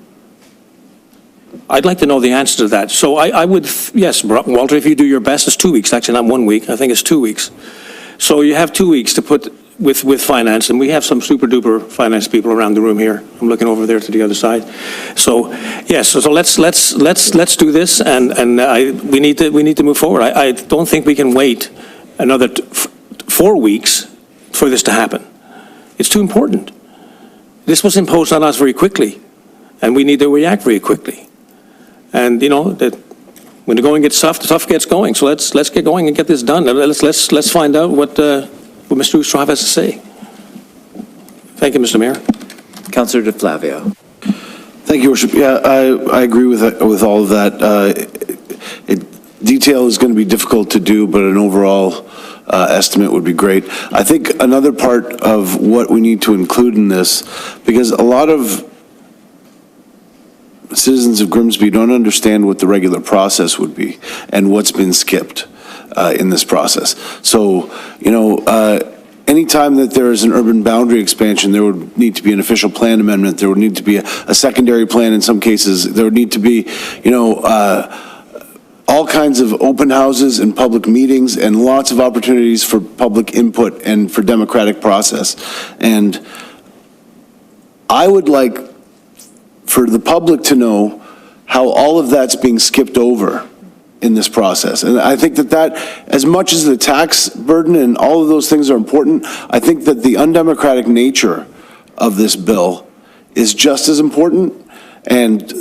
I'd like to know the answer to that. So I would, yes, Walter, if you do your best, it's 2 weeks. Actually, not 1 week. I think it's 2 weeks. So you have 2 weeks to put with finance, and we have some super duper finance people around the room here. I'm looking over there to the other side. So yes, so let's do this, and we need to move forward. I don't think we can wait another 4 weeks for this to happen. It's too important. This was imposed on us very quickly, and we need to react very quickly. And that when the going gets tough, the tough gets going. So let's get going and get this done. Let's find out what Mr. Eusterhoff has to say. Thank you, Mr. Mayor. Councillor DeFlavio. Thank you, Worship. Yeah, I agree with all of that. Detail is going to be difficult to do, but an overall estimate would be great. I think another part of what we need to include in this, because a lot of citizens of Grimsby don't understand what the regular process would be and what's been skipped in this process. So, anytime that there is an urban boundary expansion, there would need to be an official plan amendment. There would need to be a secondary plan in some cases. There would need to be, all kinds of open houses and public meetings and lots of opportunities for public input and for democratic process. And I would like for the public to know how all of that's being skipped over in this process. And I think that as much as the tax burden and all of those things are important, I think that the undemocratic nature of this bill is just as important. And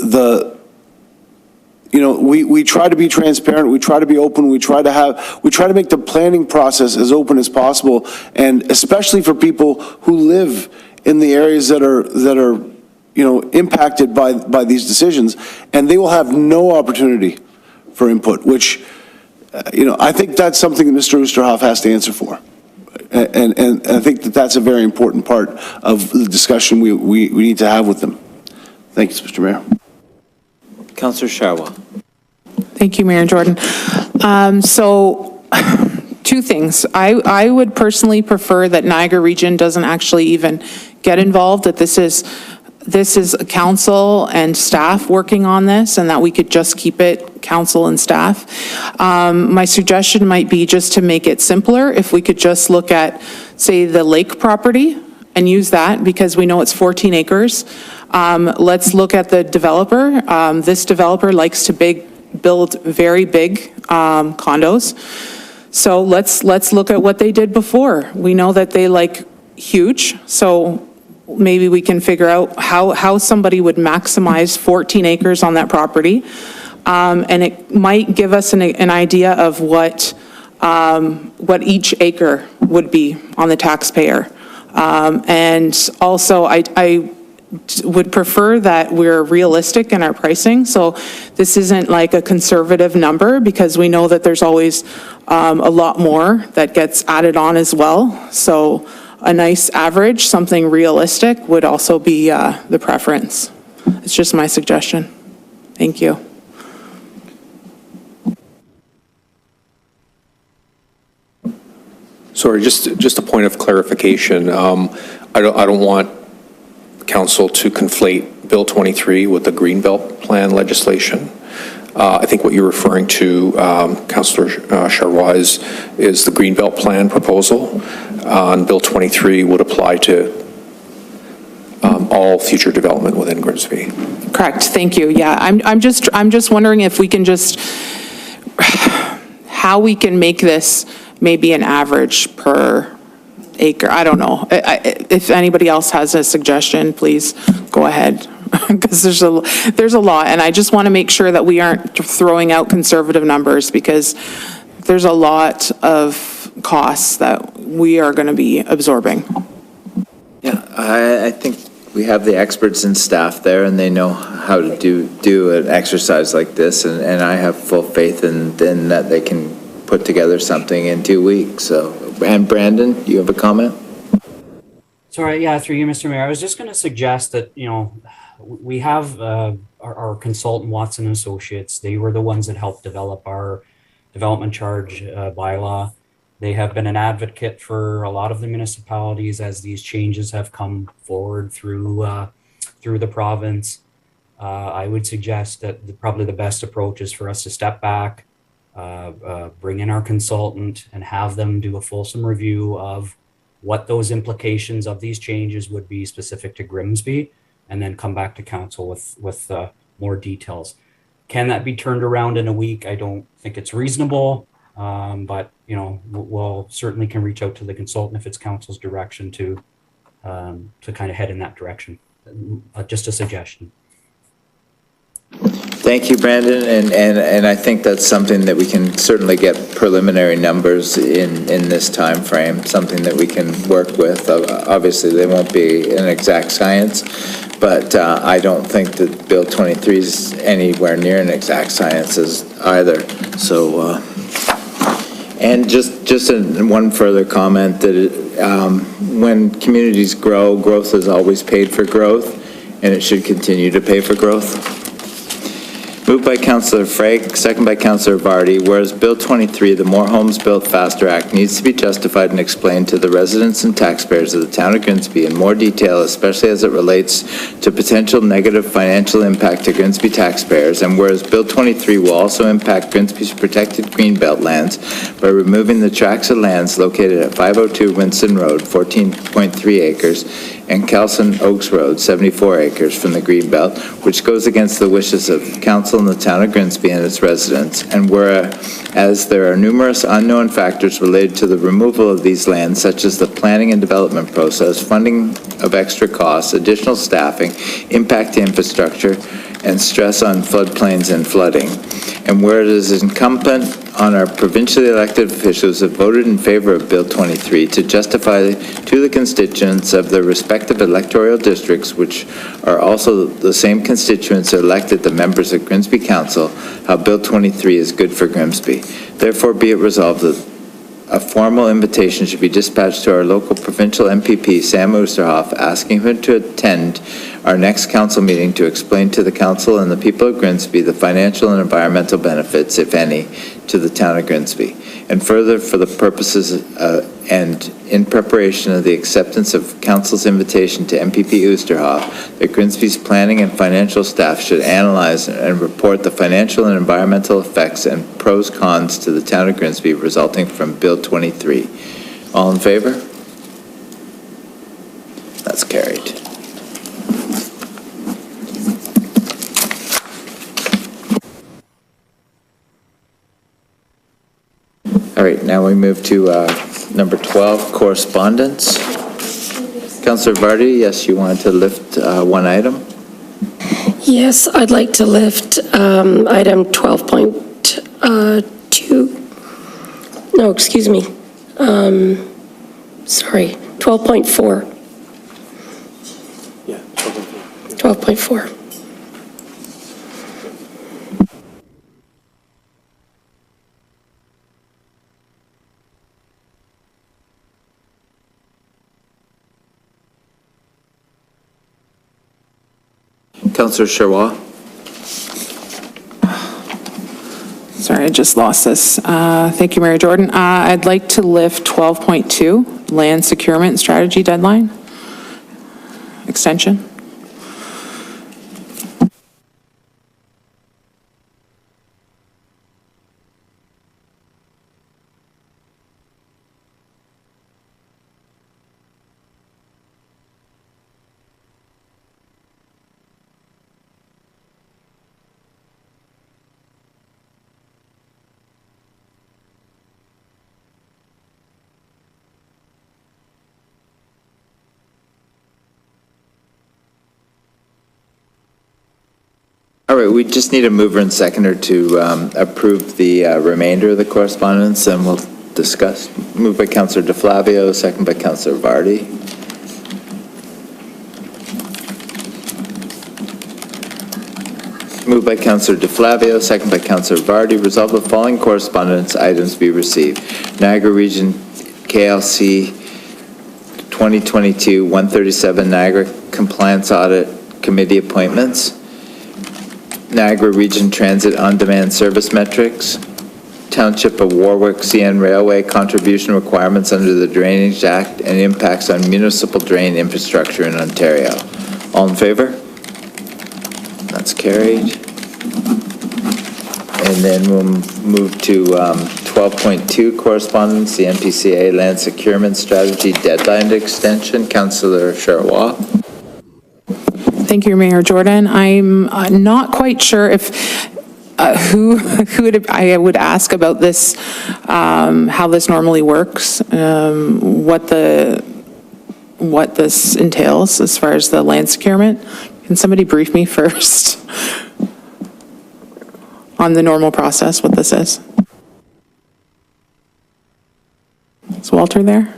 we try to be transparent, we try to be open, we try to make the planning process as open as possible, and especially for people who live in the areas that are impacted by these decisions, and they will have no opportunity for input, which, I think that's something that Mr. Oosterhoff has to answer for. And I think that that's a very important part of the discussion we need to have with them. Thank you, Mr. Mayor. Councillor Sharwa. Thank you, Mayor Jordan. So, two things. I would personally prefer that Niagara Region doesn't actually even get involved, that this is council and staff working on this, and that we could just keep it council and staff. My suggestion might be just to make it simpler, if we could just look at, say, the lake property and use that, because we know it's 14 acres. Let's look at the developer. This developer likes to build very big condos. So let's look at what they did before. We know that they like huge, so maybe we can figure out how somebody would maximize 14 acres on that property. And it might give us an idea of what each acre would be on the taxpayer. And also, I would prefer that we're realistic in our pricing. So this isn't like a conservative number, because we know that there's always a lot more that gets added on as well. So a nice average, something realistic, would also be the preference. It's just my suggestion. Thank you. Sorry, just a point of clarification. I don't want council to conflate Bill 23 with the Greenbelt Plan legislation. I think what you're referring to, Councillor Charrois, is the Greenbelt Plan proposal. And Bill 23 would apply to all future development within Grimsby. Correct. Thank you. Yeah, I'm just wondering if we can how we can make this maybe an average per acre. I don't know. If anybody else has a suggestion, please go ahead, because there's a lot, and I just want to make sure that we aren't throwing out conservative numbers, because there's a lot of costs that we are going to be absorbing. Yeah, I think we have the experts and staff there, and they know how to do an exercise like this, and I have full faith in that they can put together something in 2 weeks. So, and Brandon, you have a comment? Sorry, yeah, through you, Mr. Mayor. I was just going to suggest that, we have our consultant, Watson and Associates. They were the ones that helped develop our development charge bylaw. They have been an advocate for a lot of the municipalities as these changes have come forward through the province. I would suggest that probably the best approach is for us to step back, bring in our consultant, and have them do a fulsome review of what those implications of these changes would be specific to Grimsby, and then come back to council with more details. Can that be turned around in a week? I don't think it's reasonable, but we'll certainly can reach out to the consultant if it's council's direction to kind of head in that direction. Just a suggestion. Thank you, Brandon, and I think that's something that we can certainly get preliminary numbers in this time frame. Something that we can work with. Obviously, they won't be an exact science, but I don't think that Bill 23 is anywhere near an exact science either. So, and just one further comment that when communities grow, growth is always paid for growth, and it should continue to pay for growth. Moved by Councillor Frake, second by Councillor Vardy, whereas Bill 23, the More Homes Built Faster Act, needs to be justified and explained to the residents and taxpayers of the town of Grimsby in more detail, especially as it relates to potential negative financial impact to Grimsby taxpayers, and whereas Bill 23 will also impact Grimsby's protected greenbelt lands by removing the tracts of lands located at 502 Winston Road, 14.3 acres, and Kelson Oaks Road, 74 acres, from the greenbelt, which goes against the wishes of council in the town of Grimsby and its residents, and whereas there are numerous unknown factors related to the removal of these lands, such as the planning and development process, funding of extra costs, additional staffing, impact to infrastructure, and stress on floodplains and flooding. And where it is incumbent on our provincially elected officials who have voted in favor of Bill 23 to justify to the constituents of their respective electoral districts, which are also the same constituents who elected the members of Grimsby Council, how Bill 23 is good for Grimsby. Therefore, be it resolved that a formal invitation should be dispatched to our local provincial MPP, Sam Oosterhoff, asking him to attend our next council meeting to explain to the council and the people of Grimsby the financial and environmental benefits, if any, to the town of Grimsby. And further, for the purposes and in preparation of the acceptance of council's invitation to MPP Oosterhoff, that Grimsby's planning and financial staff should analyze and report the financial and environmental effects and pros cons to the town of Grimsby resulting from Bill 23. All in favor? That's carried. All right, now we move to number 12, correspondence. Councillor Vardy, yes, you wanted to lift one item? Yes, I'd like to lift item 12.2. No, excuse me. Sorry, 12.4. Yeah, 12.4. Councillor Sherwa. Sorry, I just lost this. Thank you, Mayor Jordan. I'd like to lift 12.2, land securement strategy deadline extension. All right, we just need a mover and seconder to approve the remainder of the correspondence, and we'll discuss. Moved by Councillor DeFlavio, second by Councillor Vardy. Moved by Councillor DeFlavio, second by Councillor Vardy. Resolve the following correspondence items be received. Niagara Region KLC 2022-137 Niagara Compliance Audit Committee appointments. Niagara Region Transit On-Demand Service Metrics, Township of Warwick CN Railway contribution requirements under the Drainage Act and impacts on municipal drain infrastructure in Ontario. All in favor? That's carried. And then we'll move to 12.2 correspondence, the NPCA Land Securement Strategy Deadline Extension. Councillor Sherwa. Thank you, Mayor Jordan. I'm not quite sure if who I would ask about this, how this normally works, what this entails as far as the land securement. Can somebody brief me first? on the normal process, what this is? Is Walter there?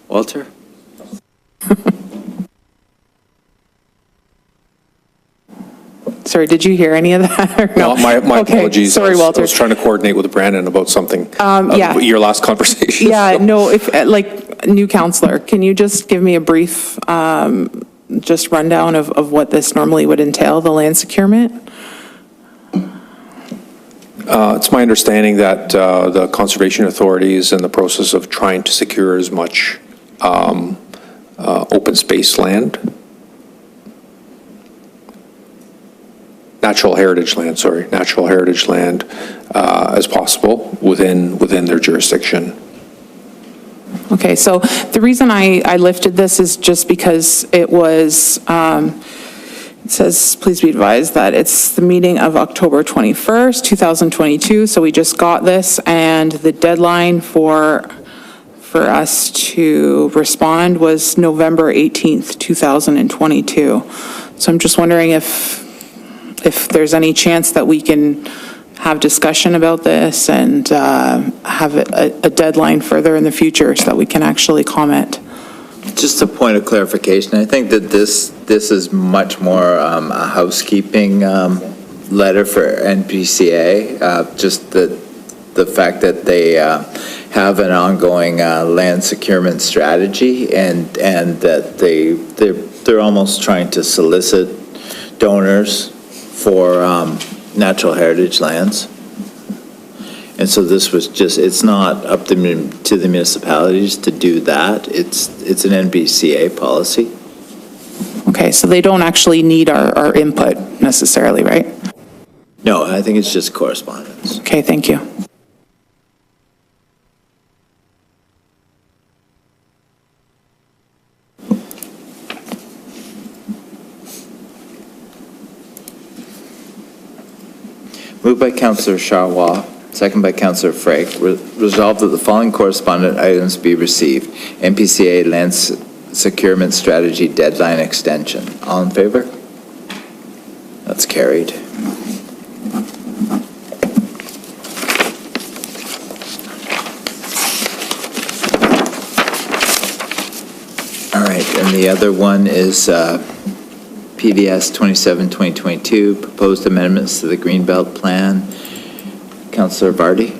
Walter? Sorry, did you hear any of that or no? No, my Okay, apologies. sorry, I Walter. was trying to coordinate with Brandon about something. yeah. Your last conversation. Yeah, so. no, if, like, new counselor, can you just give me a brief, just rundown of what this normally would entail, the land securement? It's my understanding that the conservation authority is in the process of trying to secure as much open space land, natural heritage land as possible within their jurisdiction. Okay, so the reason I lifted this is just because it was, it says, please be advised that it's the meeting of October 21st, 2022, so we just got this, and the deadline for us to respond was November 18th, 2022. So I'm just wondering if there's any chance that we can have discussion about this and have a deadline further in the future so that we can actually comment. Just a point of clarification, I think that this is much more a housekeeping letter for NPCA, just the fact that they have an ongoing land securement strategy and that they're almost trying to solicit donors for natural heritage lands. And so this was just, it's not up to the municipalities to do that. It's an NBCA policy. Okay, so they don't actually need our input necessarily, right? No, I think it's just correspondence. Okay, thank you. Moved by Councillor Charwa, second by Councillor Frake. Resolved that the following correspondent items be received. NPCA Land Securement Strategy Deadline Extension. All in favor? That's carried. All right, and the other one is PDS 27-2022, proposed amendments to the Greenbelt Plan. Councillor Vardy?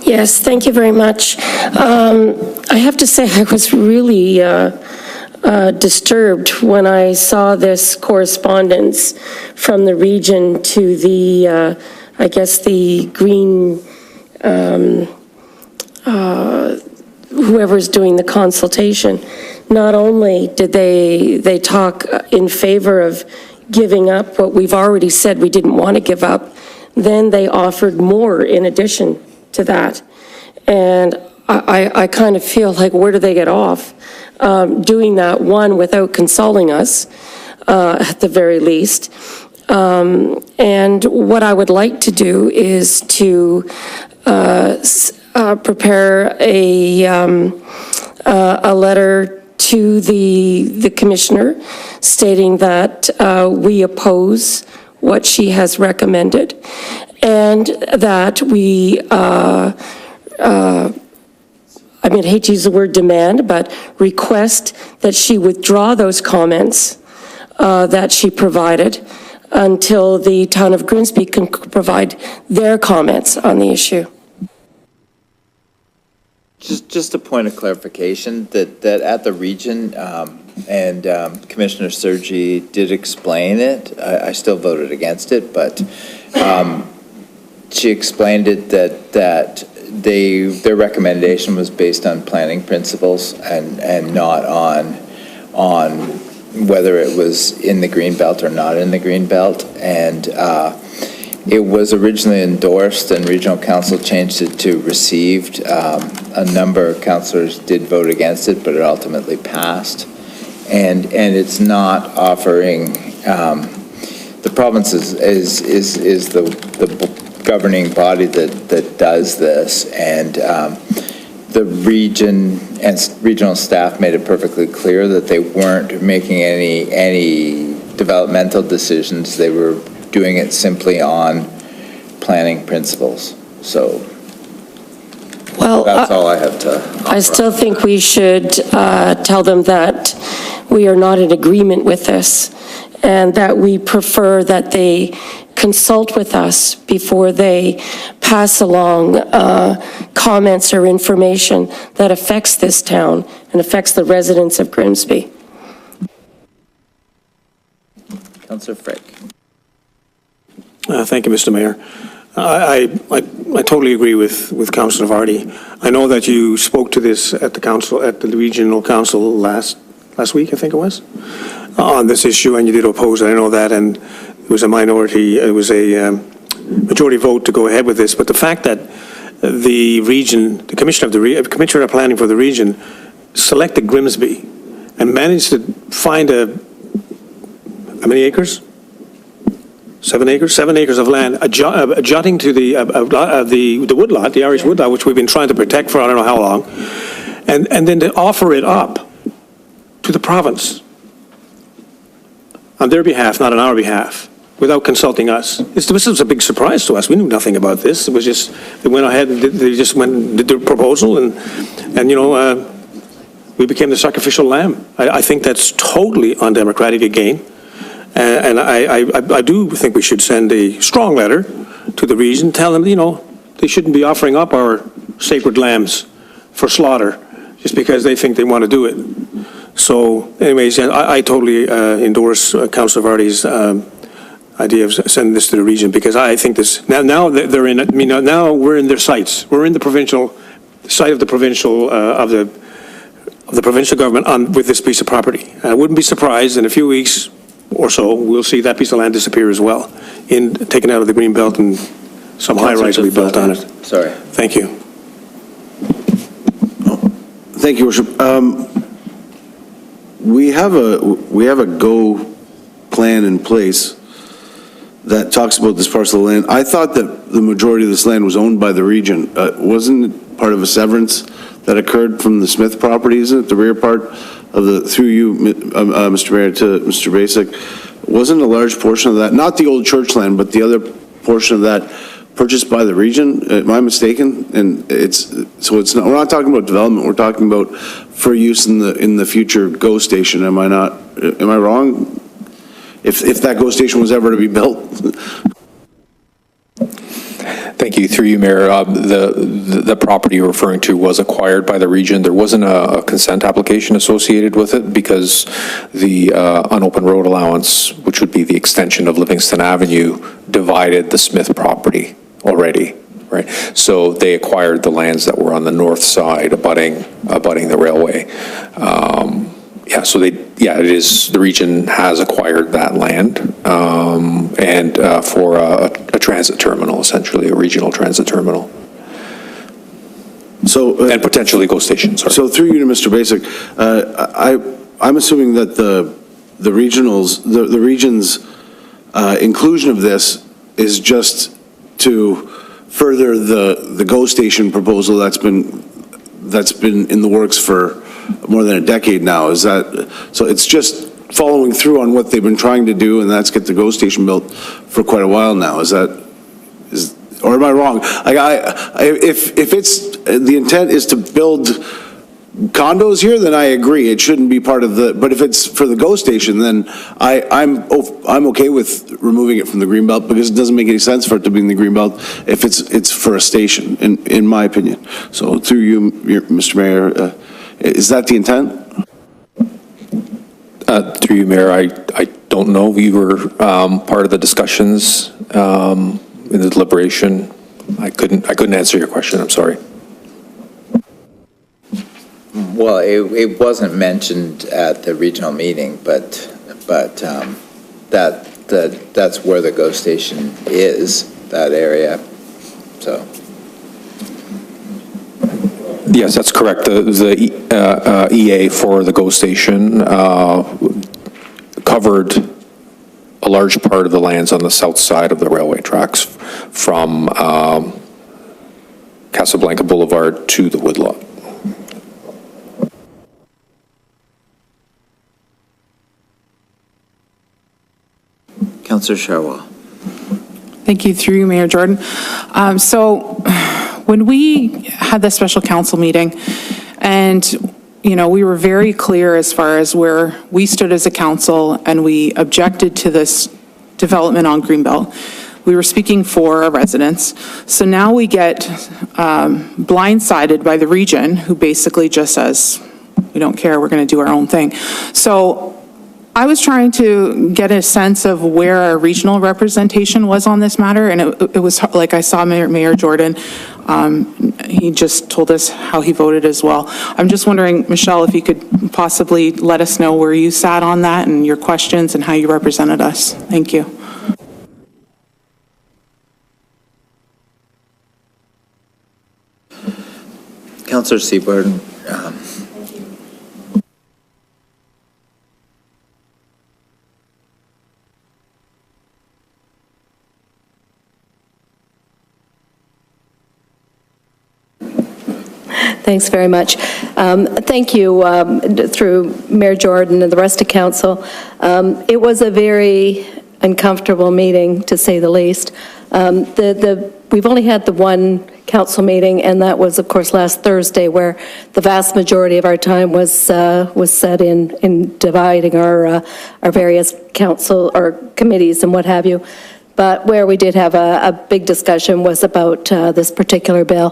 Yes, thank you very much. I have to say I was really disturbed when I saw this correspondence from the region to the, I guess, the Green, whoever's doing the consultation. Not only did they talk in favor of giving up what we've already said we didn't want to give up, then they offered more in addition to that. And I kind of feel like, where do they get off doing that, one, without consulting us, at the very least. And what I would like to do is to prepare a letter to the commissioner stating that we oppose what she has recommended, and that we, I hate to use the word demand, but request that she withdraw those comments that she provided until the town of Grimsby can provide their comments on the issue. Just a point of clarification, that at the region, and Commissioner Sergi did explain it, I still voted against it, but she explained it that their recommendation was based on planning principles and not on whether it was in the Greenbelt or not in the Greenbelt. And it was originally endorsed and regional council changed it to received. A number of councillors did vote against it, but it ultimately passed. And it's not offering, the province is the governing body that does this, and the region and regional staff made it perfectly clear that they weren't making any developmental decisions. They were doing it simply on planning principles. So Well, that's all I have to I still think we should tell them that we are not in agreement with this, and that we prefer that they consult with us before they pass along comments or information that affects this town and affects the residents of Grimsby. Councillor Frick. Thank you, Mr. Mayor. I totally agree with Councillor Vardy. I know that you spoke to this at the council, at the regional council last week, I think it was, on this issue, and you did oppose it. I know that, and it was a minority, it was a majority vote to go ahead with this. But the fact that the region, the Commissioner of Planning for the region selected Grimsby and managed to find how many acres? 7 acres? 7 acres of land adjutting to the woodlot, the Irish woodlot, which we've been trying to protect for I don't know how long, and then to offer it up to the province on their behalf, not on our behalf, without consulting us. This was a big surprise to us. We knew nothing about this. It was just, they went ahead and they just went and did their proposal, and we became the sacrificial lamb. I think that's totally undemocratic again. And I do think we should send a strong letter to the region, tell them, they shouldn't be offering up our sacred lambs for slaughter just because they think they want to do it. So anyways, I totally endorse Councillor Vardy's idea of sending this to the region, because I think this, now they're in, now we're in their sights. We're in the provincial, site of the provincial, of the provincial government with this piece of property. I wouldn't be surprised in a few weeks or so, we'll see that piece of land disappear as well, taken out of the green belt, and some high-rise will be built on it. Sorry. Thank you. Thank you, Worship. We have a GO plan in place that talks about this parcel of land. I thought that the majority of this land was owned by the region. Wasn't it part of a severance that occurred from the Smith property? Isn't it the rear part of the, through you, Mr. Mayor, to Mr. Basic? Wasn't a large portion of that, not the old church land, but the other portion of that purchased by the region? Am I mistaken? And so it's not, we're not talking about development, we're talking about for use in the future GO station. Am I wrong? If that GO station was ever to be built? Thank you. Through you, Mayor. The property you're referring to was acquired by the region. There wasn't a consent application associated with it because the unopened road allowance, which would be the extension of Livingston Avenue, divided the Smith property already, right? So they acquired the lands that were on the north side abutting the railway. So it is, the region has acquired that land and for a transit terminal, essentially a regional transit terminal. So and potentially GO stations. So through you to Mr. Basic, I'm assuming that the region's inclusion of this is just to further the GO station proposal that's been in the works for more than a decade now. Is that, so it's just following through on what they've been trying to do, and that's get the GO station built for quite a while now. Or am I wrong? If it's, the intent is to build condos here, then I agree, it shouldn't be part of but if it's for the GO station, then I'm okay with removing it from the Greenbelt, because it doesn't make any sense for it to be in the Greenbelt if it's for a station, in my opinion. So through you, Mr. Mayor, is that the intent? Through you, Mayor, I don't know. We were part of the discussions in the deliberation. I couldn't answer your question. I'm sorry. Well, it wasn't mentioned at the regional meeting, but that's where the GO station is, that area, so. Yes, that's correct. The EA for the GO station covered a large part of the lands on the south side of the railway tracks from Casablanca Boulevard to the woodlot. Councillor Sharwal. Thank you, through you, Mayor Jordan. So when we had the special council meeting, and, you know, we were very clear as far as where we stood as a council, and we objected to this development on Greenbelt. We were speaking for our residents. So now we get blindsided by the region, who basically just says, we don't care, we're going to do our own thing. So I was trying to get a sense of where our regional representation was on this matter, and it was, like, I saw Mayor Jordan, he just told us how he voted as well. I'm just wondering, Michelle, if you could possibly let us know where you sat on that and your questions and how you represented us. Thank you. Councillor Seaborn. Thanks very much. Thank you, through Mayor Jordan and the rest of council. It was a very uncomfortable meeting, to say the least. We've only had the one council meeting, and that was, of course, last Thursday, where the vast majority of our time was set in dividing our various council or committees and what have you. But where we did have a big discussion was about this particular bill.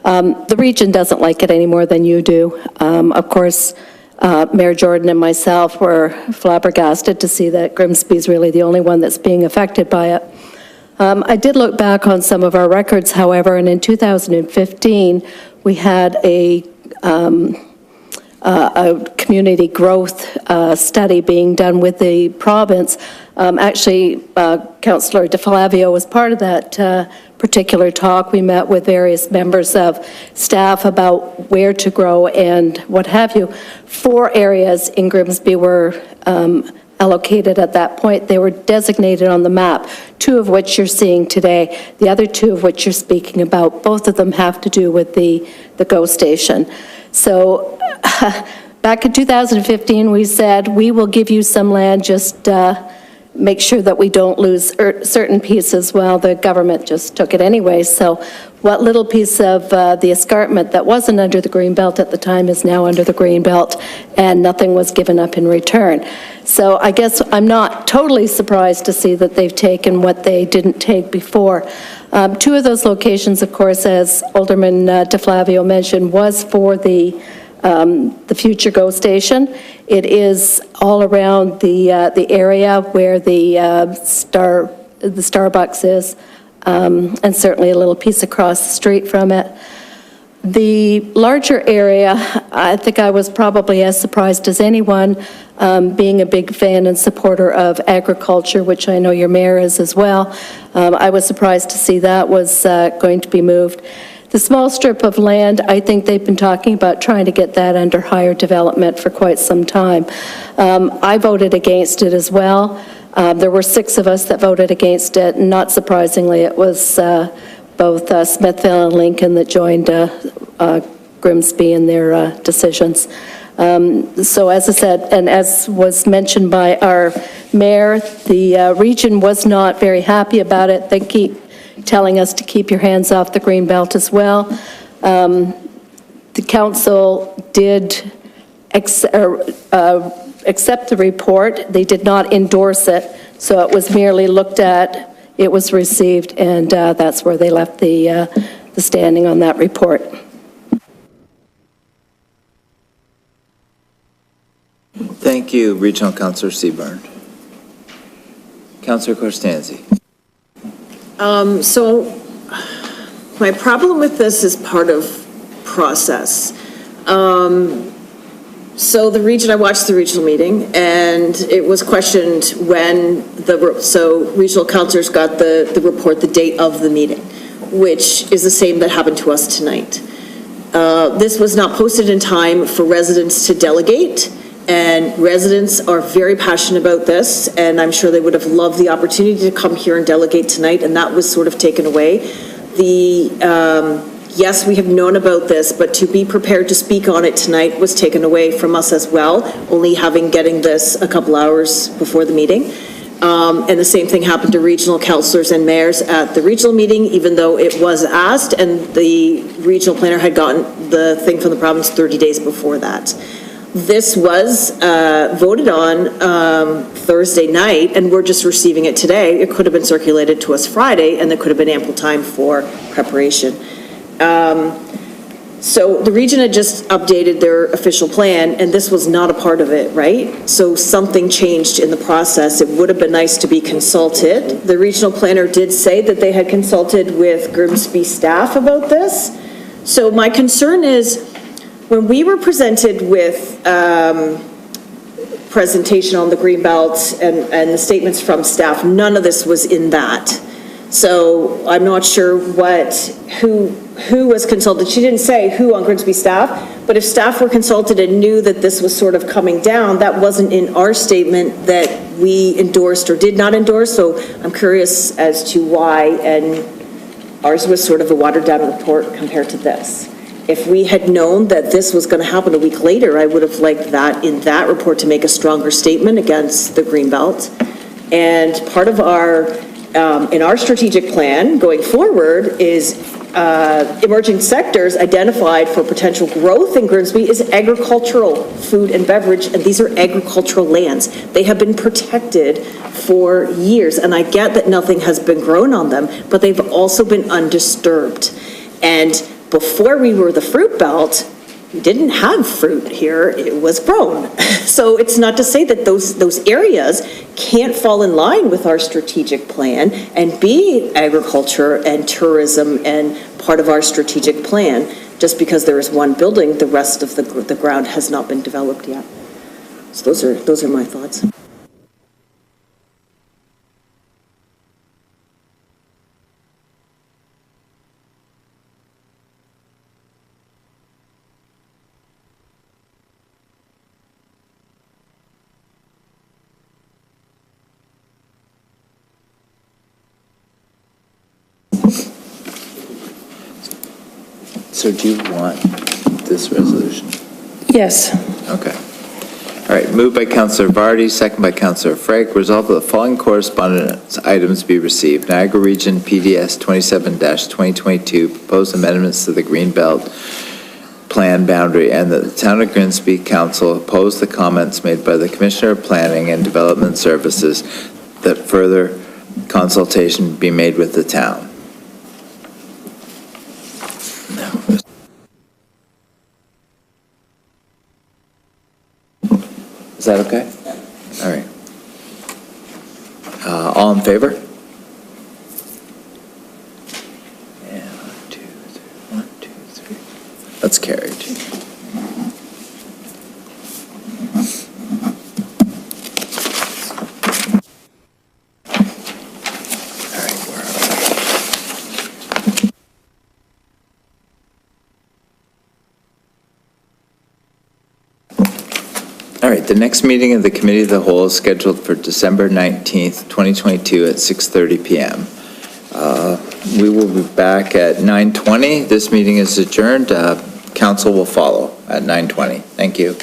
The region doesn't like it any more than you do. Of course, Mayor Jordan and myself were flabbergasted to see that Grimsby is really the only one that's being affected by it. I did look back on some of our records, however, and in 2015, we had a community growth study being done with the province. Actually, Councillor DeFlavio was part of that particular talk. We met with various members of staff about where to grow and what have you. 4 areas in Grimsby were allocated at that point. They were designated on the map, 2 of which you're seeing today, the other 2 of which you're speaking about. Both of them have to do with the GO station. So back in 2015, we said, we will give you some land, just make sure that we don't lose certain pieces. Well, the government just took it anyway. So what little piece of the escarpment that wasn't under the Greenbelt at the time is now under the Greenbelt, and nothing was given up in return. So I guess I'm not totally surprised to see that they've taken what they didn't take before. 2 of those locations, of course, as Alderman DeFlavio mentioned, was for the future GO station. It is all around the area where the Starbucks is, and certainly a little piece across the street from it. The larger area, I think I was probably as surprised as anyone, being a big fan and supporter of agriculture, which I know your mayor is as well. I was surprised to see that was going to be moved. The small strip of land, I think they've been talking about trying to get that under higher development for quite some time. I voted against it as well. There were 6 of us that voted against it, and not surprisingly, it was both Smithville and Lincoln that joined Grimsby in their decisions. So as I said, and as was mentioned by our mayor, the region was not very happy about it. They keep telling us to keep your hands off the Greenbelt as well. The council did accept the report. They did not endorse it, so it was merely looked at, it was received, and that's where they left the standing on that report. Thank you, Regional Councillor Seaborn. Councillor Corstanzi. So my problem with this is part of process. So the region, I watched the regional meeting, and it was questioned when so regional councillors got the report, the date of the meeting, which is the same that happened to us tonight. This was not posted in time for residents to delegate, and residents are very passionate about this, and I'm sure they would have loved the opportunity to come here and delegate tonight, and that was sort of taken away. Yes, we have known about this, but to be prepared to speak on it tonight was taken away from us as well, only getting this a couple hours before the meeting. And the same thing happened to regional councilors and mayors at the regional meeting, even though it was asked, and the regional planner had gotten the thing from the province 30 days before that. This was voted on Thursday night, and we're just receiving it today. It could have been circulated to us Friday, and there could have been ample time for preparation. So the region had just updated their official plan, and this was not a part of it, right? So something changed in the process. It would have been nice to be consulted. The regional planner did say that they had consulted with Grimsby staff about this. So my concern is, when we were presented with presentation on the Greenbelt and the statements from staff, none of this was in that. So I'm not sure who was consulted. She didn't say who on Grimsby staff, but if staff were consulted and knew that this was sort of coming down, that wasn't in our statement that we endorsed or did not endorse. So I'm curious as to why, and ours was sort of a watered down report compared to this. If we had known that this was going to happen a week later, I would have liked that in that report to make a stronger statement against the Greenbelt. And part of our in our strategic plan going forward is emerging sectors identified for potential growth in Grimsby is agricultural, food and beverage, and these are agricultural lands. They have been protected for years, and I get that nothing has been grown on them, but they've also been undisturbed. And before we were the fruit belt, we didn't have fruit here, it was grown. So it's not to say that those areas can't fall in line with our strategic plan and be agriculture and tourism and part of our strategic plan. Just because there is one building, the rest of the ground has not been developed yet. So those are my thoughts. So do you want this resolution? Yes. Okay. All right, moved by Councillor Vardy, second by Councillor Frank. Resolved that the following correspondence items be received. Niagara Region PDS 27-2022, proposed amendments to the Greenbelt plan boundary, and that the Town of Grimsby Council oppose the comments made by the Commissioner of Planning and Development Services, that further consultation be made with the town. Is that okay? All right. All in favor? Yeah, 1, 2, 3. That's carried. All right, where are we? All right, the next meeting of the Committee of the Whole is scheduled for December 19th, 2022 at 6:30 p.m. We will be back at 9:20. This meeting is adjourned. Council will follow at 9:20. Thank you.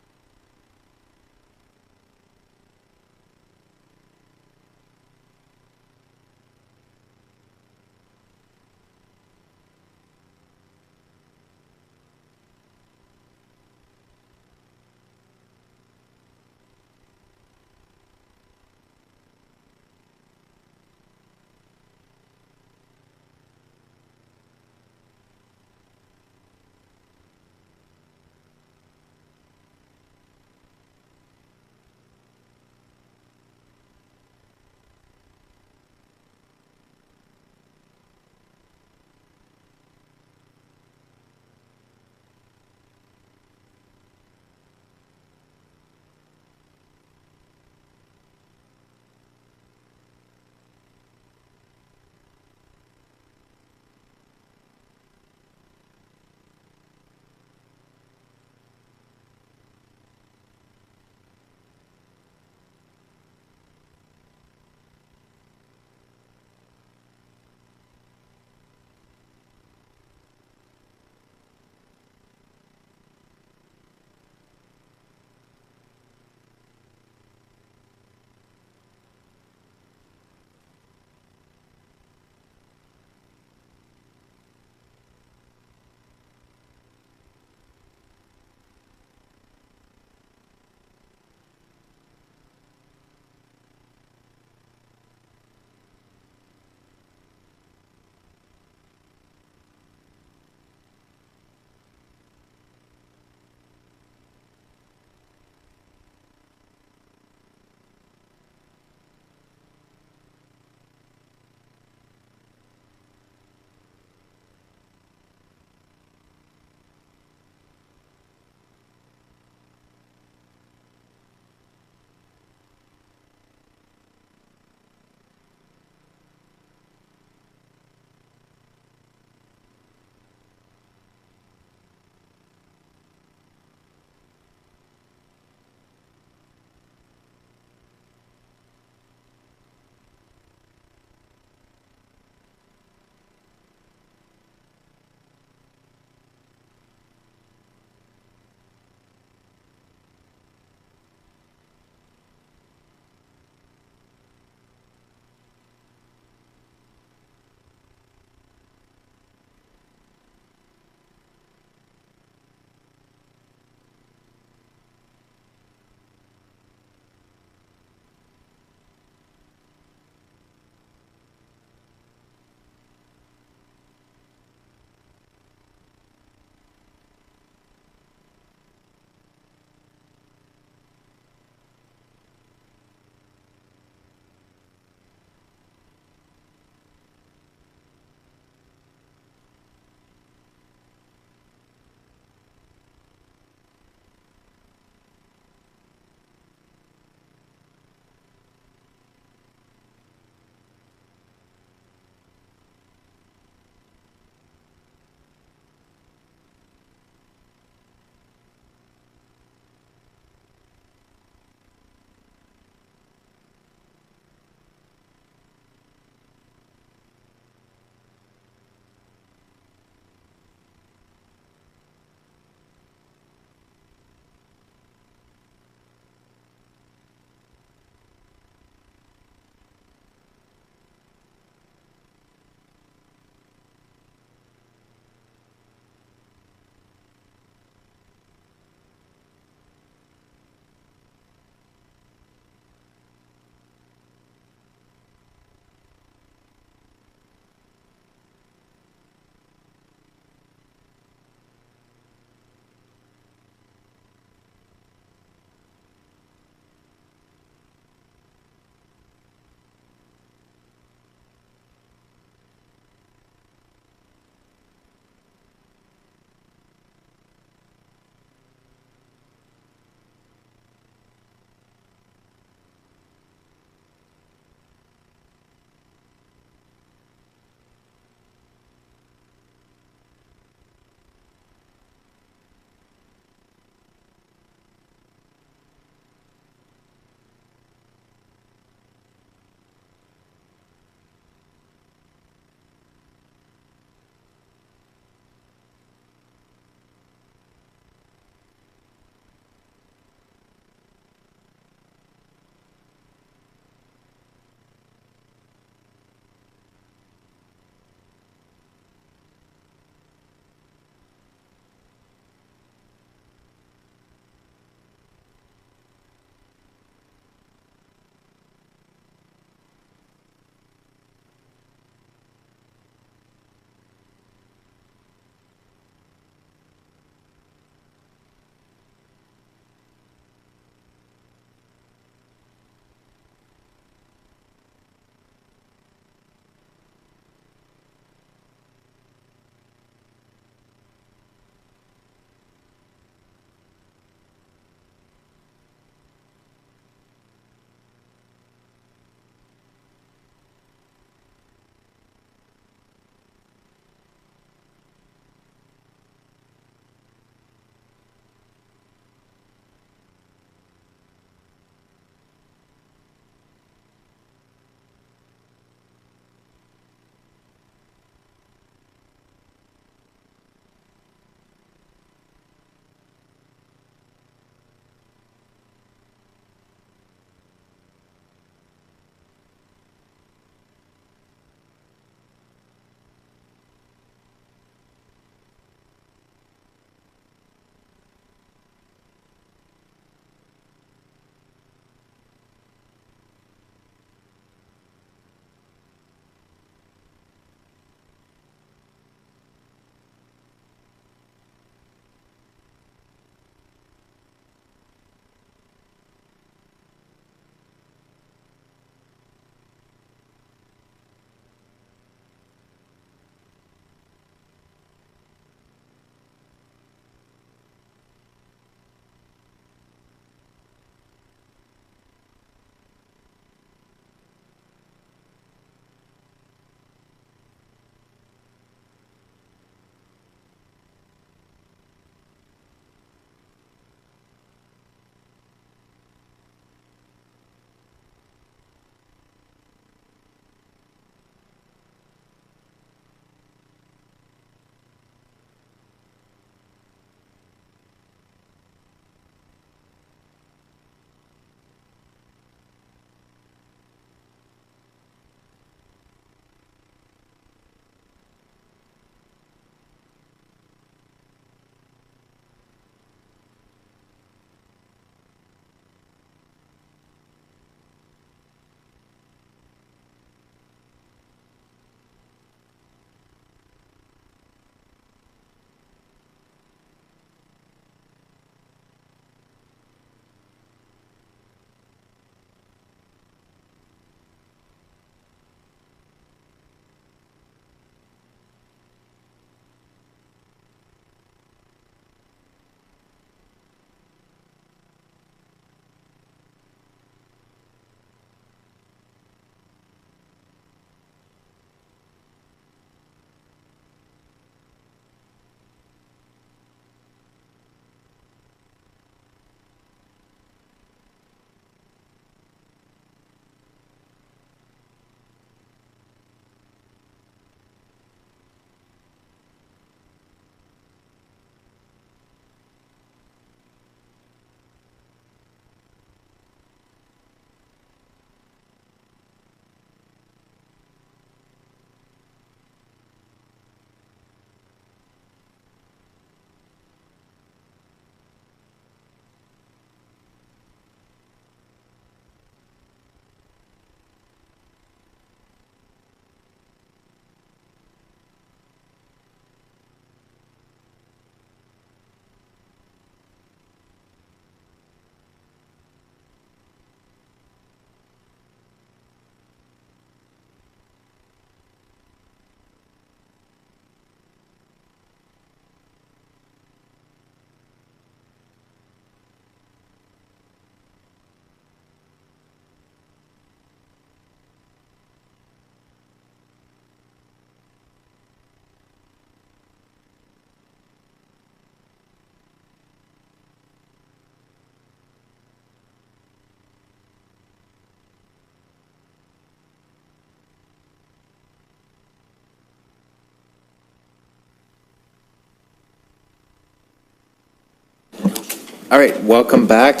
All right, welcome back.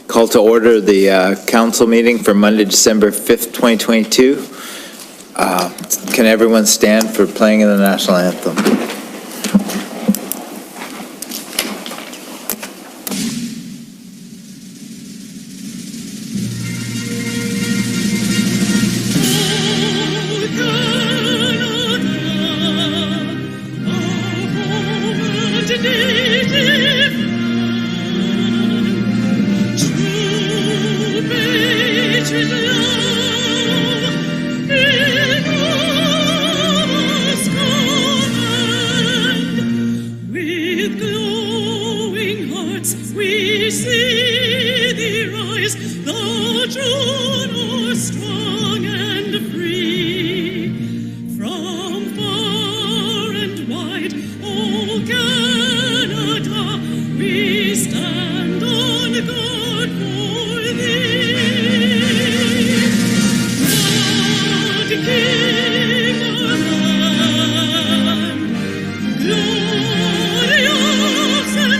Call to order the council meeting for Monday, December 5th, 2022. Can everyone stand for playing of the national anthem? We see thee rise, the true north, strong and free. From far and wide, O Canada, we stand on guard for thee. God, King our land, glorious and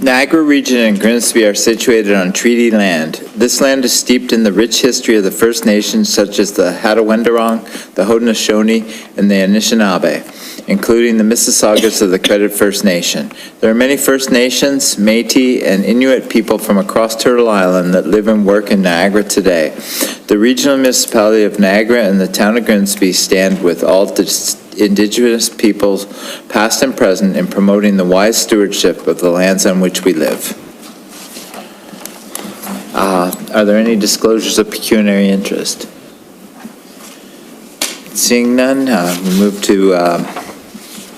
Niagara Region and Grimsby are situated on treaty land. This land is steeped in the rich history of the First Nations such as the Hattaway-Wendorong, the Haudenosaunee, and the Anishinaabe, including the Mississaugas of the Credit First Nation. There are many First Nations, Métis, and Inuit people from across Turtle Island that live and work in Niagara today. The regional municipality of Niagara and the town of Grimsby stand with all Indigenous peoples, past and present, in promoting the wise stewardship of the lands on which we live. Are there any disclosures of pecuniary interest? Seeing none, we move to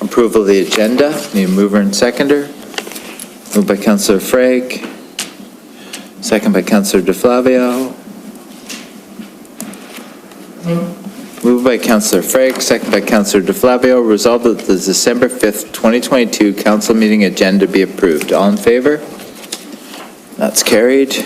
approval of the agenda. Need a mover and seconder. Moved by Councillor Frake, second by Councillor DeFlavio. Moved by Councillor Frake, second by Councillor DeFlavio. Resolved that the December 5th, 2022 council meeting agenda be approved. All in favor? That's carried.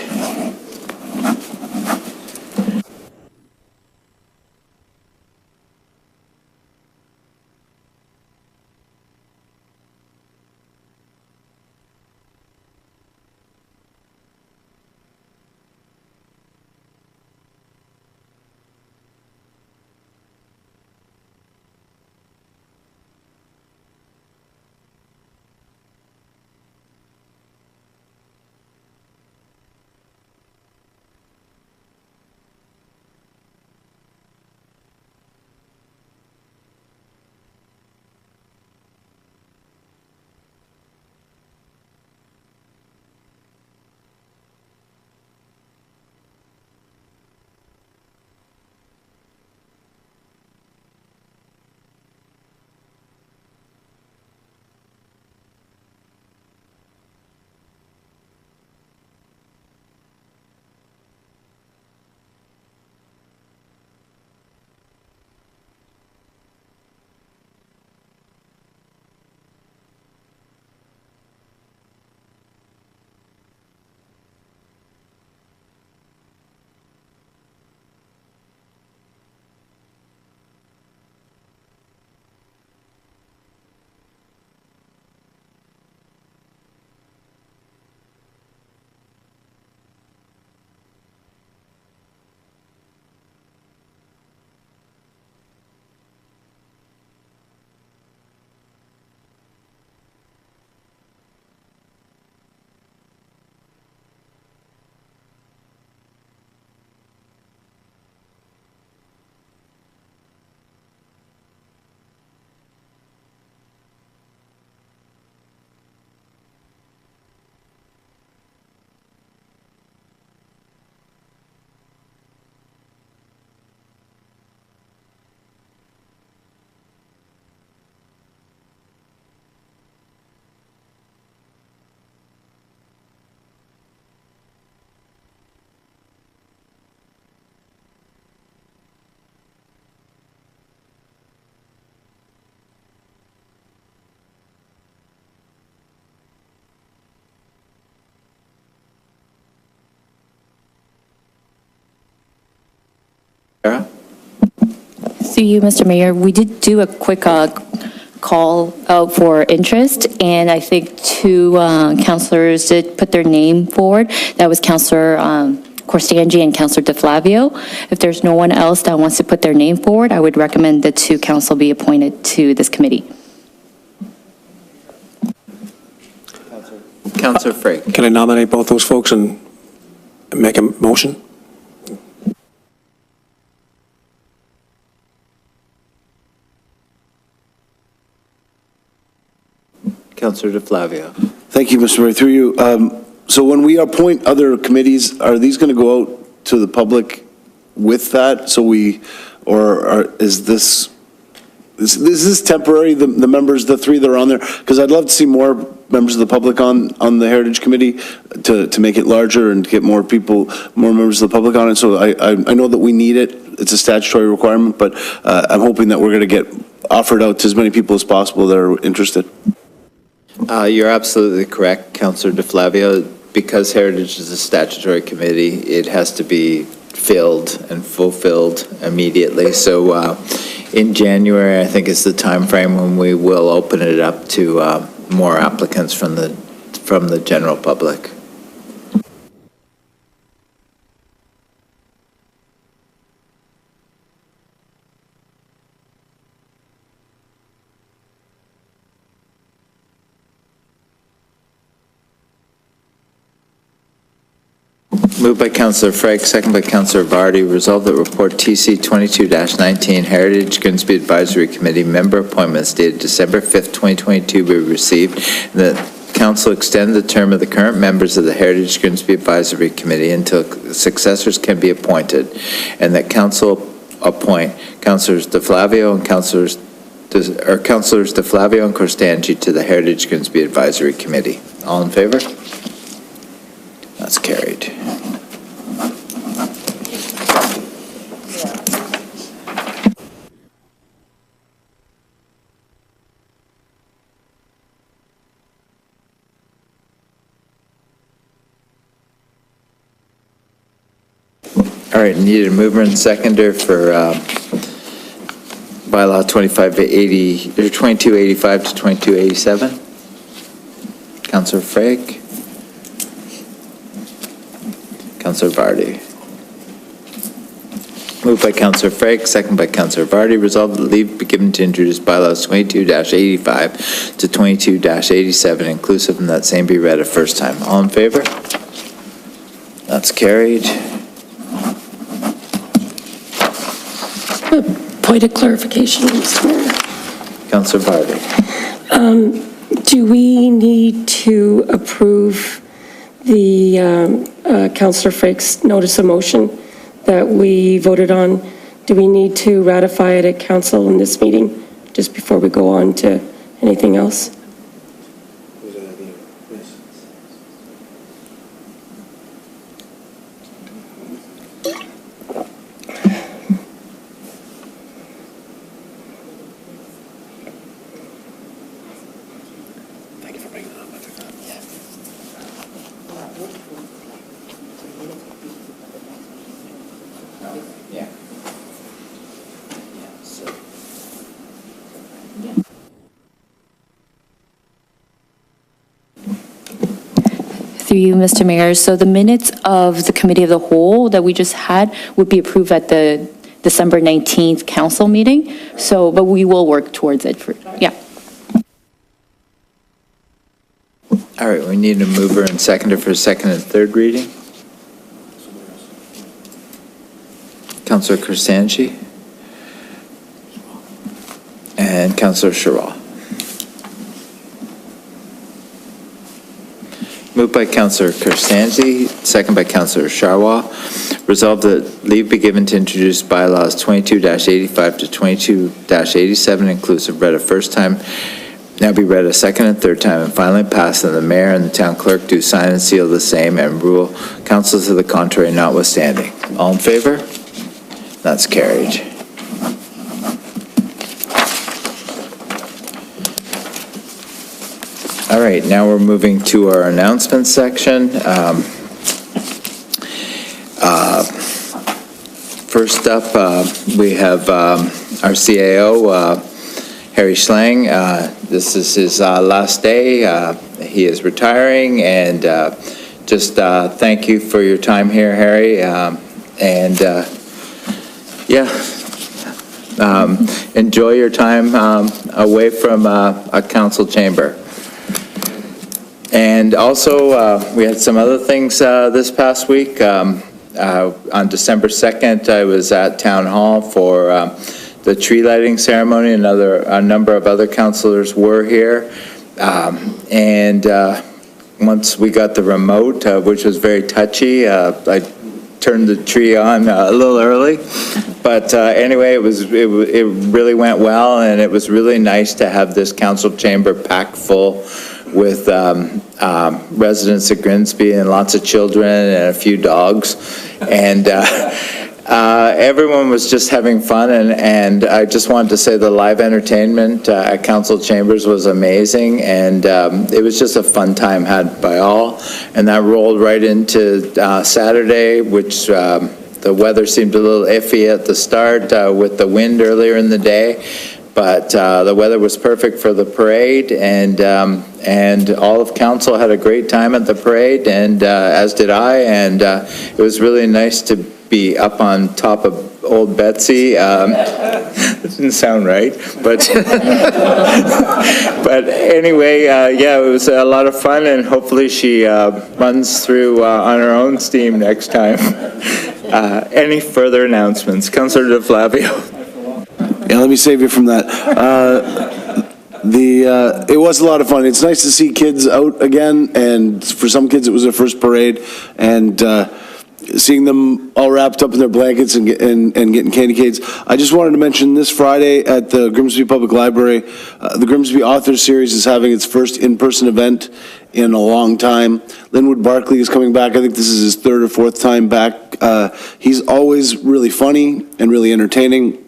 Through you, Mr. Mayor, we did do a quick call out for interest, and I think two counselors did put their name forward. That was Counselor Corstangi and Counselor DeFlavio. If there's no one else that wants to put their name forward, I would recommend the two counsel be appointed to this committee. Counselor Frake. Can I nominate both those folks and make a motion? Counselor DeFlavio. Thank you, Mr. Mayor. Through you, so when we appoint other committees, are these going to go out to the public with that? Is this temporary, the members, the three that are on there? Because I'd love to see more members of the public on the Heritage Committee to make it larger and get more people, more members of the public on it. So I know that we need it. It's a statutory requirement, but I'm hoping that we're going to get offered out to as many people as possible that are interested. You're absolutely correct, Counselor DeFlavio. Because Heritage is a statutory committee, it has to be filled and fulfilled immediately. So in January, I think is the time frame when we will open it up to more applicants from the general public. Moved by Councillor Frake, second by Councillor Vardy. Resolved that report TC 22-19 Heritage Grimsby Advisory Committee member appointments dated December 5th, 2022 be received, and that Council extend the term of the current members of the Heritage Grimsby Advisory Committee until successors can be appointed, and that Council appoint Councillors DeFlavio and Councillors DeFlavio and Corstangi to the Heritage Grimsby Advisory Committee. All in favor? That's carried. All right, needed a mover and seconder for bylaw 2285 to 2287. Councillor Frake. Councillor Vardy. Moved by Councillor Frake, second by Councillor Vardy. Resolved that leave be given to introduce bylaws 22-85 to 22-87 inclusive, and that same be read a first time. All in favor? That's carried. Point of clarification, Mr. Mayor. Councillor Vardy. Do we need to approve the Councillor Frake's notice of motion that we voted on? Do we need to ratify it at council in this meeting, just before we go on to anything else? Through you, Mr. Mayor, so the minutes of the Committee of the Whole that we just had would be approved at the December 19th council meeting, so, but we will work towards it for, yeah. All right, we need a mover and seconder for second and third reading. Councillor Corstangi and Councillor Sherrill. Moved by Councillor Corstangi, second by Councillor Sharwa. Resolved that leave be given to introduce bylaws 22-85 to 22-87 inclusive read a first time, now be read a second and third time, and finally passed, and the mayor and the town clerk do sign and seal the same and rule council to the contrary notwithstanding. All in favor? That's carried. All right, now we're moving to our announcements section. First up, we have our CAO, Harry Schlang. This is his last day. He is retiring, and just thank you for your time here, Harry. Enjoy your time away from a council chamber. And also, we had some other things this past week. On December 2nd, I was at Town Hall for the tree lighting ceremony. A number of other councilors were here. Once we got the remote, which was very touchy, I turned the tree on a little early. But anyway, it really went well, and it was really nice to have this council chamber packed full with residents of Grimsby and lots of children and a few dogs. And everyone was just having fun, and I just wanted to say the live entertainment at council chambers was amazing, and it was just a fun time had by all. And that rolled right into Saturday, which the weather seemed a little iffy at the start with the wind earlier in the day, but the weather was perfect for the parade, and all of council had a great time at the parade, and as did I, and it was really nice to be up on top of old Betsy. That didn't sound right, but but anyway, yeah, it was a lot of fun, and hopefully she runs through on her own steam next time. Any further announcements? Councillor De Flavio. Yeah, let me save you from that. It was a lot of fun. It's nice to see kids out again, and for some kids it was their first parade, and seeing them all wrapped up in their blankets and getting candy canes. I just wanted to mention this Friday at the Grimsby Public Library, the Grimsby Authors Series is having its first in-person event in a long time. Linwood Barkley is coming back. I think this is his third or fourth time back. He's always really funny and really entertaining.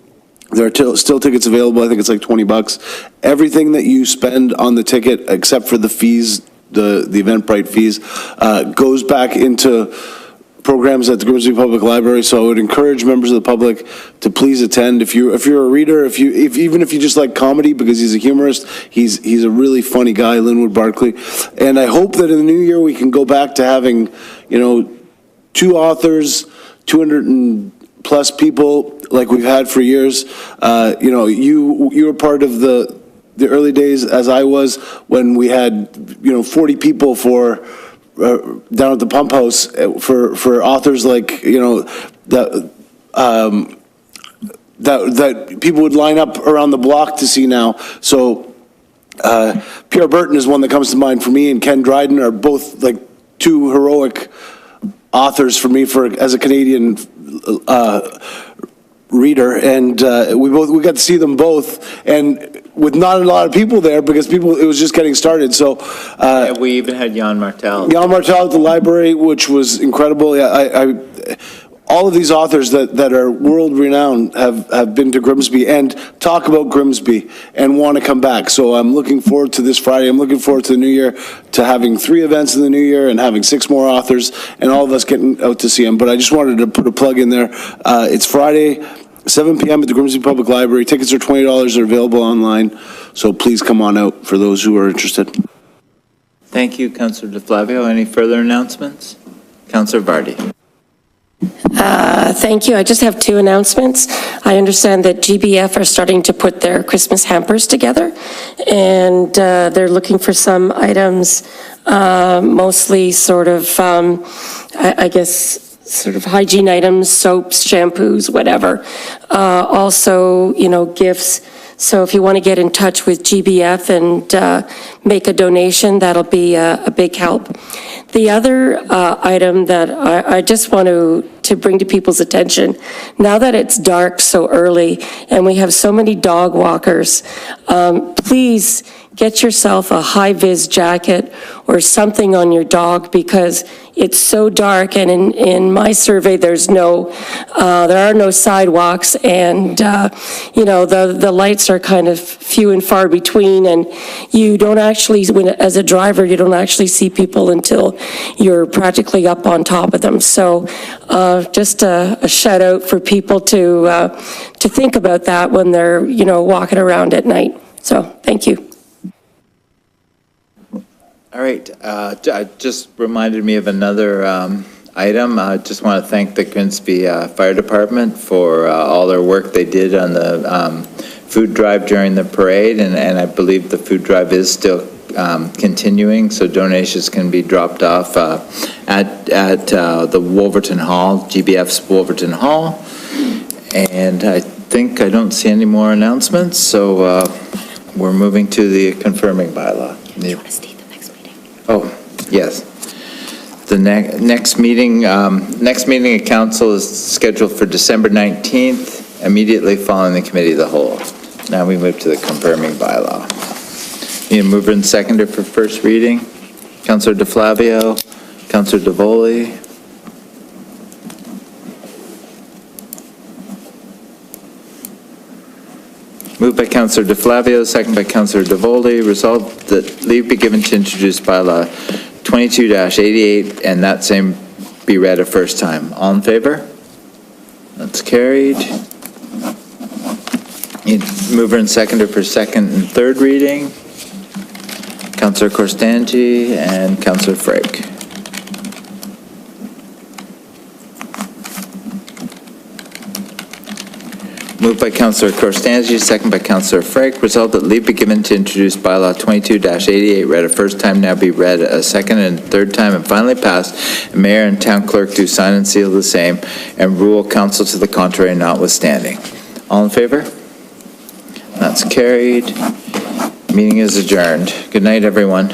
There are still tickets available. I think it's like $20. Everything that you spend on the ticket, except for the fees, the Eventbrite fees, goes back into programs at the Grimsby Public Library. So I would encourage members of the public to please attend. If you're a reader, even if you just like comedy, because he's a humorist, he's a really funny guy, Linwood Barkley. And I hope that in the new year we can go back to having, 2 authors, 200 and plus people like we've had for years. You were part of the early days, as I was, when we had 40 people for down at the pump house for authors like that people would line up around the block to see now. So Pierre Burton is one that comes to mind for me, and Ken Dryden are both like 2 heroic authors for me as a Canadian reader, and we got to see them both, and with not a lot of people there because it was just getting started. So we even had Jan Martel. Jan Martel at the library, which was incredible. All of these authors that are world renowned have been to Grimsby and talk about Grimsby and want to come back. So I'm looking forward to this Friday. I'm looking forward to the new year, to having 3 events in the new year and having 6 more authors and all of us getting out to see them. But I just wanted to put a plug in there. It's Friday, 7 p.m. at the Grimsby Public Library. Tickets are $20. They're available online. So please come on out for those who are interested. Thank you, Councillor De Flavio. Any further announcements? Councillor Vardy. Thank you. I just have 2 announcements. I understand that GBF are starting to put their Christmas hampers together, and they're looking for some items, mostly sort of, I guess, sort of hygiene items, soaps, shampoos, whatever. Also, gifts. So if you want to get in touch with GBF and make a donation, that'll be a big help. The other item that I just want to bring to people's attention, now that it's dark so early and we have so many dog walkers, please get yourself a high-vis jacket or something on your dog, because it's so dark, and in my survey, there are no sidewalks, and the lights are kind of few and far between, and you don't actually, as a driver, you don't actually see people until you're practically up on top of them. So just a shout out for people to think about that when they're, walking around at night. So, thank you. All right, just reminded me of another item. I just want to thank the Grimsby Fire Department for all their work they did on the food drive during the parade, and I believe the food drive is still continuing, so donations can be dropped off at the Wolverton Hall, GBF's Wolverton Hall. And I think I don't see any more announcements, so we're moving to the confirming bylaw. Do you want to state the next meeting? Oh, yes. The next meeting of council is scheduled for December 19th, immediately following the committee of the whole. Now we move to the confirming bylaw. Need a mover and seconder for first reading. Councillor DeFlavio, Councillor DeVoli. Moved by Councillor DeFlavio, second by Councillor DeVoli. Resolved that leave be given to introduce bylaw 22-88 and that same be read a first time. All in favor? That's carried. Need mover and seconder for second and third reading. Councillor Corstangi and Councillor Frake. Moved by Councillor Corstangi, second by Councillor Frake. Resolved that leave be given to introduce bylaw 22-88, read a first time, now be read a second and third time, and finally passed. And Mayor and Town Clerk do sign and seal the same, and rule council to the contrary notwithstanding. All in favor? That's carried. Meeting is adjourned. Good night, everyone.